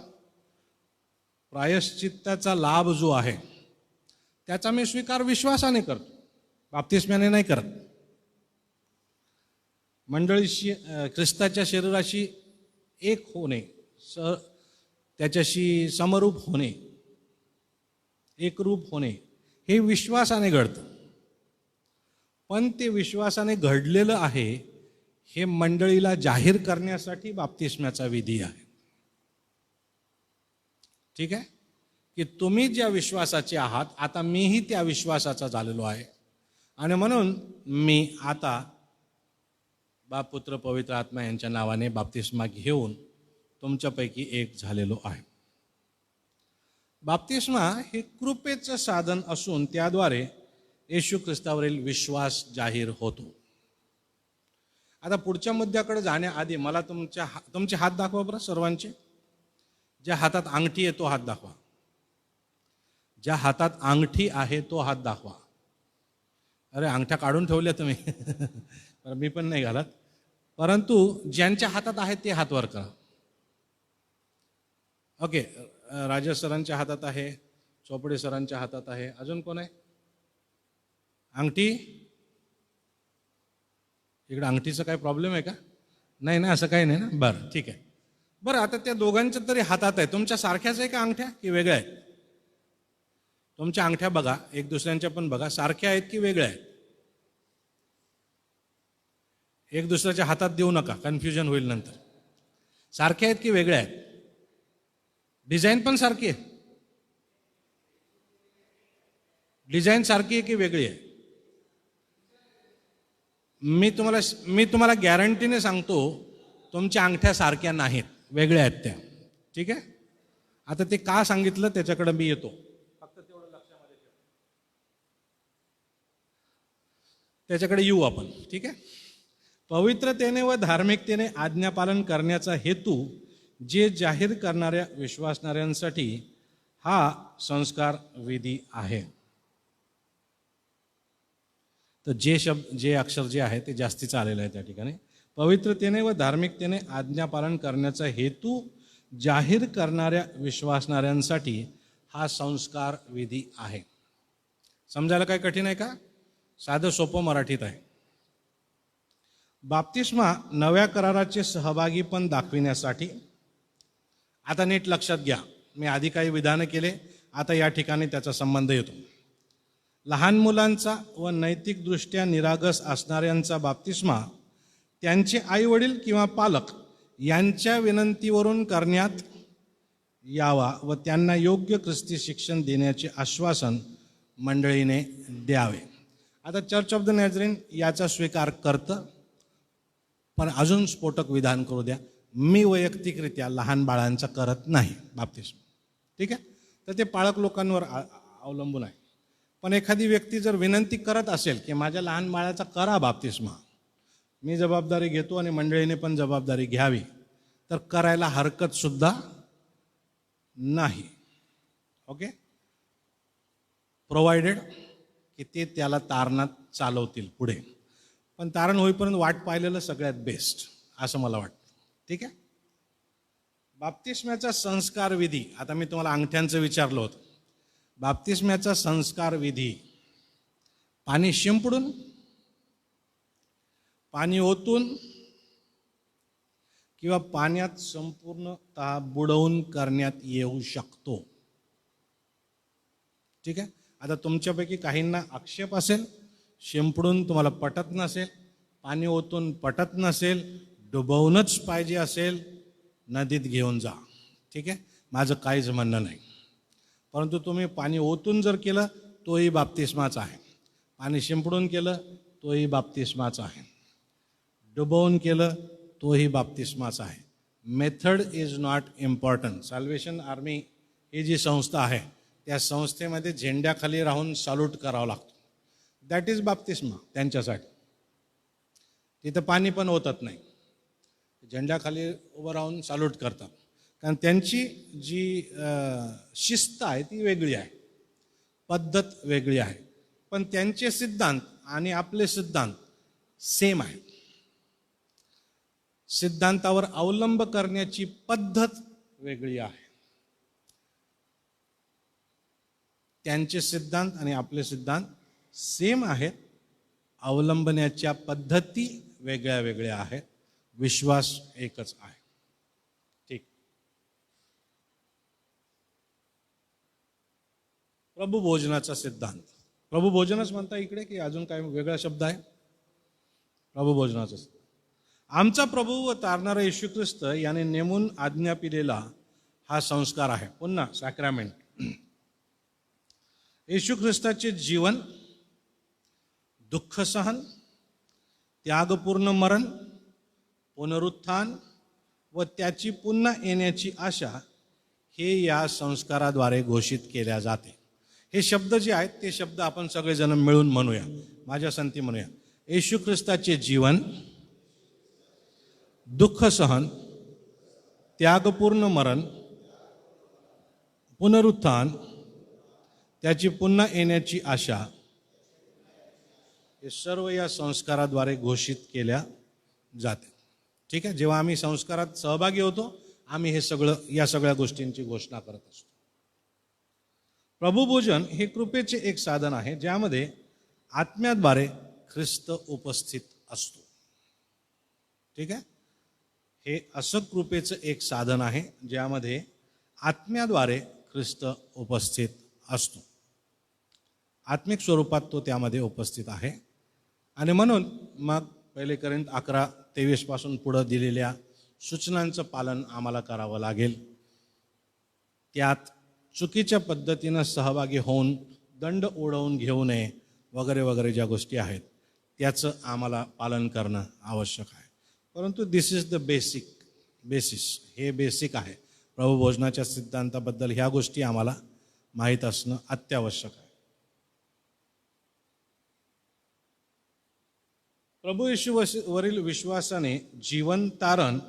प्रायश्चित्ताचा लाभ जो आहे त्याचा मी स्वीकार विश्वासाने करतो, बाप्तिस्म्याने नाही करत. मंडळीशी, ख्रिस्ताच्या शरीराशी एक होणे, त्याच्याशी समरूप होणे, एकरूप होणे हे विश्वासाने घडतं. पण ते विश्वासाने घडलेलं आहे हे मंडळीला जाहीर करण्यासाठी बाप्तिस्म्याचा विधी आहे. ठीक आहे. की तुम्ही ज्या विश्वासाचे आहात आता मीही त्या विश्वासाचा झालेलो आहे आणि म्हणून मी आता बाप, पुत्र, पवित्र आत्मा यांच्या नावाने बाप्तिस्मा घेऊन तुमच्यापैकी एक झालेलो आहे. बाप्तिस्मा हे कृपेचं साधन असून त्याद्वारे येशू ख्रिस्तावरील विश्वास जाहीर होतो. आता पुढच्या मुद्द्याकडे जाण्याआधी मला तुमचे हात दाखवा बरं सर्वांचे. ज्या हातात अंगठी आहे तो हात दाखवा. ज्या हातात अंगठी आहे तो हात दाखवा. अरे अंगठ्या काढून ठेवल्या तुम्ही मी पण नाही घालत, परंतु ज्यांच्या हातात आहे ते हात वर करा. ओके, राजा सरांच्या हातात आहे, चोपडे सरांच्या हातात आहे. अजून कोण आहे? अंगठी इकडे. अंगठीचा काय प्रॉब्लेम आहे का? नाही ना, असं काही नाही ना. बरं, ठीक आहे. बरं, आता त्या दोघांच्या तरी हातात आहे. तुमच्या सारख्याच आहे का अंगठ्या की वेगळ्या आहेत? तुमच्या अंगठ्या बघा, एक दुसऱ्यांच्या पण बघा, सारख्या आहेत की वेगळ्या आहेत? एक दुसऱ्याच्या हातात देऊ नका, कन्फ्युजन होईल नंतर. सारख्या आहेत की वेगळ्या आहेत? डिझाईन पण सारखी आहे? डिझाईन सारखी आहे की वेगळी आहे? मी तुम्हाला गॅरंटीने सांगतो तुमच्या अंगठ्या सारख्या नाहीत, वेगळ्या आहेत त्या. ठीक आहे. आता ते का सांगितलं त्याच्याकडे मी येतो, फक्त तेवढं लक्षामध्ये ठेवा. त्याच्याकडे येऊ आपण. ठीक आहे. पवित्रतेने व धार्मिकतेने आज्ञापालन करण्याचा हेतू जे जाहीर करणाऱ्या विश्वासणाऱ्यांसाठी हा संस्कार विधी आहे. तर जे अक्षर जे आहे ते जास्तीचं आलेलं आहे त्या ठिकाणी. पवित्रतेने व धार्मिकतेने आज्ञापालन करण्याचा हेतू जाहीर करणाऱ्या विश्वासणाऱ्यांसाठी हा संस्कार विधी आहे. समजायला काय कठीण आहे का? साधं सोपं मराठीत आहे. बाप्तिस्मा नव्या कराराचे सहभागी पण दाखविण्यासाठी, आता नीट लक्षात घ्या, मी आधी काही विधानं केले, आता या ठिकाणी त्याचा संबंध येतो. लहान मुलांचा व नैतिकदृष्ट्या निरागस असणाऱ्यांचा बाप्तिस्मा त्यांचे आईवडील किंवा पालक यांच्या विनंतीवरून करण्यात यावा व त्यांना योग्य ख्रिस्ती शिक्षण देण्याचे आश्वासन मंडळीने द्यावे. आता चर्च ऑफ द नॅझरीन याचा स्वीकार करतं, पण अजून स्फोटक विधान करू द्या, मी वैयक्तिकरित्या लहान बाळांचा करत नाही बाप्तिस्मा. ठीक आहे, तर ते पालक लोकांवर अवलंबून आहे. पण एखादी व्यक्ती जर विनंती करत असेल की माझ्या लहान बाळाचा करा बाप्तिस्मा, मी जबाबदारी घेतो आणि मंडळीने पण जबाबदारी घ्यावी, तर करायला हरकत सुद्धा नाही. ओके, प्रोव्हाइडेड की ते त्याला तारणात चालवतील पुढे. पण तारण होईपर्यंत वाट पाहिलेलं सगळ्यात बेस्ट असं मला वाटतं. ठीक आहे, बाप्तिस्म्याचा संस्कार विधी, आता मी तुम्हाला अंगठ्यांचं विचारलं होतं. बाप्तिस्म्याचा संस्कार विधी पाणी शिंपडून, पाणी ओतून किंवा पाण्यात संपूर्णतः बुडवून करण्यात येऊ शकतो. ठीक आहे, आता तुमच्यापैकी काहींना आक्षेप असेल, शिंपडून तुम्हाला पटत नसेल, पाणी ओतून पटत नसेल, डुबवूनच पाहिजे असेल, नदीत घेऊन जा. ठीक आहे, माझं काहीच म्हणणं नाही. परंतु तुम्ही पाणी ओतून जर केलं तोही बाप्तिस्माच आहे, पाणी शिंपडून केलं तोही बाप्तिस्माच आहे, डुबवून केलं तोही बाप्तिस्माच आहे. Method is not important. Salvation army ही जी संस्था आहे त्या संस्थेमध्ये झेंड्याखाली राहून सॅल्यूट करावं लागतो. दॅट इज बाप्तिस्मा त्यांच्यासाठी. तिथं पाणी पण ओतत नाही, झेंड्याखाली उभं राहून सॅल्यूट करतात, कारण त्यांची जी शिस्त आहे ती वेगळी आहे, पद्धत वेगळी आहे. पण त्यांचे सिद्धांत आणि आपले सिद्धांत सेम आहेत. सिद्धांतावर अवलंब करण्याची पद्धत वेगळी आहे. त्यांचे सिद्धांत आणि आपले सिद्धांत सेम आहेत, अवलंबण्याच्या पद्धती वेगळ्या वेगळ्या आहेत, विश्वास एकच आहे. ठीक. प्रभुभोजनाचा सिद्धांत, प्रभुभोजनच म्हणता इकडे की अजून काय वेगळा शब्द आहे? प्रभुभोजनाचा. आमचा प्रभू व तारणारा येशू ख्रिस्त याने नेमून आज्ञा पिलेला हा संस्कार आहे. पुन्हा सॅक्रामेंट. येशू ख्रिस्ताचे जीवन, दुःख सहन, त्यागपूर्ण मरण, पुनरुत्थान व त्याची पुन्हा येण्याची आशा हे या संस्काराद्वारे घोषित केल्या जाते. हे शब्द जे आहेत ते शब्द आपण सगळेजण मिळून म्हणूया, माझ्या संती म्हणूया. येशू ख्रिस्ताचे जीवन, दुःख सहन, त्यागपूर्ण मरण, पुनरुत्थान, त्याची पुन्हा येण्याची आशा, हे सर्व या संस्काराद्वारे घोषित केल्या जाते. ठीक आहे, जेव्हा आम्ही संस्कारात सहभागी होतो आम्ही या सगळ्या गोष्टींची घोषणा करत असतो. प्रभुभोजन हे कृपेचे एक साधन आहे ज्यामध्ये आत्म्याद्वारे ख्रिस्त उपस्थित असतो. ठीक आहे, हे असं कृपेचं एक साधन आहे ज्यामध्ये आत्म्याद्वारे ख्रिस्त उपस्थित असतो. आत्मिक स्वरूपात तो त्यामध्ये उपस्थित आहे. आणि म्हणून मग 1 कोरिंथ 11:23 पासून पुढं दिलेल्या सूचनांचं पालन आम्हाला करावं लागेल. त्यात चुकीच्या पद्धतीनं सहभागी होऊन दंड उडवून घेऊ नये वगैरे वगैरे ज्या गोष्टी आहेत त्याचं आम्हाला पालन करणं आवश्यक आहे. परंतु दिस इज द बेसिस, हे बेसिक आहे. प्रभुभोजनाच्या सिद्धांताबद्दल ह्या गोष्टी आम्हाला माहीत असणं अत्यावश्यक आहे. प्रभू येशू वरील विश्वासाने जीवन तारण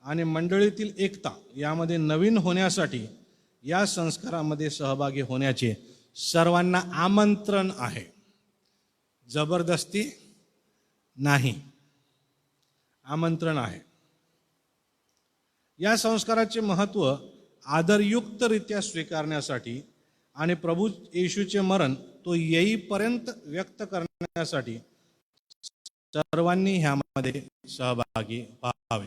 आणि मंडळीतील एकता यामध्ये नवीन होण्यासाठी या संस्कारामध्ये सहभागी होण्याचे सर्वांना आमंत्रण आहे, जबरदस्ती नाही, आमंत्रण आहे. या संस्काराचे महत्त्व आदरयुक्तरित्या स्वीकारण्यासाठी आणि प्रभू येशूचे मरण तो येईपर्यंत व्यक्त करण्यासाठी सर्वांनी ह्यामध्ये सहभागी व्हावे.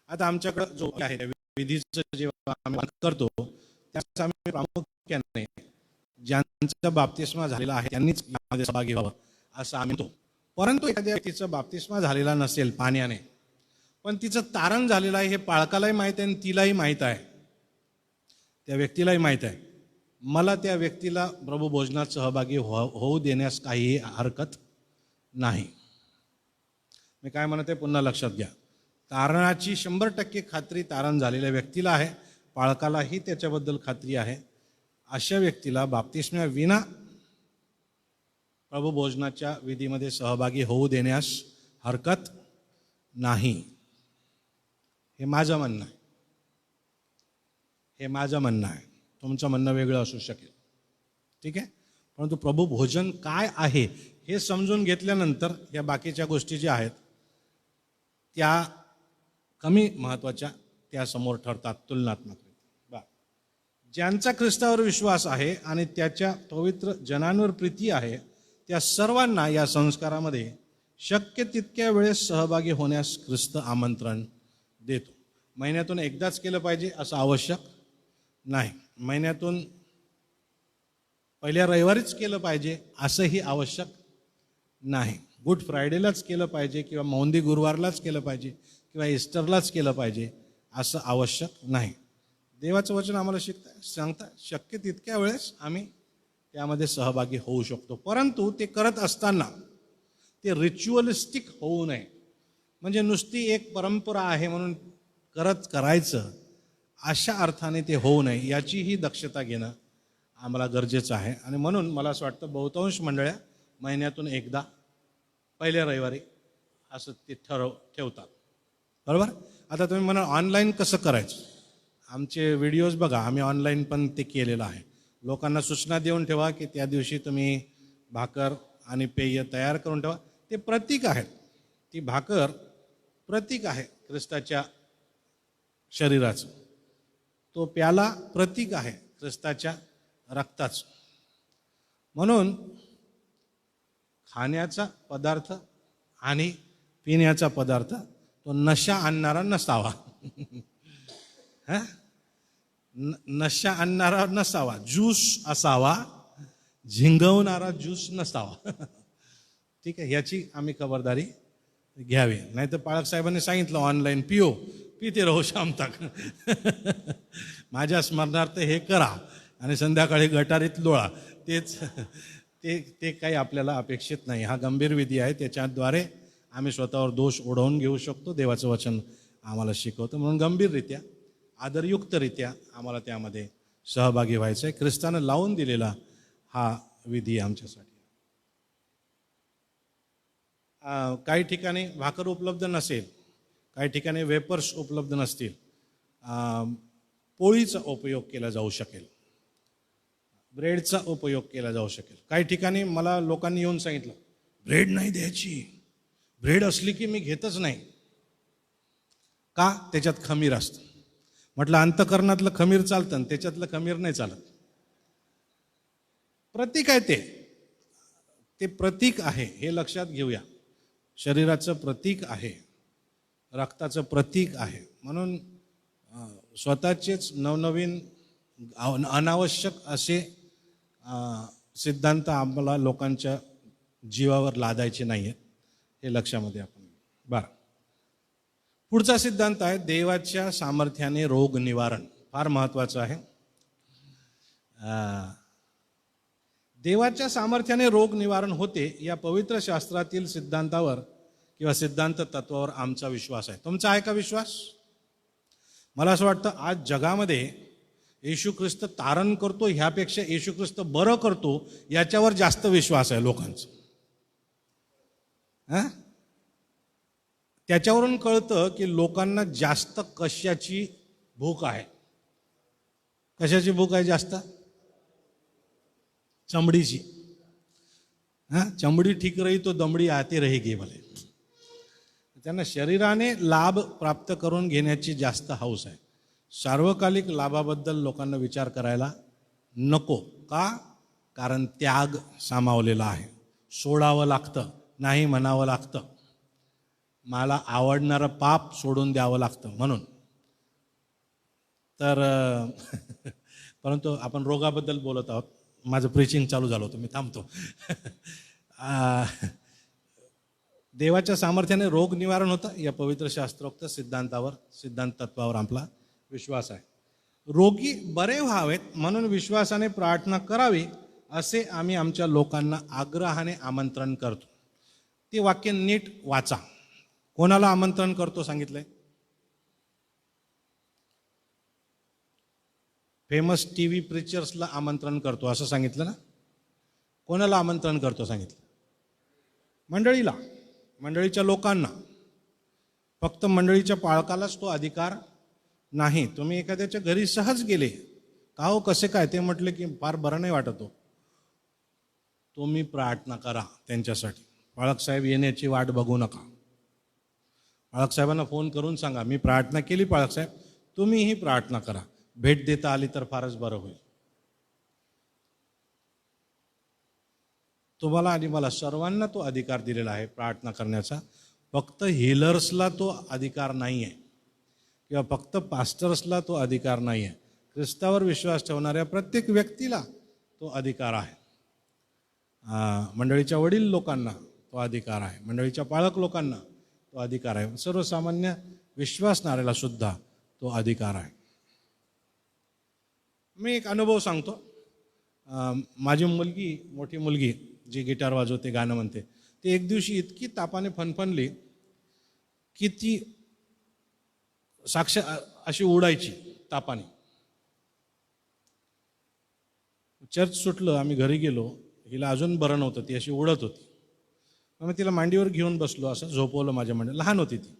आता आमच्याकडं जो आहे विधीचं जेव्हा आम्ही करतो त्यास आम्ही प्रामुख्याने ज्यांचा बाप्तिस्मा झालेला आहे त्यांनीच यामध्ये सहभागी व्हावं असं आम्ही म्हणतो. परंतु एखाद्या व्यक्तीचा बाप्तिस्मा झालेला नसेल पाण्याने, पण तिचं तारण झालेलं आहे हे पाळकालाही माहीत आहे आणि तिलाही माहीत आहे, त्या व्यक्तीलाही माहीत आहे, मला त्या व्यक्तीला प्रभू भोजनात सहभागी होऊ देण्यास काहीही हरकत नाही. मी काय म्हणत आहे पुन्हा लक्षात घ्या. तारणाची 100% खात्री तारण झालेल्या व्यक्तीला आहे, पाळकालाही त्याच्याबद्दल खात्री आहे. अशा व्यक्तीला बाप्तिस्म्या विना प्रभू भोजनाच्या विधीमध्ये सहभागी होऊ देण्यास हरकत नाही. हे माझं म्हणणं आहे, हे माझं म्हणणं आहे. तुमचं म्हणणं वेगळं असू शकेल, ठीक आहे. परंतु प्रभू भोजन काय आहे हे समजून घेतल्यानंतर या बाकीच्या गोष्टी ज्या आहेत त्या कमी महत्त्वाच्या त्यासमोर ठरतात तुलनात्मक. ज्यांचा ख्रिस्तावर विश्वास आहे आणि त्याच्या पवित्र जनांवर प्रीती आहे त्या सर्वांना या संस्कारामध्ये शक्य तितक्या वेळेस सहभागी होण्यास ख्रिस्त आमंत्रण देतो. महिन्यातून एकदाच केलं पाहिजे असं आवश्यक नाही, महिन्यातून पहिल्या रविवारीच केलं पाहिजे असंही आवश्यक नाही, गुड फ्रायडेलाच केलं पाहिजे किंवा मौंदी गुरुवारलाच केलं पाहिजे किंवा ईस्टरलाच केलं पाहिजे असं आवश्यक नाही. देवाचं वचन आम्हाला सांगता शक्य तितक्या वेळेस आम्ही त्यामध्ये सहभागी होऊ शकतो. परंतु ते करत असताना ते रिच्युअलिस्टिक होऊ नये, म्हणजे नुसती एक परंपरा आहे म्हणून करायचं अशा अर्थाने ते होऊ नये, याचीही दक्षता घेणं आम्हाला गरजेचं आहे. आणि म्हणून मला असं वाटतं बहुतांश मंडळ्या महिन्यातून एकदा पहिल्या रविवारी असं ते ठेवतात, बरोबर. आता तुम्ही म्हणा ऑनलाईन कसं करायचं, आमचे व्हिडिओज बघा, आम्ही ऑनलाईन पण ते केलेलं आहे. लोकांना सूचना देऊन ठेवा की त्या दिवशी तुम्ही भाकर आणि पेय तयार करून ठेवा. ते प्रतीक आहेत, ती भाकर प्रतीक आहे ख्रिस्ताच्या शरीराचं, तो प्याला प्रतीक आहे ख्रिस्ताच्या रक्ताचं. म्हणून खाण्याचा पदार्थ आणि पिण्याचा पदार्थ तो नशा आणणारा नसावा. नशा आणणारा नसावा, ज्यूस असावा, झिंगवणारा ज्यूस नसावा. ठीक आहे, याची आम्ही खबरदारी घ्यावी. नाही तर पाळक साहेबांनी सांगितलं ऑनलाईन पिते राहू शाम तक. माझ्या स्मरणार्थ हे करा आणि संध्याकाळी गटारीत लोळा, ते काही आपल्याला अपेक्षित नाही. हा गंभीर विधी आहे, त्याच्याद्वारे आम्ही स्वतःवर दोष ओढवून घेऊ शकतो. देवाचं वचन आम्हाला शिकवतं, म्हणून गंभीररित्या आदरयुक्तरित्या आम्हाला त्यामध्ये सहभागी व्हायचं आहे. ख्रिस्तानं लावून दिलेला हा विधी आमच्यासाठी. काही ठिकाणी भाकर उपलब्ध नसेल, काही ठिकाणी वेपर्स उपलब्ध नसतील, पोळीचा उपयोग केला जाऊ शकेल, ब्रेडचा उपयोग केला जाऊ शकेल. काही ठिकाणी मला लोकांनी येऊन सांगितलं ब्रेड नाही द्यायची, ब्रेड असली की मी घेतच नाही. का? त्याच्यात खमीर असतं. म्हटलं अंतकरणातलं खमीर चालतं आणि त्याच्यातलं खमीर नाही चालत. प्रतीक आहे ते प्रतीक आहे, हे लक्षात घेऊया. शरीराचं प्रतीक आहे, रक्ताचं प्रतीक आहे. म्हणून स्वतःचेच नवनवीन अनावश्यक असे सिद्धांत आम्हाला लोकांच्या जीवावर लादायचे नाही आहेत, हे लक्षामध्ये आपण. बरं, पुढचा सिद्धांत आहे देवाच्या सामर्थ्याने रोग निवारण. फार महत्त्वाचं आहे. देवाच्या सामर्थ्याने रोग निवारण होते या पवित्र शास्त्रातील सिद्धांतावर किंवा सिद्धांत तत्वावर आमचा विश्वास आहे. तुमचा आहे का विश्वास? मला असं वाटतं आज जगामध्ये येशू ख्रिस्त तारण करतो ह्यापेक्षा येशू ख्रिस्त बरं करतो याच्यावर जास्त विश्वास आहे लोकांचा. त्याच्यावरून कळतं की लोकांना जास्त कशाची भूक आहे. कशाची भूक आहे जास्त? चमडीची. हां, चमडी ठीक रही तो दमडी आती रहेगी भले. त्यांना शरीराने लाभ प्राप्त करून घेण्याची जास्त हौस आहे. सार्वकालिक लाभाबद्दल लोकांना विचार करायला नको. का? कारण त्याग सामावलेला आहे. सोडावं लागतं, नाही म्हणावं लागतं. मला आवडणारं पाप सोडून द्यावं लागतं म्हणून. तर परंतु आपण रोगाबद्दल बोलत आहोत. माझं प्रीचिंग चालू झालं होतं, मी थांबतो. देवाच्या सामर्थ्याने रोग निवारण होतं या पवित्र शास्त्रोक्त सिद्धांत तत्वावर आपला विश्वास आहे. रोगी बरे व्हावेत म्हणून विश्वासाने प्रार्थना करावी असे आम्ही आमच्या लोकांना आग्रहाने आमंत्रण करतो. ते वाक्य नीट वाचा. कोणाला आमंत्रण करतो सांगितलंय? फेमस टीव्ही प्रिचर्सला आमंत्रण करतो असं सांगितलं ना. कोणाला आमंत्रण करतो सांगितलं? मंडळीला, मंडळीच्या लोकांना. फक्त मंडळीच्या पाळकालाच तो अधिकार नाही. तुम्ही एखाद्याच्या घरी सहज गेले, का हो कसे काय, ते म्हटले की फार बरं नाही वाटत हो, तुम्ही प्रार्थना करा त्यांच्यासाठी. पाळक साहेब येण्याची वाट बघू नका. पाळक साहेबांना फोन करून सांगा मी प्रार्थना केली पाळक साहेब, तुम्हीही प्रार्थना करा. भेट देता आली तर फारच बरं होईल. तुम्हाला आणि मला सर्वांना तो अधिकार दिलेला आहे प्रार्थना करण्याचा. फक्त हिलर्सला तो अधिकार नाही आहे किंवा फक्त पास्टर्सला तो अधिकार नाही आहे. ख्रिस्तावर विश्वास ठेवणाऱ्या प्रत्येक व्यक्तीला तो अधिकार आहे. मंडळीच्या वडील लोकांना तो अधिकार आहे. मंडळीच्या पाळक लोकांना तो अधिकार आहे. सर्वसामान्य विश्वासणाऱ्याला सुद्धा तो अधिकार आहे. मी एक अनुभव सांगतो. माझी मुलगी, मोठी मुलगी जी गिटार वाजवते, गाणं म्हणते, ती एक दिवशी इतकी तापाने फणफणली की ती अशी उडायची तापाने. चर्च सुटलं, आम्ही घरी गेलो, हिला अजून बरं नव्हतं, ती अशी उडत होती. मग मी तिला मांडीवर घेऊन बसलो, असं झोपवलं माझ्या मांडीवर. लहान होती ती.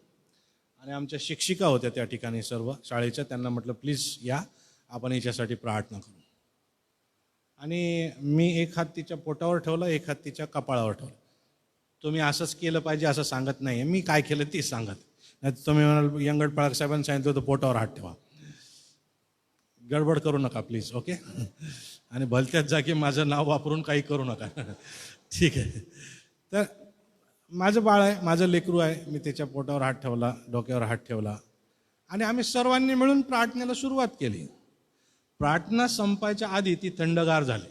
आणि आमच्या शिक्षिका होत्या त्या ठिकाणी सर्व शाळेच्या. त्यांना म्हटलं प्लीज या, आपण हिच्यासाठी प्रार्थना करू. आणि मी एक हात तिच्या पोटावर ठेवला, एक हात तिच्या कपाळावर ठेवला. तुम्ही असंच केलं पाहिजे असं सांगत नाही, मी काय केलं ती सांगत. नाही तुम्ही म्हणाल यंगड पाळक साहेबांनी सांगितलं होतं पोटावर हात ठेवा. गडबड करू नका प्लीज, ओके. आणि भलत्याच जागी माझं नाव वापरून काही करू नका. ठीक आहे. तर माझं बाळ आहे, माझं लेकरू आहे, मी त्याच्या पोटावर हात ठेवला, डोक्यावर हात ठेवला आणि आम्ही सर्वांनी मिळून प्रार्थनेला सुरुवात केली. प्रार्थना संपायच्या आधी ती थंडगार झाली.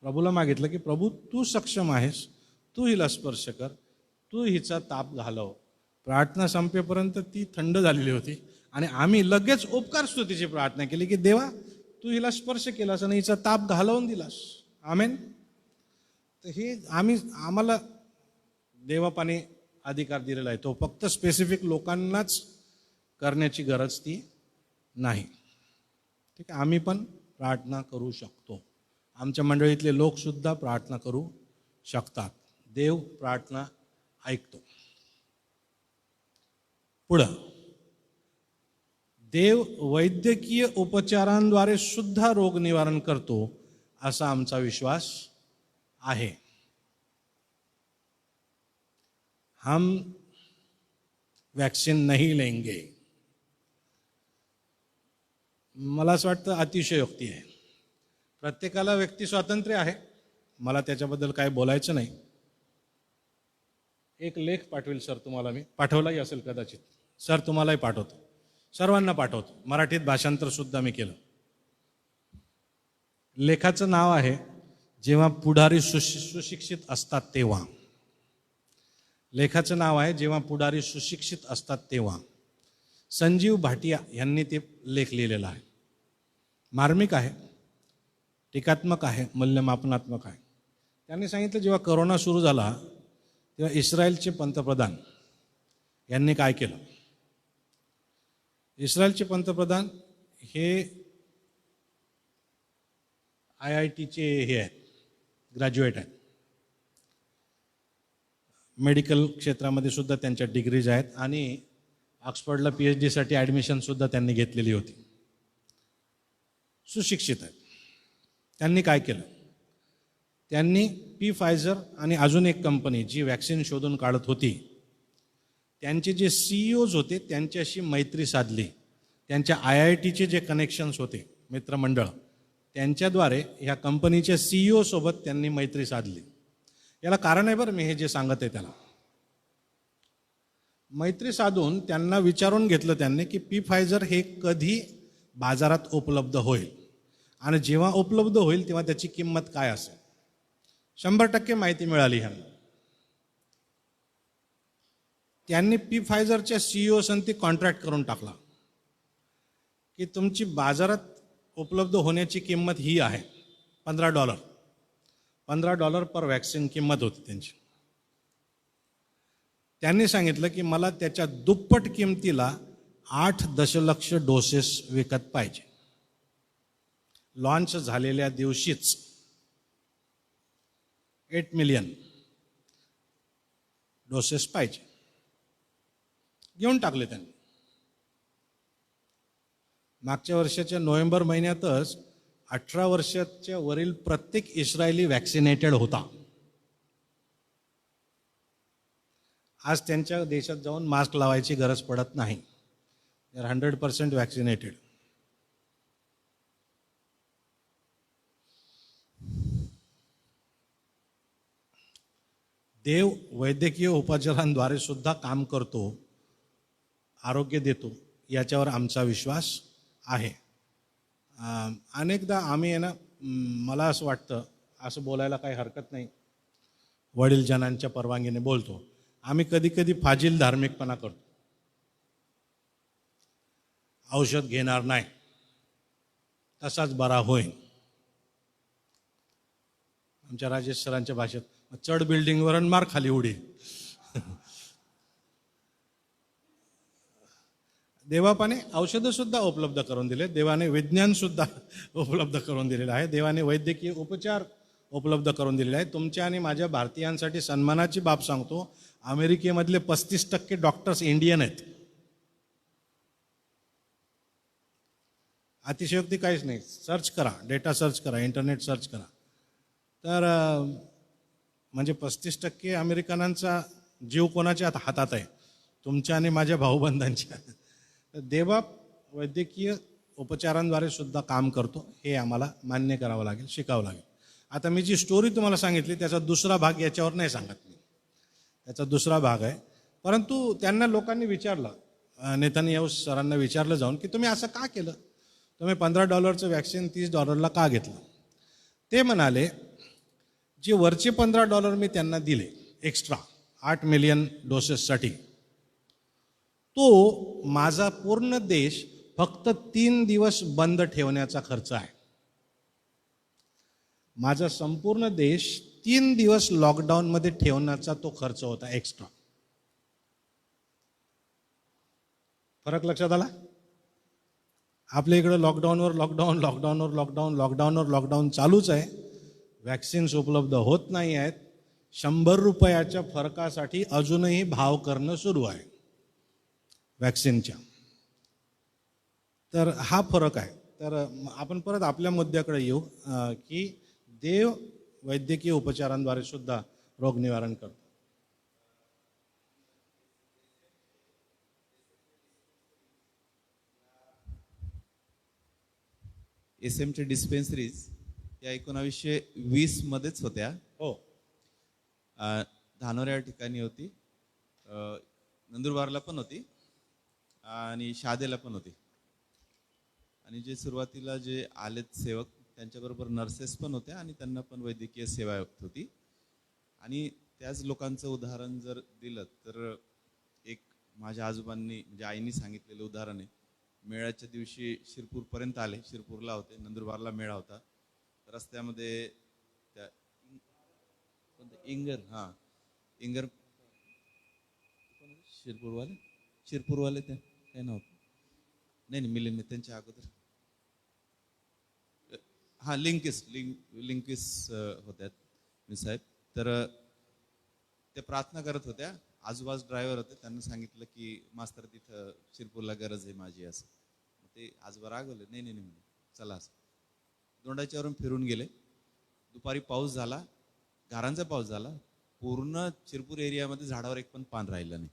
प्रभूला मागितलं की प्रभू तू सक्षम आहेस, तू हिला स्पर्श कर, तू हिचा ताप घालव. प्रार्थना संपेपर्यंत ती थंड झालेली होती आणि आम्ही लगेच उपकार स्तुतीची प्रार्थना केली की देवा तू हिला स्पर्श केलास आणि हिचा ताप घालवून दिलास. आमेन. तर हे आम्हाला देवापाने अधिकार दिलेला आहे. तो फक्त स्पेसिफिक लोकांनाच करण्याची गरज ती नाही. ठीक आहे. आम्ही पण प्रार्थना करू शकतो. आमच्या मंडळीतले लोक सुद्धा प्रार्थना करू शकतात. देव प्रार्थना ऐकतो. पुढं, देव वैद्यकीय उपचारांद्वारे सुद्धा रोग निवारण करतो असा आमचा विश्वास आहे. हम वॅक्सिन नहीं लेंगे. मला असं वाटतं अतिशयोक्ती आहे. प्रत्येकाला व्यक्ती स्वातंत्र्य आहे, मला त्याच्याबद्दल काय बोलायचं नाही. एक लेख पाठवेल सर तुम्हाला, मी पाठवलाही असेल कदाचित. सर तुम्हालाही पाठवतो, सर्वांना पाठवतो. मराठीत भाषांतर सुद्धा मी केलं. लेखाचं नाव आहे जेव्हा पुढारी सुशिक्षित असतात तेव्हा. लेखाचं नाव आहे जेव्हा पुढारी सुशिक्षित असतात तेव्हा. संजीव भाटिया यांनी ते लेख लिहिलेला आहे. मार्मिक आहे, टीकात्मक आहे, मूल्यमापनात्मक आहे. त्यांनी सांगितलं जेव्हा कोरोना सुरू झाला तेव्हा इस्रायलचे पंतप्रधान यांनी काय केलं. इस्रायलचे पंतप्रधान हे IITचे हे आहेत, ग्रॅज्युएट आहेत. मेडिकल क्षेत्रामध्ये सुद्धा त्यांच्या डिग्रीज आहेत आणि ऑक्सफर्डला PhD साठी ॲडमिशनसुद्धा त्यांनी घेतलेली होती. सुशिक्षित आहेत. त्यांनी काय केलं? त्यांनी फायझर आणि अजून एक कंपनी जी वॅक्सिन शोधून काढत होती, त्यांचे जे CEOज होते त्यांच्याशी मैत्री साधली. त्यांच्या IITचे जे कनेक्शन्स होते, मित्रमंडळ, त्यांच्याद्वारे ह्या कंपनीच्या CEO सोबत त्यांनी मैत्री साधली. याला कारण आहे बरं, मी हे जे सांगत आहे त्याला. मैत्री साधून त्यांना विचारून घेतलं त्यांनी की फायझर हे कधी बाजारात उपलब्ध होईल आणि जेव्हा उपलब्ध होईल तेव्हा त्याची किंमत काय असेल. 100% माहिती मिळाली ह्यांना. त्यांनी फायझरच्या CEOसाठी कॉन्ट्रॅक्ट करून टाकला की तुमची बाजारात उपलब्ध होण्याची किंमत ही आहे $15. $15 पर वॅक्सिन किंमत होती त्यांची. त्यांनी सांगितलं की मला त्याच्या दुप्पट किमतीला 8 दशलक्ष डोसेस विकत पाहिजे. लॉन्च झालेल्या दिवशीच 8 मिलियन डोसेस पाहिजे. घेऊन टाकले त्यांनी. मागच्या वर्षाच्या नोव्हेंबर महिन्यातच 18 वर्षाच्या वरील प्रत्येक इस्रायली वॅक्सिनेटेड होता. आज त्यांच्या देशात जाऊन मास्क लावायची गरज पडत नाही. They are 100% vaccinated. देव वैद्यकीय उपचारांद्वारे सुद्धा काम करतो, आरोग्य देतो, याच्यावर आमचा विश्वास आहे. अनेकदा आम्ही आहे ना, मला असं वाटतं, असं बोलायला काही हरकत नाही, वडीलजनांच्या परवानगीने बोलतो, आम्ही कधी कधी फाजील धार्मिकपणा करतो. औषध घेणार नाही, तसाच बरा होईल. आमच्या राजेश सरांच्या भाषेत, चढ बिल्डिंगवर आणि मार खाली उडी. देवापाने औषधं सुद्धा उपलब्ध करून दिले, देवाने विज्ञान सुद्धा उपलब्ध करून दिलेलं आहे, देवाने वैद्यकीय उपचार उपलब्ध करून दिलेले आहे. तुमच्या आणि माझ्या भारतीयांसाठी सन्मानाची बाब सांगतो, अमेरिकेमधले 35% डॉक्टर्स इंडियन आहेत. अतिशयोक्ती काहीच नाही. सर्च करा, डेटा सर्च करा, इंटरनेट सर्च करा. तर म्हणजे 35% अमेरिकनांचा जीव कोणाच्या हातात आहे? तुमच्या आणि माझ्या भाऊबंधांच्या. देवा वैद्यकीय उपचारांद्वारे सुद्धा काम करतो, हे आम्हाला मान्य करावं लागेल, शिकावं लागेल. आता मी जी स्टोरी तुम्हाला सांगितली त्याचा दुसरा भाग याच्यावर नाही सांगत मी, त्याचा दुसरा भाग आहे. परंतु त्यांना लोकांनी विचारलं, नेतन्याहू सरांना विचारलं जाऊन की तुम्ही असं का केलं, तुम्ही $15चं वॅक्सिन $30 का घेतलं? ते म्हणाले, जे वरचे $15 मी त्यांना दिले एक्स्ट्रा 8 मिलियन डोसेससाठी, तो माझा पूर्ण देश फक्त 3 दिवस बंद ठेवण्याचा खर्च आहे. माझा संपूर्ण देश 3 दिवस लॉकडाऊनमध्ये ठेवण्याचा तो खर्च होता एक्स्ट्रा. फरक लक्षात आला? आपल्या इकडं लॉकडाऊन चालूच आहे. वॅक्सिन्स उपलब्ध होत नाही आहेत. 100 रुपयाच्या फरकासाठी अजूनही भाव करणं सुरू आहे वॅक्सिनच्या. तर हा फरक आहे. तर आपण परत आपल्या मुद्द्याकडे येऊ की देव वैद्यकीय उपचारांद्वारे सुद्धा रोग निवारण करतो. SMच्या डिस्पेन्सरीज या 1920 मध्येच होत्या. हो, धानोरा या ठिकाणी होती, नंदुरबारला पण होती आणि शहादेला पण होती. आणि जे सुरुवातीला जे आलेत सेवक त्यांच्याबरोबर नर्सेस पण होत्या आणि त्यांना पण वैद्यकीय सेवा होती. आणि त्याच लोकांचं उदाहरण जर दिलं तर एक माझ्या आजोबांनी म्हणजे आईनी सांगितलेलं उदाहरण आहे. मेळ्याच्या दिवशी शिरपूरपर्यंत आले, शिरपूरला होते, नंदुरबारला मेळा होता. रस्त्यामध्ये त्या इंगर शिरपूरवाले त्या काय नव्हतं, नाही मिलिंद त्यांच्या अगोदर लिंकिस होत्यात मी साहेब. तर ते प्रार्थना करत होत्या. आजूबाजू ड्रायव्हर होते, त्यांना सांगितलं की मास्तर तिथं शिरपूरला गरज आहे माझी असं. ते आजोबा रागवले, नाही नाही नाही म्हणे, चला असं. दोंडाच्यावरून फिरून गेले. दुपारी पाऊस झाला, गारांचा पाऊस झाला. पूर्ण शिरपूर एरियामध्ये झाडावर एक पण पान राहिलं नाही.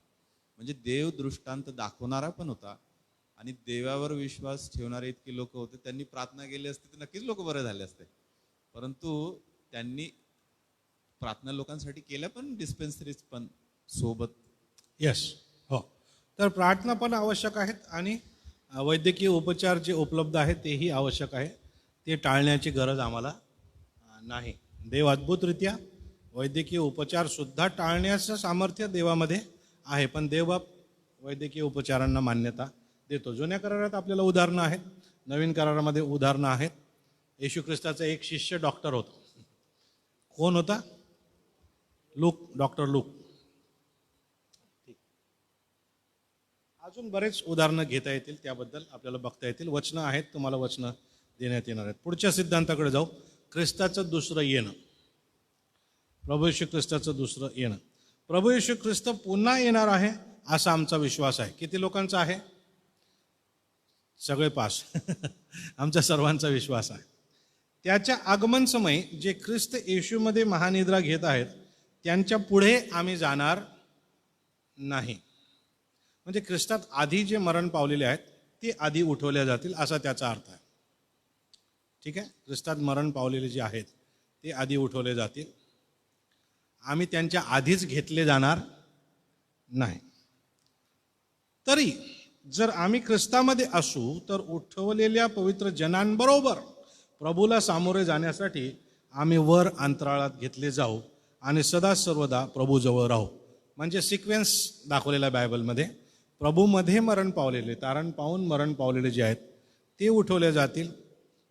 म्हणजे देव दृष्टांत दाखवणारा पण होता आणि देवावर विश्वास ठेवणारे इतके लोक होते. त्यांनी प्रार्थना केली असती तर नक्कीच लोक बरे झाले असते. परंतु त्यांनी प्रार्थना लोकांसाठी केल्या, पण डिस्पेन्सरीज पण सोबत. यस, हो. तर प्रार्थना पण आवश्यक आहेत आणि वैद्यकीय उपचार जे उपलब्ध आहेत तेही आवश्यक आहे. ते टाळण्याची गरज आम्हाला नाही. देव अद्भुतरित्या वैद्यकीय उपचारसुद्धा टाळण्याचं सामर्थ्य देवामध्ये आहे, पण देवबाप वैद्यकीय उपचारांना मान्यता देतो. जुन्या करारात आपल्याला उदाहरणं आहेत, नवीन करारामध्ये उदाहरणं आहेत. येशू ख्रिस्ताचा एक शिष्य डॉक्टर होता. कोण होता? Doctor look. अजून बरेच उदाहरणं घेता येतील, त्याबद्दल आपल्याला बघता येतील. वचनं आहेत, तुम्हाला वचनं देण्यात येणार आहेत. पुढच्या सिद्धांताकडे जाऊ. ख्रिस्ताचं दुसरं येणं. प्रभू येशू ख्रिस्ताचं दुसरं येणं. प्रभू येशू ख्रिस्त पुन्हा येणार आहे असा आमचा विश्वास आहे. किती लोकांचा आहे? सगळे पास. आमच्या सर्वांचा विश्वास आहे. त्याच्या आगमन समयी जे ख्रिस्त येशूमध्ये महानिद्रा घेत आहेत त्यांच्या पुढे आम्ही जाणार नाही. म्हणजे ख्रिस्तात आधी जे मरण पावलेले आहेत ते आधी उठवल्या जातील असा त्याचा अर्थ आहे. ठीक आहे. ख्रिस्तात मरण पावलेले जे आहेत ते आधी उठवले जातील. आम्ही त्यांच्या आधीच घेतले जाणार नाही. तरी जर आम्ही ख्रिस्तामध्ये असू तर उठवलेल्या पवित्र जनांबरोबर प्रभूला सामोरे जाण्यासाठी आम्ही वर अंतराळात घेतले जाऊ आणि सदा सर्वदा प्रभूजवळ राहू. म्हणजे सिक्वेन्स दाखवलेला बायबलमध्ये. प्रभूमध्ये मरण पावलेले, तारण पाहून मरण पावलेले जे आहेत ते उठवले जातील,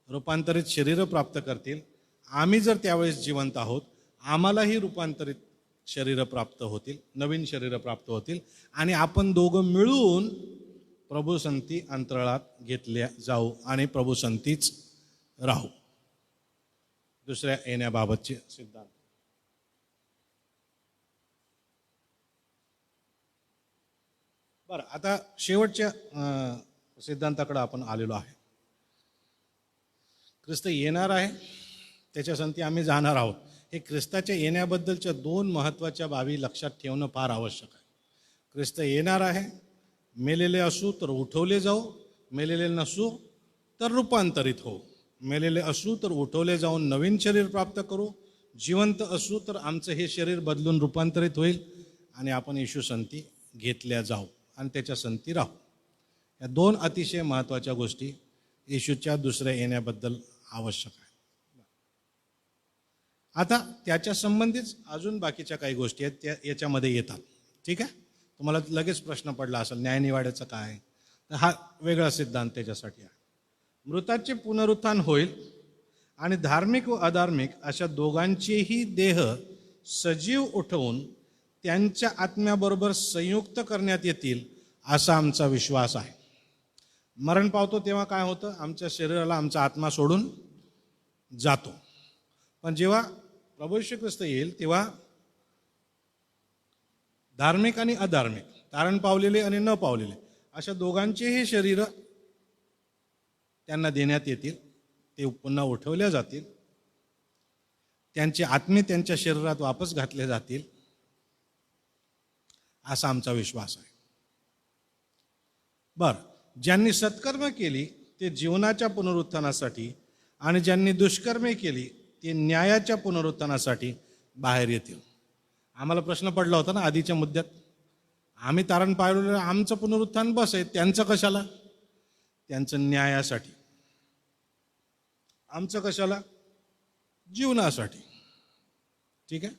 रूपांतरित शरीरं प्राप्त करतील. आम्ही जर त्यावेळेस जिवंत आहोत, आम्हालाही रूपांतरित शरीरं प्राप्त होतील, नवीन शरीरं प्राप्त होतील आणि आपण दोघं मिळून प्रभू संती अंतराळात घेतल्या जाऊ आणि प्रभू संतीच राहू. दुसऱ्या येण्याबाबतचे सिद्धांत. बरं, आता शेवटच्या सिद्धांताकडे आपण आलेलो आहे. ख्रिस्त येणार आहे, त्याच्या संती आम्ही जाणार आहोत. हे ख्रिस्ताच्या येण्याबद्दलच्या दोन महत्त्वाच्या बाबी लक्षात ठेवणं फार आवश्यक आहे. ख्रिस्त येणार आहे, मेलेले असू तर उठवले जाऊ, मेलेले नसू तर रूपांतरित होऊ. मेलेले असू तर उठवले जाऊन नवीन शरीर प्राप्त करू, जिवंत असू तर आमचं हे शरीर बदलून रूपांतरित होईल आणि आपण येशू संती घेतल्या जाऊ आणि त्याच्या संती राहू. या दोन अतिशय महत्त्वाच्या गोष्टी येशूच्या दुसऱ्या येण्याबद्दल आवश्यक आहे. आता त्याच्या संबंधीच अजून बाकीच्या काही गोष्टी आहेत त्या याच्यामध्ये येतात. ठीक आहे. तुम्हाला लगेच प्रश्न पडला असेल, न्यायनिवाड्याचं काय? तर हा वेगळा सिद्धांत त्याच्यासाठी आहे. मृताचे पुनरुत्थान होईल आणि धार्मिक व अधार्मिक अशा दोघांचेही देह सजीव उठवून त्यांच्या आत्म्याबरोबर संयुक्त करण्यात येतील असा आमचा विश्वास आहे. मरण पावतो तेव्हा काय होतं? आमच्या शरीराला आमचा आत्मा सोडून जातो. पण जेव्हा प्रभू येशू ख्रिस्त येईल तेव्हा धार्मिक आणि अधार्मिक, तारण पावलेले आणि न पावलेले अशा दोघांचेही शरीर त्यांना देण्यात येतील. ते पुन्हा उठवल्या जातील. त्यांचे आत्मे त्यांच्या शरीरात वापस घातले जातील असा आमचा विश्वास आहे. बरं, ज्यांनी सत्कर्म केली ते जीवनाच्या पुनरुत्थानासाठी आणि ज्यांनी दुष्कर्मे केली ते न्यायाच्या पुनरुत्थानासाठी बाहेर येतील. आम्हाला प्रश्न पडला होता ना आधीच्या मुद्द्यात, आम्ही तारण पाळलेलं आमचं पुनरुत्थान बस आहे, त्यांचं कशाला? त्यांचं न्यायासाठी. आमचं कशाला? जीवनासाठी. ठीक आहे.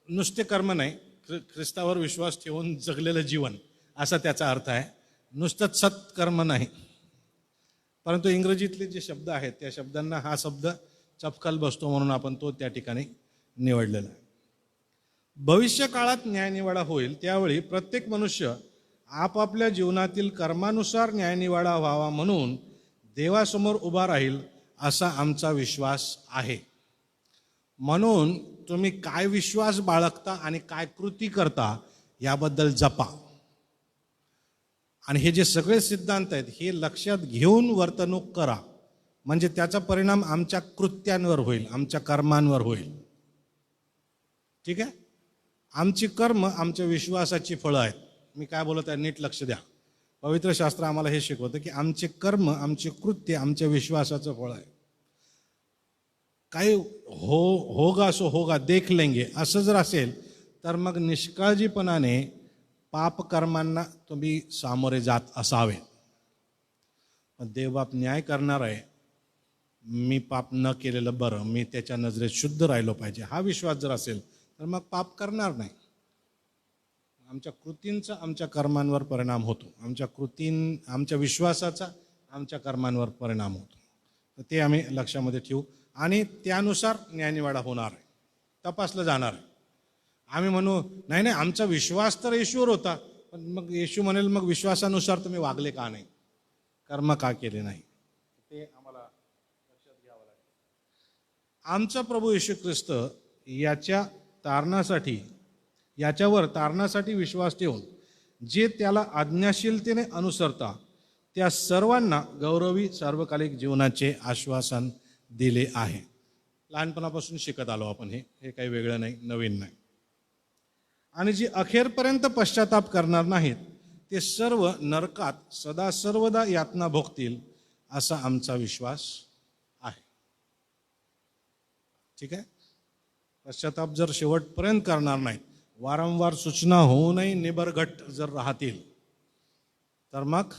नुसते कर्म नाही, ख्रिस्तावर विश्वास ठेवून जगलेलं जीवन असा त्याचा अर्थ आहे. नुसतंच सत्कर्म नाही. परंतु इंग्रजीतले जे शब्द आहेत त्या शब्दांना हा शब्द चपखल बसतो म्हणून आपण तो त्या ठिकाणी निवडलेला आहे. भविष्य काळात न्यायनिवाडा होईल त्यावेळी प्रत्येक मनुष्य आपापल्या जीवनातील कर्मानुसार न्यायनिवाडा व्हावा म्हणून देवासमोर उभा राहील असा आमचा विश्वास आहे. म्हणून तुम्ही काय विश्वास बाळगता आणि काय कृती करता याबद्दल जपा. आणि हे जे सगळे सिद्धांत आहेत हे लक्षात घेऊन वर्तणूक करा, म्हणजे त्याचा परिणाम आमच्या कृत्यांवर होईल, आमच्या कर्मांवर होईल. ठीक आहे. आमची कर्म आमच्या विश्वासाची फळं आहेत. मी काय बोलत आहे नीट लक्ष द्या. पवित्र शास्त्र आम्हाला हे शिकवतं की आमचे कर्म, आमचे कृत्य आमच्या विश्वासाचं फळ आहे. काही होगा सो होगा देख लेंगे असं जर असेल तर मग निष्काळजीपणाने पाप कर्मांना तुम्ही सामोरे जात असावे. पण देवबाप न्याय करणार आहे. मी पाप न केलेलं बरं, मी त्याच्या नजरेत शुद्ध राहिलो पाहिजे, हा विश्वास जर असेल तर मग पाप करणार नाही. आमच्या कृतींचा आमच्या कर्मांवर परिणाम होतो, आमच्या विश्वासाचा आमच्या कर्मांवर परिणाम होतो. तर ते आम्ही लक्षामध्ये ठेवू आणि त्यानुसार न्यायनिवाडा होणार आहे, तपासलं जाणार आहे. आम्ही म्हणू नाही नाही आमचा विश्वास तर येशूवर होता, पण मग येशू म्हणेल मग विश्वासानुसार तुम्ही वागले का नाही, कर्म का केले नाही, ते आम्हाला लक्षात घ्यावं लागेल. आमचा प्रभू येशू ख्रिस्त याच्यावर तारणासाठी विश्वास ठेवून जे त्याला आज्ञाशीलतेने अनुसरता त्या सर्वांना गौरवी सार्वकालिक जीवनाचे आश्वासन दिले आहे. लहानपणापासून शिकत आलो आपण, हे काही वेगळं नाही, नवीन नाही. आणि जे अखेरपर्यंत पश्चाताप करणार नाहीत ते सर्व नरकात सदा सर्वदा यातना भोगतील असा आमचा विश्वास आहे. ठीक आहे. पश्चाताप जर शेवटपर्यंत करणार नाहीत, वारंवार सूचना होऊनही निबरघट जर राहतील तर मग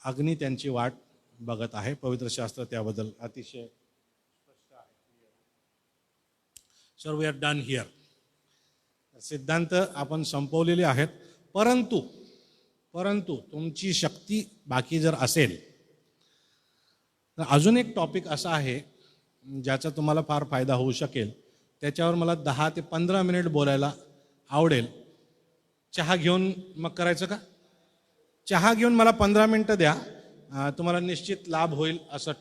अग्नी त्यांची वाट बघत आहे. पवित्र शास्त्र त्याबद्दल अतिशय स्पष्ट आहे. So we are done here. सिद्धांत आपण संपवलेले आहेत. परंतु तुमची शक्ती बाकी जर असेल तर अजून एक टॉपिक असा आहे ज्याचा तुम्हाला फार फायदा होऊ शकेल. त्याच्यावर मला 10 ते 15 मिनिट बोलायला आवडेल. चहा घेऊन मग करायचं का? चहा घेऊन मला 15 मिनिटं द्या, तुम्हाला निश्चित लाभ होईल. असं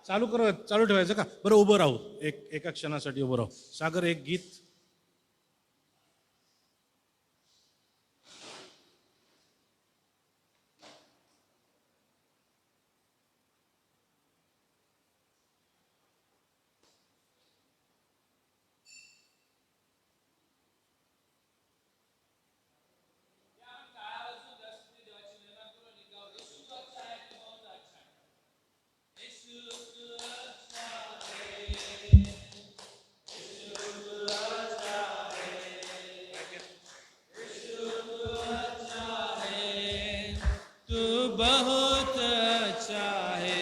चालू ठेवायचं का? बरं उभं राहू, एका क्षणासाठी उभं राहू. सागर एक गीत. बहुत अच्छा है,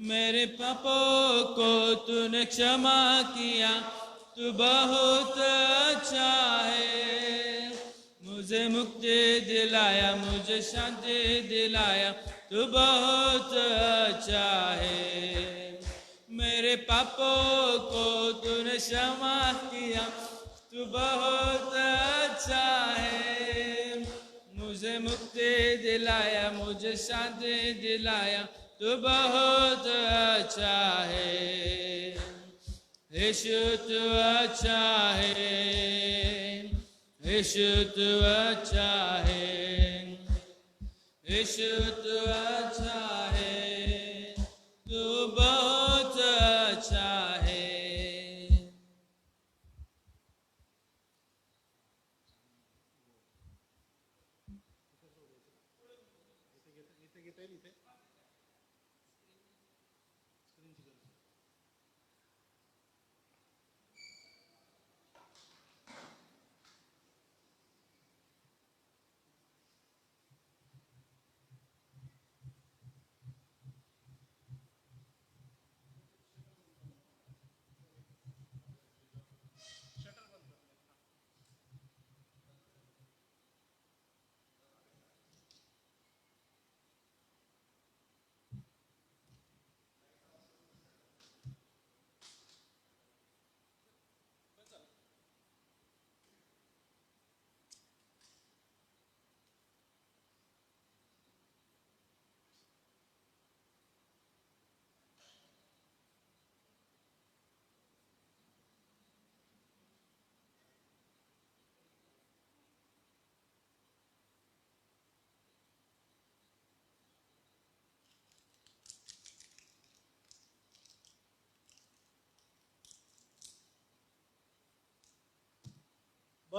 मेरे पापों को तूने क्षमा किया, तू बहुत अच्छा है. मुझे मुक्ति दिलाया, मुझे शांति दिलाया, तू बहुत अच्छा है. मेरे पापों को तूने क्षमा किया, तू बहुत अच्छा है. मुझे मुक्ति दिलाया, मुझे शांति दिलाया, तू बहुत अच्छा है. यीशु तू अच्छा है, यीशु तू अच्छा है, यीशु तू अच्छा है, तू बहुत अच्छा है.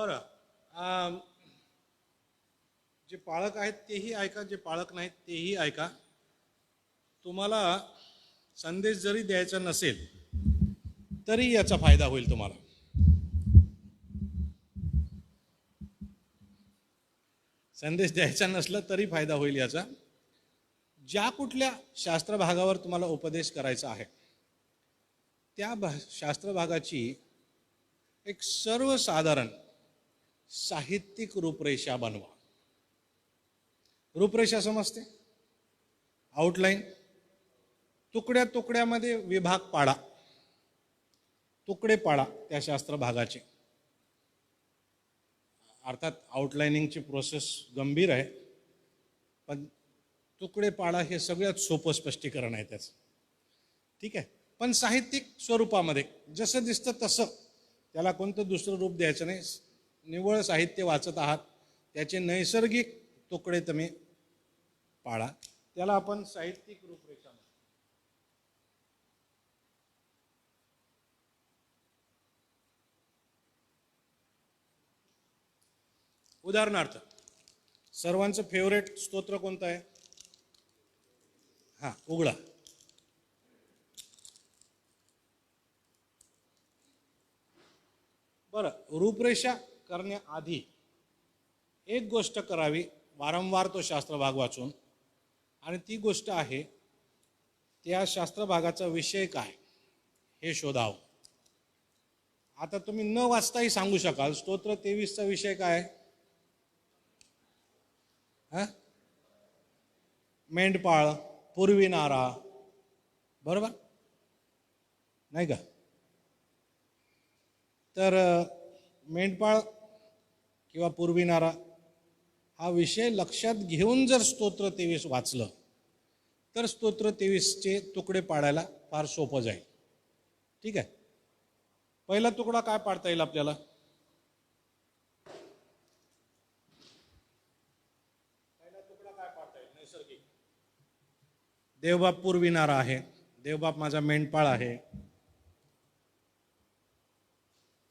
बरं. जे पाळक आहेत तेही ऐका, जे पाळक नाहीत तेही ऐका. तुम्हाला संदेश जरी द्यायचा नसेल तरी याचा फायदा होईल तुम्हाला. संदेश द्यायचा नसला तरी फायदा होईल याचा. ज्या कुठल्या शास्त्रभागावर तुम्हाला उपदेश करायचा आहे त्या शास्त्रभागाची एक सर्वसाधारण साहित्यिक रूपरेषा बनवा. रूपरेषा समजते? आउटलाईन. तुकड्या तुकड्यामध्ये विभाग पाडा, तुकडे पाडा त्या शास्त्रभागाचे. अर्थात आउटलाइनिंगची प्रोसेस गंभीर आहे, पण तुकडे पाडा हे सगळ्यात सोपं स्पष्टीकरण आहे त्याचं. ठीक आहे. पण साहित्यिक स्वरूपामध्ये जसं दिसतं तसं, त्याला कोणतं दुसरं रूप द्यायचं नाही. निव्वळ साहित्य वाचत आहात, त्याचे नैसर्गिक तुकडे तुम्ही पाडा. त्याला आपण साहित्यिक रूपरेषा म्हणतो. उदाहरणार्थ, सर्वांचं फेवरेट स्तोत्र कोणतं आहे? हा, उघडा. बरं, रूपरेषा करण्याआधी एक गोष्ट करावी वारंवार तो शास्त्रभाग वाचून, आणि ती गोष्ट आहे त्या शास्त्रभागाचा विषय काय हे शोधावं. आता तुम्ही न वाचताही सांगू शकाल स्तोत्र 23चा विषय काय? मेंढपाळ, पूर्वीनारा, बरोबर नाही का? तर मेंढपाळ किंवा पूर्वीनारा हा विषय लक्षात घेऊन जर स्तोत्र 23 वाचलं तर स्तोत्र 23चे तुकडे पाडायला फार सोपं जाईल. ठीक आहे. पहिला तुकडा काय पाडता येईल आपल्याला? पहिला तुकडा काय पाडता येईल? नैसर्गिक. देवबाप पूर्वीनारा आहे, देवबाप माझा मेंढपाळ आहे.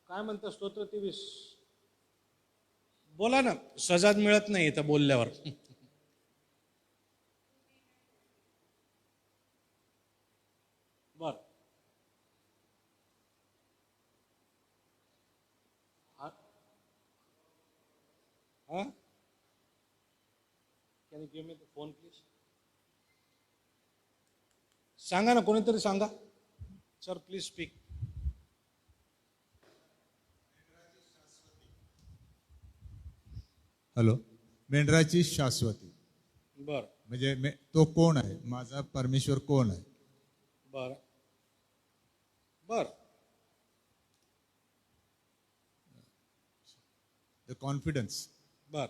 काय म्हणतं स्तोत्र 23? बोला ना, सजाद मिळत नाही इथं बोलल्यावर. बर, can you give me the phone please? सांगा ना, कोणीतरी सांगा. Sir please speak. हॅलो. मेंढराची शाश्वती. बर म्हणजे तो कोण आहे? माझा परमेश्वर कोण आहे? बर बर. The confidence. बर.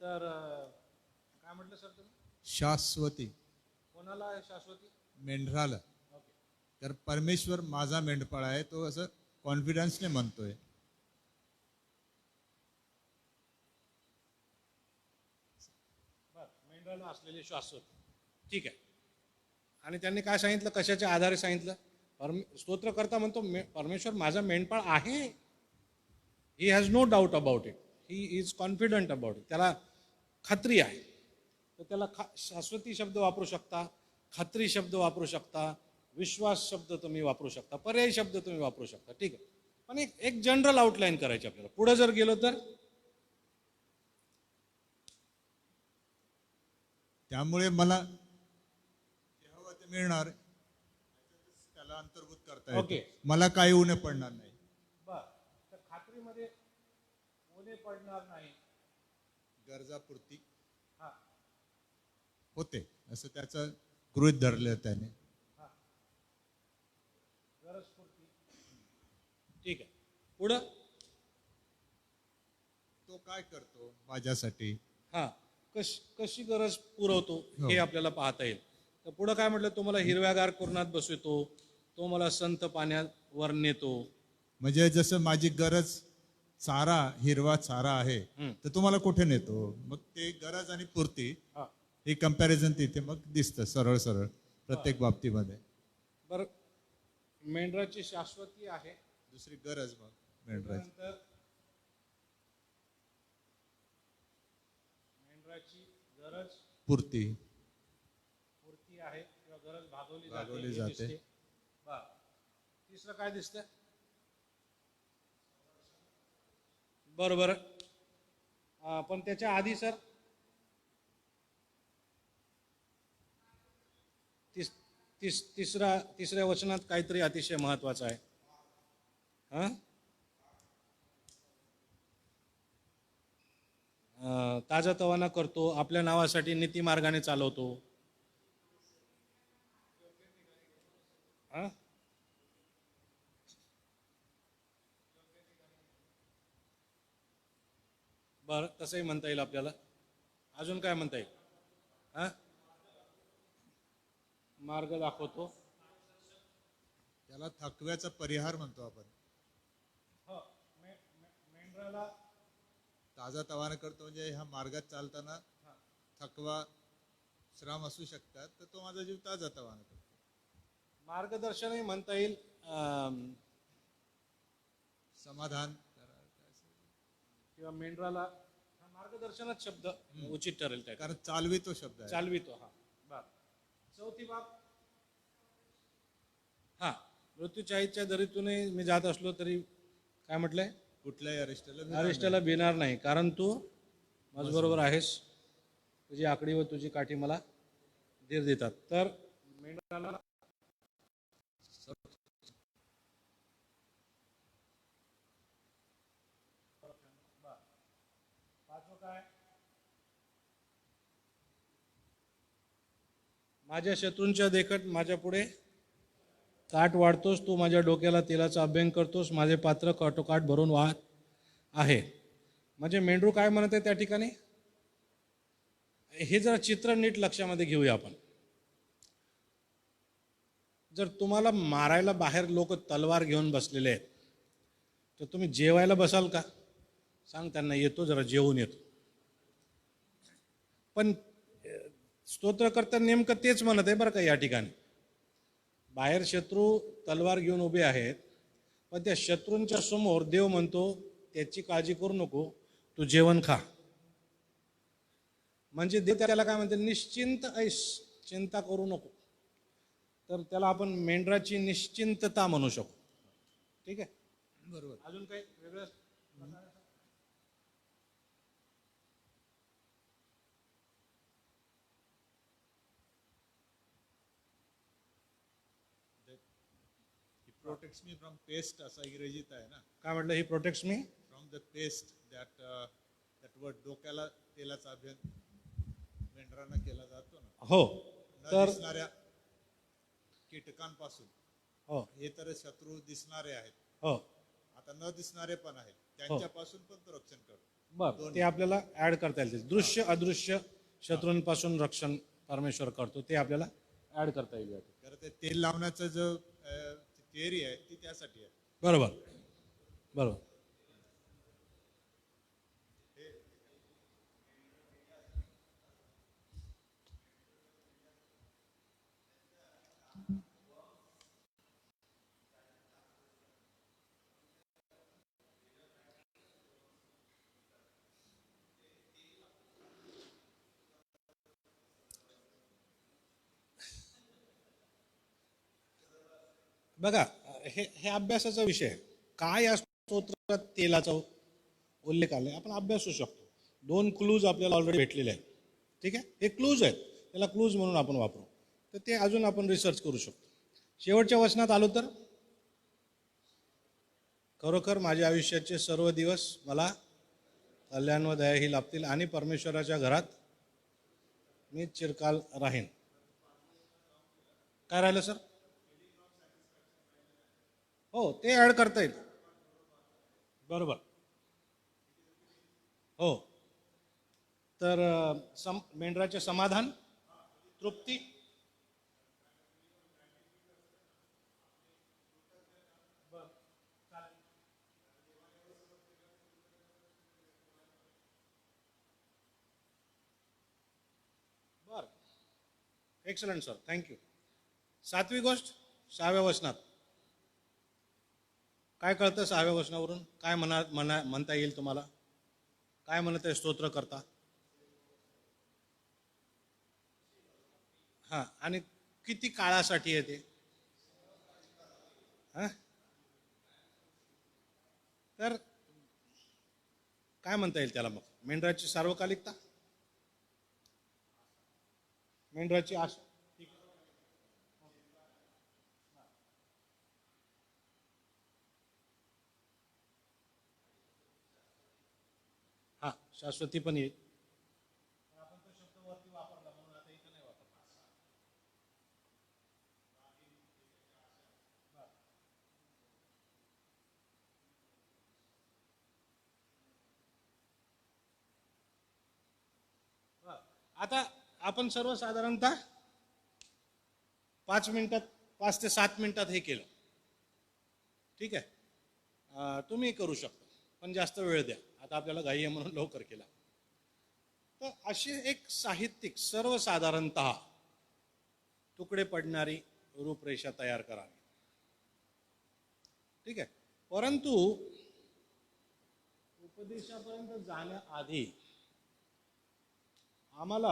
तर काय म्हटलं सर तुम्ही? शाश्वती. कोणाला आहे शाश्वती? मेंढराला. तर परमेश्वर माझा मेंढपाळ आहे, तो असं कॉन्फिडन्सने म्हणतोय. मेंढराला असलेली शाश्वती. ठीक आहे. आणि त्यांनी काय सांगितलं? कशाच्या आधारे सांगितलं? स्तोत्रकर्ता म्हणतो परमेश्वर माझा मेंढपाळ आहे. He has no doubt about it. He is confident about it. त्याला खात्री आहे. तर त्याला शाश्वती शब्द वापरू शकता, खात्री शब्द वापरू शकता, विश्वास शब्द तुम्ही वापरू शकता, पर्यायी शब्द तुम्ही वापरू शकता. ठीक आहे. पण एक जनरल आउटलाईन करायची आपल्याला. पुढे जर गेलो तर त्यामुळे मला जे हवं ते मिळणार, त्याला अंतर्भूत करता ओके. येतं. मला काही उणे पडणार नाही. बर. तर खात्रीमध्ये उणे पडणार नाही, गरजापुरती हा होते असं त्याचं गृहीत धरलं त्याने. गरजपूर्ती. ठीक आहे. पुढं तो काय करतो माझ्यासाठी? हा, कशी गरज पुरवतो हे आपल्याला पाहता येईल. तर पुढं काय म्हटलं? तो मला हिरव्यागार कुरणात बसवितो, तो मला संत पाण्यावर नेतो. म्हणजे जसं माझी गरज चारा, हिरवा चारा आहे, तर तुम्हाला कुठे नेतो? मग ते गरज आणि पूर्ती हा. हे कम्पॅरिझन तिथे मग दिसतं सरळ सरळ प्रत्येक बाबतीमध्ये. बरं, मेंढराची शाश्वती आहे. दुसरी गरज मग मेंढराची. त्यानंतर मेंढराची गरज पूर्ती पूर्ती आहे किंवा गरज भागवली भागवली हे जाते. दिसते. बरं. तिसरं काय दिसतंय? बरोबर. पण त्याच्या आधी सर तिसऱ्या वचनात काहीतरी अतिशय महत्वाचं आहे. ताजातवाना करतो, आपल्या नावासाठी नीतिमार्गाने चालवतो. बरं, तसंही म्हणता येईल आपल्याला. अजून काय म्हणता येईल? मार्ग दाखवतो. त्याला थकव्याचा परिहार म्हणतो आपण. मेंढराला ताजा तवाना करतो म्हणजे ह्या मार्गात चालताना थकवा श्रम असू शकतात, तर तो माझा जीव ताजा तवाना करतो. मार्गदर्शनही म्हणता येईल. समाधान किंवा मेंढराला मार्गदर्शनच शब्द उचित ठरेल त्या, कारण चालवितो शब्द आहे. चालवितो. हा बर. चौथी बाब. हा, मृत्यूच्या आईच्या दरीतूनही मी जात असलो तरी काय म्हटलंय? कुठल्याही अरिष्टाला भिणार नाही, कारण तू माझ्याबरोबर आहेस. तुझी आकडी व तुझी काठी मला धीर देतात. तर मेंढराला माझ्या शत्रूंच्या देखत माझ्या पुढे काठ वाढतोस, तू माझ्या डोक्याला तेलाचा अभ्यंग करतोस, माझे पात्र काठोकाठ भरून वाहत आहे. म्हणजे मेंढरू काय म्हणत आहे त्या ठिकाणी? हे जरा चित्र नीट लक्षामध्ये घेऊया आपण. जर तुम्हाला मारायला बाहेर लोक तलवार घेऊन बसलेले आहेत, तर तुम्ही जेवायला बसाल का? सांग त्यांना, येतो जरा जेवून येतो. पण स्तोत्रकर्ता नेमकं तेच म्हणत आहे बरं का या ठिकाणी. बाहेर शत्रू तलवार घेऊन उभे आहेत, पण त्या शत्रूंच्या समोर देव म्हणतो त्याची काळजी करू नको, तू जेवण खा. म्हणजे देव त्याला काय म्हणते? निश्चिंत ऐस, चिंता करू नको. तर त्याला आपण मेंढराची निश्चिंतता म्हणू शकतो. ठीक आहे, बरोबर. अजून काही वेगळं? प्रोटेक्ट्स मी फ्रॉम पेस्ट असा इंग्रजीत आहे ना. काय म्हटलं? He protects me from the pest. That word डोक्याला तेलाचा अभ्यंग मेंढरांना केला जातो ना. हो. न तर दिसणाऱ्या कीटकांपासून. हो हे तर शत्रू दिसणारे आहेत. हो आता न दिसणारे पण आहेत, त्यांच्यापासून पण तो रक्षण करतो. बरं, ते आपल्याला ऍड करता येईल. दृश्य अदृश्य शत्रूंपासून रक्षण परमेश्वर करतो, ते आपल्याला ऍड करता येईल. तर ते तेल लावण्याचं जो थिअरी आहे ती त्यासाठी आहे. बरोबर बरोबर. बघा, हे अभ्यासाचा विषय आहे. काय या स्तोत्रात तेलाचा उल्लेख आलाय आपण अभ्यासू शकतो. 2 क्लूज आपल्याला ऑलरेडी भेटलेले आहेत. ठीक आहे, हे क्लूज आहेत, त्याला क्लूज म्हणून आपण वापरू. तर ते अजून आपण रिसर्च करू शकतो. शेवटच्या वचनात आलो तर, खरोखर माझ्या आयुष्याचे सर्व दिवस मला कल्याण व दया ही लाभतील आणि परमेश्वराच्या घरात मी चिरकाल राहीन. काय राहिलं सर? हो, ते ऍड करता येईल. बरोबर. हो, तर मेंढराचे समाधान, तृप्ती, बर, एक्सलंट सर, थँक्यू. 7वी गोष्ट 6व्या वचनात, काय कळतं 6व्या वचनावरून? काय म्हणता येईल तुम्हाला? काय म्हणत आहे स्तोत्र करता? हा, आणि किती काळासाठी आहे ते? हा, तर काय म्हणता येईल त्याला मग? मेंढराची सार्वकालिकता, मेंढराची आशा. ठीक आहे. हा, शाश्वती पण येईल. आपण तो शब्द वरती वापरला म्हणून आता इथं नाही वापरला. आता आपण सर्वसाधारणतः 5 मिनिटात, 5 ते 7 मिनिटात हे केलं. ठीक आहे. तुम्ही करू शकता, पण जास्त वेळ द्या. आता आपल्याला घाई आहे म्हणून लवकर केला. तर अशी एक साहित्यिक सर्वसाधारणतः तुकडे पडणारी रूपरेषा तयार करावी. ठीक आहे. परंतु उपदेशापर्यंत जाण्याआधी आम्हाला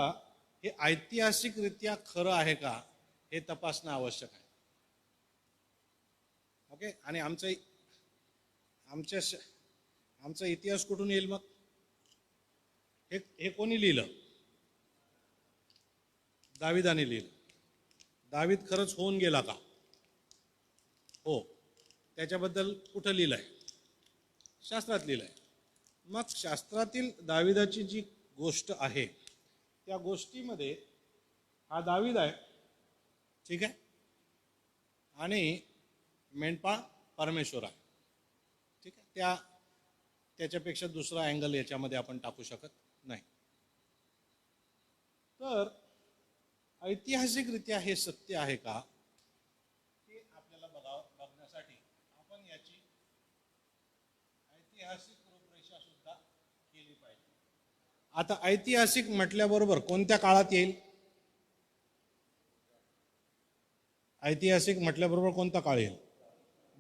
हे ऐतिहासिकरित्या खरं आहे का हे तपासणं आवश्यक आहे. ओके. आणि आमचा इतिहास कुठून येईल मग? हे कोणी लिहिलं? दाविदाने लिहिलं. दावीद खरंच होऊन गेला का? हो. त्याच्याबद्दल कुठं लिहिलंय? शास्त्रात लिहिलंय. मग शास्त्रातील दाविदाची जी गोष्ट आहे त्या गोष्टीमध्ये हा दावीद आहे. ठीक आहे. आणि मेंढपाळ परमेश्वर आहे. ठीक आहे. त्याच्यापेक्षा दुसरा अँगल याच्यामध्ये आपण टाकू शकत नाही. तर ऐतिहासिकरित्या हे सत्य आहे का हे आपल्याला बघण्यासाठी आपण याची ऐतिहासिक रूपरेषा सुद्धा केली पाहिजे. आता ऐतिहासिक म्हटल्याबरोबर कोणत्या काळात येईल? ऐतिहासिक म्हटल्याबरोबर कोणता काळ येईल?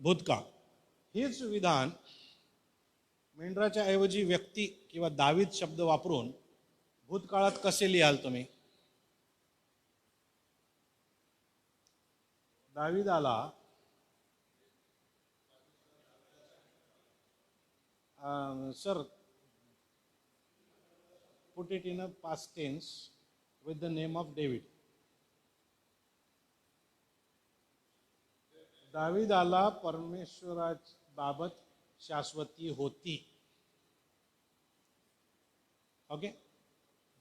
भूतकाळ. हेच विधान मेंढराच्या ऐवजी व्यक्ती किंवा दावीद शब्द वापरून भूतकाळात कसे लिहाल तुम्ही? दाविदाला sir, put it in a past tense with the name of David. दाविदाला परमेश्वराबाबत शाश्वती होती. ओके.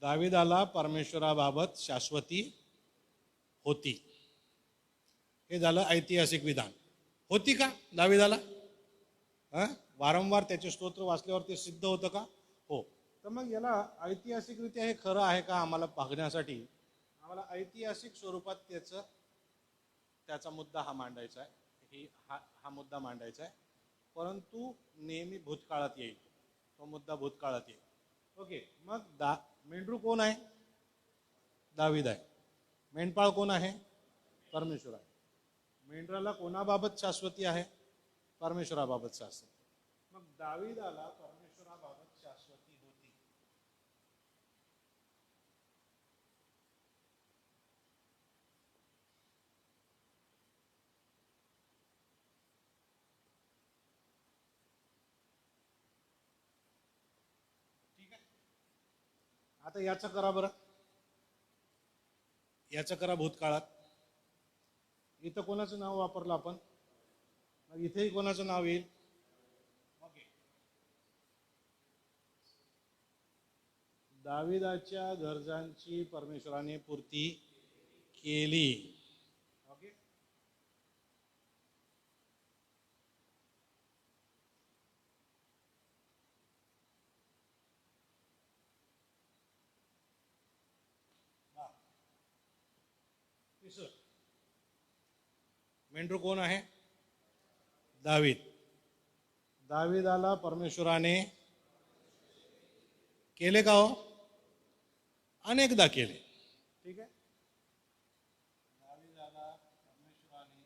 दाविदाला परमेश्वराबाबत शाश्वती होती. हे झालं ऐतिहासिक विधान. होती का दाविदाला? वारंवार त्याचे स्तोत्र वाचल्यावर ते सिद्ध होतं का? हो. तर मग याला ऐतिहासिकरित्या हे खरं आहे का आम्हाला पाहण्यासाठी आम्हाला ऐतिहासिक स्वरूपात त्याचा मुद्दा हा मांडायचा आहे. हा मुद्दा मांडायचा आहे. परंतु नेहमी भूतकाळात येईल. तो मुद्दा भूतकाळात येईल. ओके. मग मेंढरू कोण आहे? दावीद आहे. मेंढपाळ कोण आहे? परमेश्वर आहे. मेंढराला कोणाबाबत शाश्वती आहे? परमेश्वराबाबत शाश्वती. मग दावीदाला परमेश्वराबाबत शाश्वती होती. ठीक आहे. आता याचं करा बरं. याचं करा भूतकाळात. इथं कोणाचं नाव वापरलं आपण? मग इथेही कोणाचं नाव येईल? ओके. दाविदाच्या गरजांची परमेश्वराने पूर्ती केली. ओके. मेंढरू कोण आहे? दावीद. दाविदाला परमेश्वराने केले का हो? अनेकदा केले. ठीक आहे. दाविदाला परमेश्वराने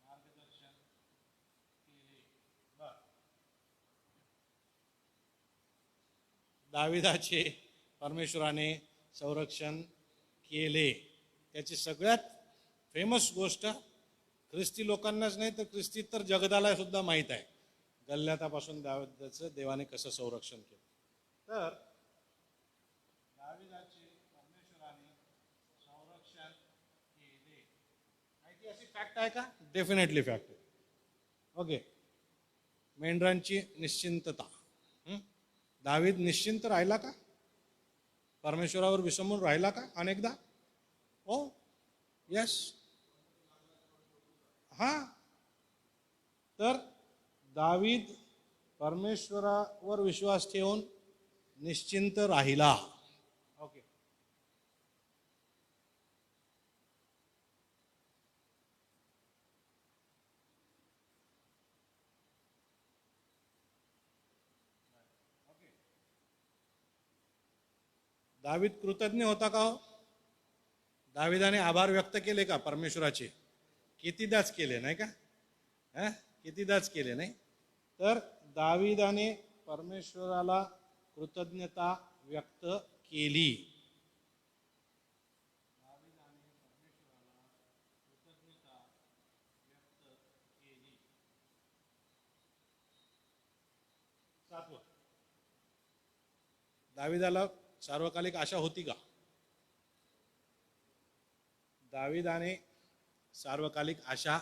मार्गदर्शन केले. दाविदाचे परमेश्वराने संरक्षण केले. त्याची सगळ्यात फेमस गोष्ट ख्रिस्ती लोकांनाच नाही तर ख्रिस्ती तर जगताला सुद्धा माहीत आहे, गल्ल्यातापासून दाविदाचं देवाने कसं संरक्षण केलं. तर दाविदाचे परमेश्वराने संरक्षण केले. ऐतिहासिक फॅक्ट आहे का? डेफिनेटली फॅक्ट आहे. ओके. मेंढरांची निश्चिंतता. दावीद निश्चिंत राहिला का? परमेश्वरावर विसंबून राहिला का अनेकदा? हो, यस. हा, तर दावीद परमेश्वरावर विश्वास ठेवून निश्चिंत राहिला. ओके. दावीद कृतज्ञ होता का हो? दाविदाने आभार व्यक्त केले का परमेश्वराचे? कितीदाच केले नाही का? कितीदाच केले नाही? तर दाविदाने परमेश्वराला कृतज्ञता व्यक्त केली. सातवं, दाविदाला सार्वकालिक आशा होती का? दाविदाने सार्वकालिक आशा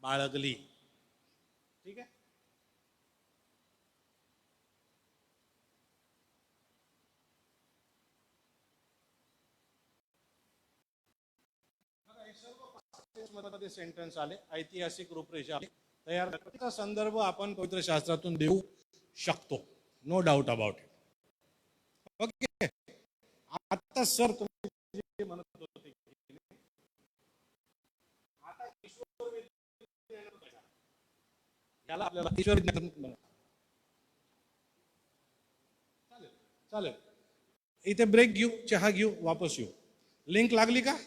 बाळगली. ठीक आहे. मध्ये सेंटेन्स आले, ऐतिहासिक रूपरेषा आली तयार. त्याचा संदर्भ आपण पवित्र शास्त्रातून देऊ शकतो, no doubt about it. Okay. आता सर तुम्ही जे म्हणत होते आता ईश्वर याला आपल्याला ईश्वर चालेल. इथे ब्रेक घेऊ, चहा घेऊ, वापस येऊ. लिंक लागली का?